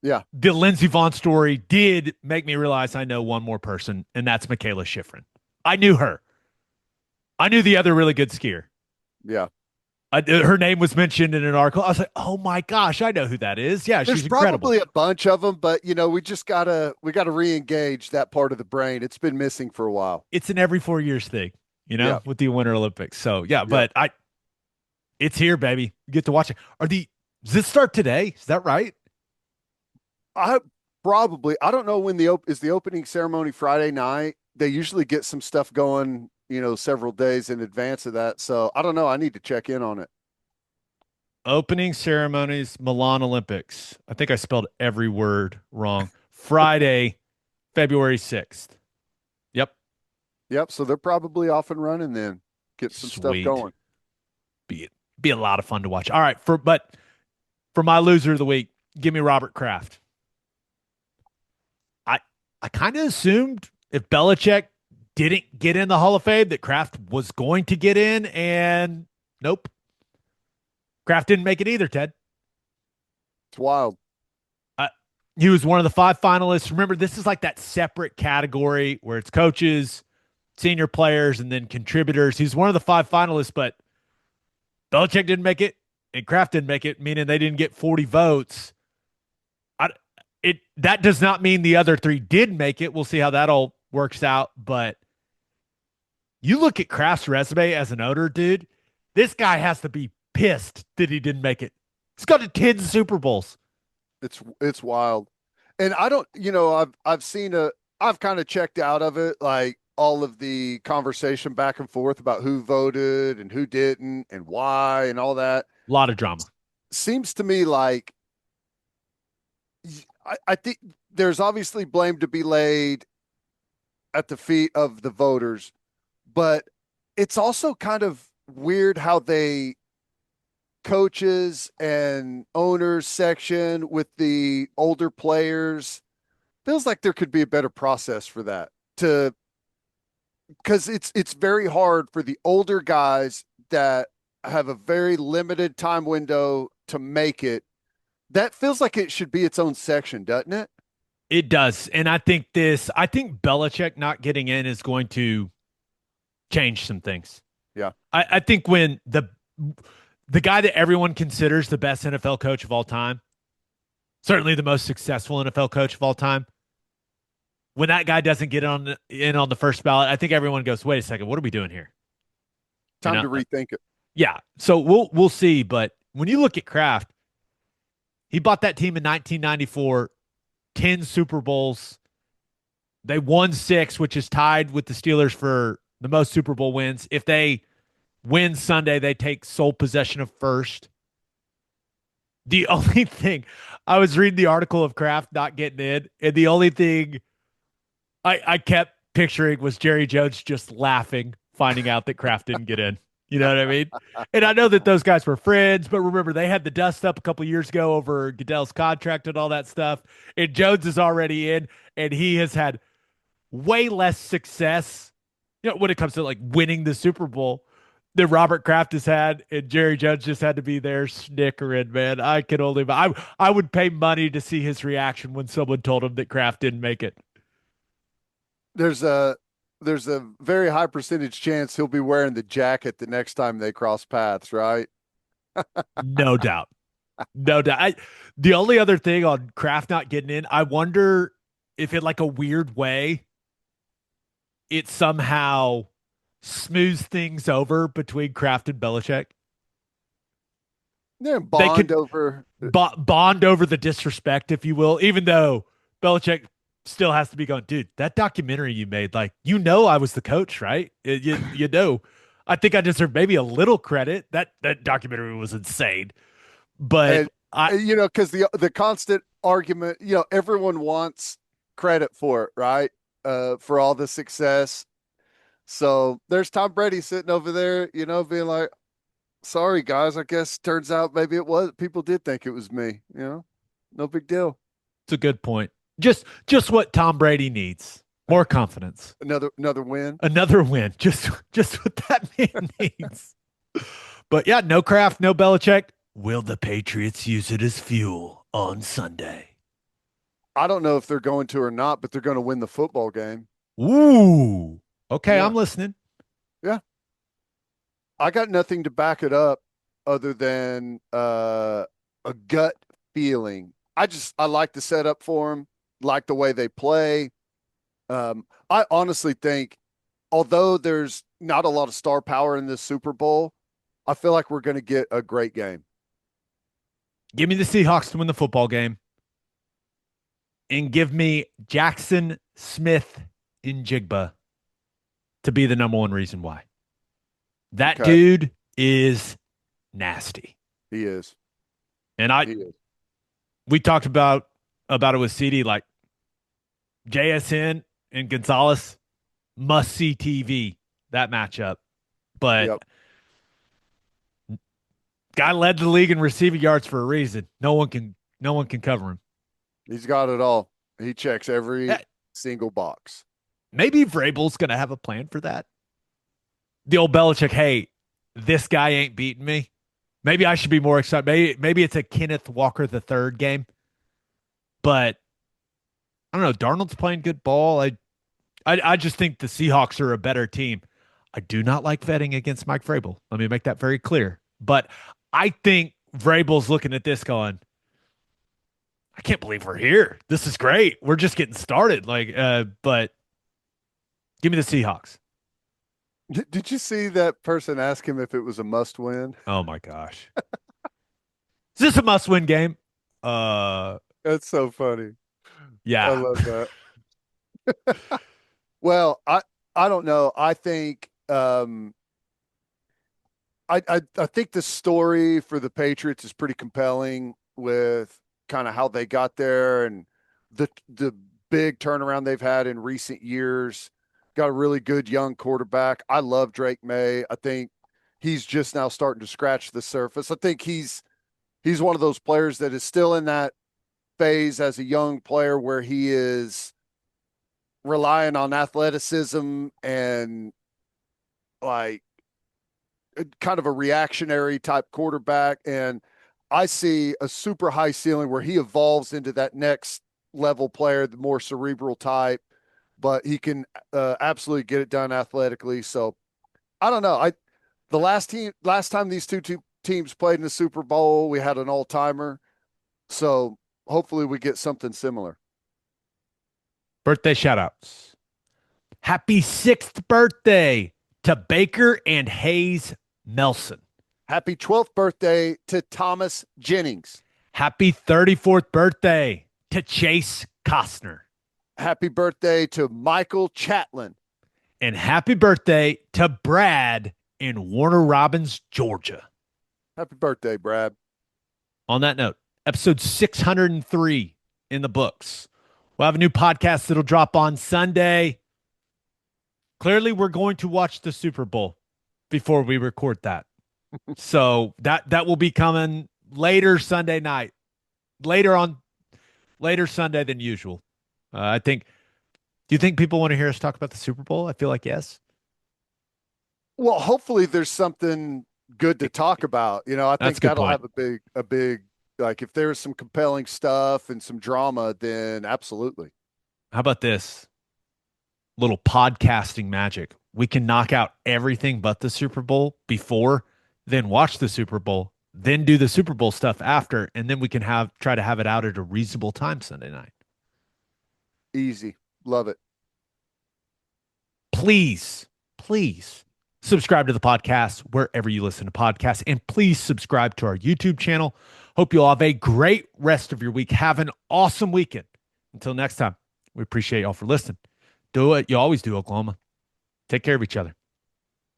Yeah.
The Lindsey Vonn story did make me realize I know one more person, and that's Michaela Schifrin. I knew her. I knew the other really good skier.
Yeah.
Her name was mentioned in an article. I was like, "Oh my gosh, I know who that is." Yeah,
There's
she's incredible.
probably a bunch of them, but we just gotta re-engage that part of the brain. It's been missing for a while.
It's an every 4 years thing,
Yeah.
with the Winter Olympics. So yeah,
Yeah.
but it's here, baby. You get to watch it. Does this start today? Is that right?
I don't know when is the opening ceremony Friday night. They usually get some stuff going, several days in advance of that. So I don't know. I need to check in on it.
Opening ceremonies, Milan Olympics. I think I spelled every word wrong. Friday, February 6th. Yep.
Yep. So they're probably off and running then. Get some stuff
Sweet.
going.
Be a lot of fun to watch. All right, but for my loser of the week, give me Robert Kraft. I kind of assumed if Belichick didn't get in the Hall of Fame that Kraft was going to get in, and nope. Kraft didn't make it either, Ted.
It's wild.
He was one of the 5 finalists. Remember, this is like that separate category where it's coaches, senior players, and then contributors. He's one of the 5 finalists, but Belichick didn't make it, and Kraft didn't make it, meaning they didn't get 40 votes. That does not mean the other 3 did make it. We'll see how that all works out. But you look at Kraft's resume as an owner, dude. This guy has to be pissed that he didn't make it. He's got to 10 Super Bowls.
It's wild. And I don't, I've kind of checked out of it, like all of the conversation back and forth about who voted and who didn't and why and all that.
A lot of drama.
Seems to me like I think there's obviously blame to be laid at the feet of the voters, but it's also kind of weird how they coaches and owners section with the older players. Feels like there could be a better process for that because it's very hard for the older guys that have a very limited time window to make it. That feels like it should be its own section, doesn't it?
It does. And I think Belichick not getting in is going to change some things.
Yeah.
I think when the guy that everyone considers the best NFL coach of all time, certainly the most successful NFL coach of all time, when that guy doesn't get in on the first ballot, I think everyone goes, wait a second, what are we doing here?
Time to rethink it.
Yeah. So we'll see. But when you look at Kraft, he bought that team in 1994, 10 Super Bowls. They won 6, which is tied with the Steelers for the most Super Bowl wins. If they win Sunday, they take sole possession of first. The only thing, I was reading the article of Kraft not getting in, and the only thing I kept picturing was Jerry Jones just laughing, finding out that Kraft didn't get in. You know what I mean? And I know that those guys were friends, but remember, they had the dust up a couple years ago over Goodell's contract and all that stuff. And Jones is already in, and he has had way less success, when it comes to like winning the Super Bowl than Robert Kraft has had. And Jerry Jones just had to be there snickering, man. I would pay money to see his reaction when someone told him that Kraft didn't make it.
There's a very high percentage chance he'll be wearing the jacket the next time they cross paths, right?
No doubt. No doubt. The only other thing on Kraft not getting in, I wonder if in like a weird way, it somehow smooths things over between Kraft and Belichick.
Yeah, bond over
the disrespect, if you will, even though Belichick still has to be going, dude, that documentary you made, like, I was the coach, right? I think I deserve maybe a little credit. That documentary was insane. But
Because the constant argument, everyone wants credit for it, right? For all the success. So there's Tom Brady sitting over there, being like, sorry guys, I guess turns out maybe it was people did think it was me, no big deal.
It's a good point. Just what Tom Brady needs. More confidence.
Another win.
Another win. Just what that man needs. But yeah, no Kraft, no Belichick. Will the Patriots use it as fuel on Sunday?
I don't know if they're going to or not, but they're going to win the football game.
Ooh. Okay,
Yeah.
I'm listening.
Yeah. I got nothing to back it up other than a gut feeling. I like the setup for them, like the way they play. I honestly think, although there's not a lot of star power in this Super Bowl, I feel like we're going to get a great game.
Give me the Seahawks to win the football game. And give me Jackson Smith in Jigba to be the number one reason why. That dude is nasty.
He is.
And we talked about it with CD, like JSN and Gonzalez, must see TV, that matchup. But guy led the league in receiving yards for a reason. No one can cover him.
He's got it all. He checks every single box.
Maybe Vrabel's going to have a plan for that. The old Belichick, hey, this guy ain't beating me. Maybe I should be more excited. Maybe it's a Kenneth Walker the third game. But I don't know. Darnold's playing good ball. I just think the Seahawks are a better team. I do not like betting against Mike Vrabel. Let me make that very clear. But I think Vrabel's looking at this going, I can't believe we're here. This is great. We're just getting started. But give me the Seahawks.
Did you see that person ask him if it was a must win?
Oh my gosh. Is this a must win game?
That's so funny.
Yeah.
I love that. Well, I don't know. I think I think the story for the Patriots is pretty compelling with kind of how they got there and the big turnaround they've had in recent years. Got a really good young quarterback. I love Drake May. I think he's just now starting to scratch the surface. I think he's one of those players that is still in that phase as a young player where he is relying on athleticism and like kind of a reactionary type quarterback. And I see a super high ceiling where he evolves into that next level player, the more cerebral type, but he can absolutely get it done athletically. So I don't know. The last time these two teams played in the Super Bowl, we had an all-timer. So hopefully we get something similar.
Birthday shout-outs. Happy 6th birthday to Baker and Hayes Melson.
Happy 12th birthday to Thomas Jennings.
Happy 34th birthday to Chase Costner.
Happy birthday to Michael Chatlin.
And happy birthday to Brad in Warner Robins, Georgia.
Happy birthday, Brad.
On that note, episode 603 in the books. We'll have a new podcast that'll drop on Sunday. Clearly, we're going to watch the Super Bowl before we record that. So that will be coming later Sunday night. Later Sunday than usual. I think. Do you think people want to hear us talk about the Super Bowl? I feel like yes.
Well, hopefully there's something good to talk about. I think that'll have a big like if there's some compelling stuff and some drama, then absolutely.
How about this? Little podcasting magic. We can knock out everything but the Super Bowl before, then watch the Super Bowl, then do the Super Bowl stuff after, and then we can try to have it out at a reasonable time Sunday night.
Easy. Love it.
Please subscribe to the podcast wherever you listen to podcasts, and please subscribe to our YouTube channel. Hope you all have a great rest of your week. Have an awesome weekend. Until next time, we appreciate y'all for listening. Do what you always do, Oklahoma. Take care of each other.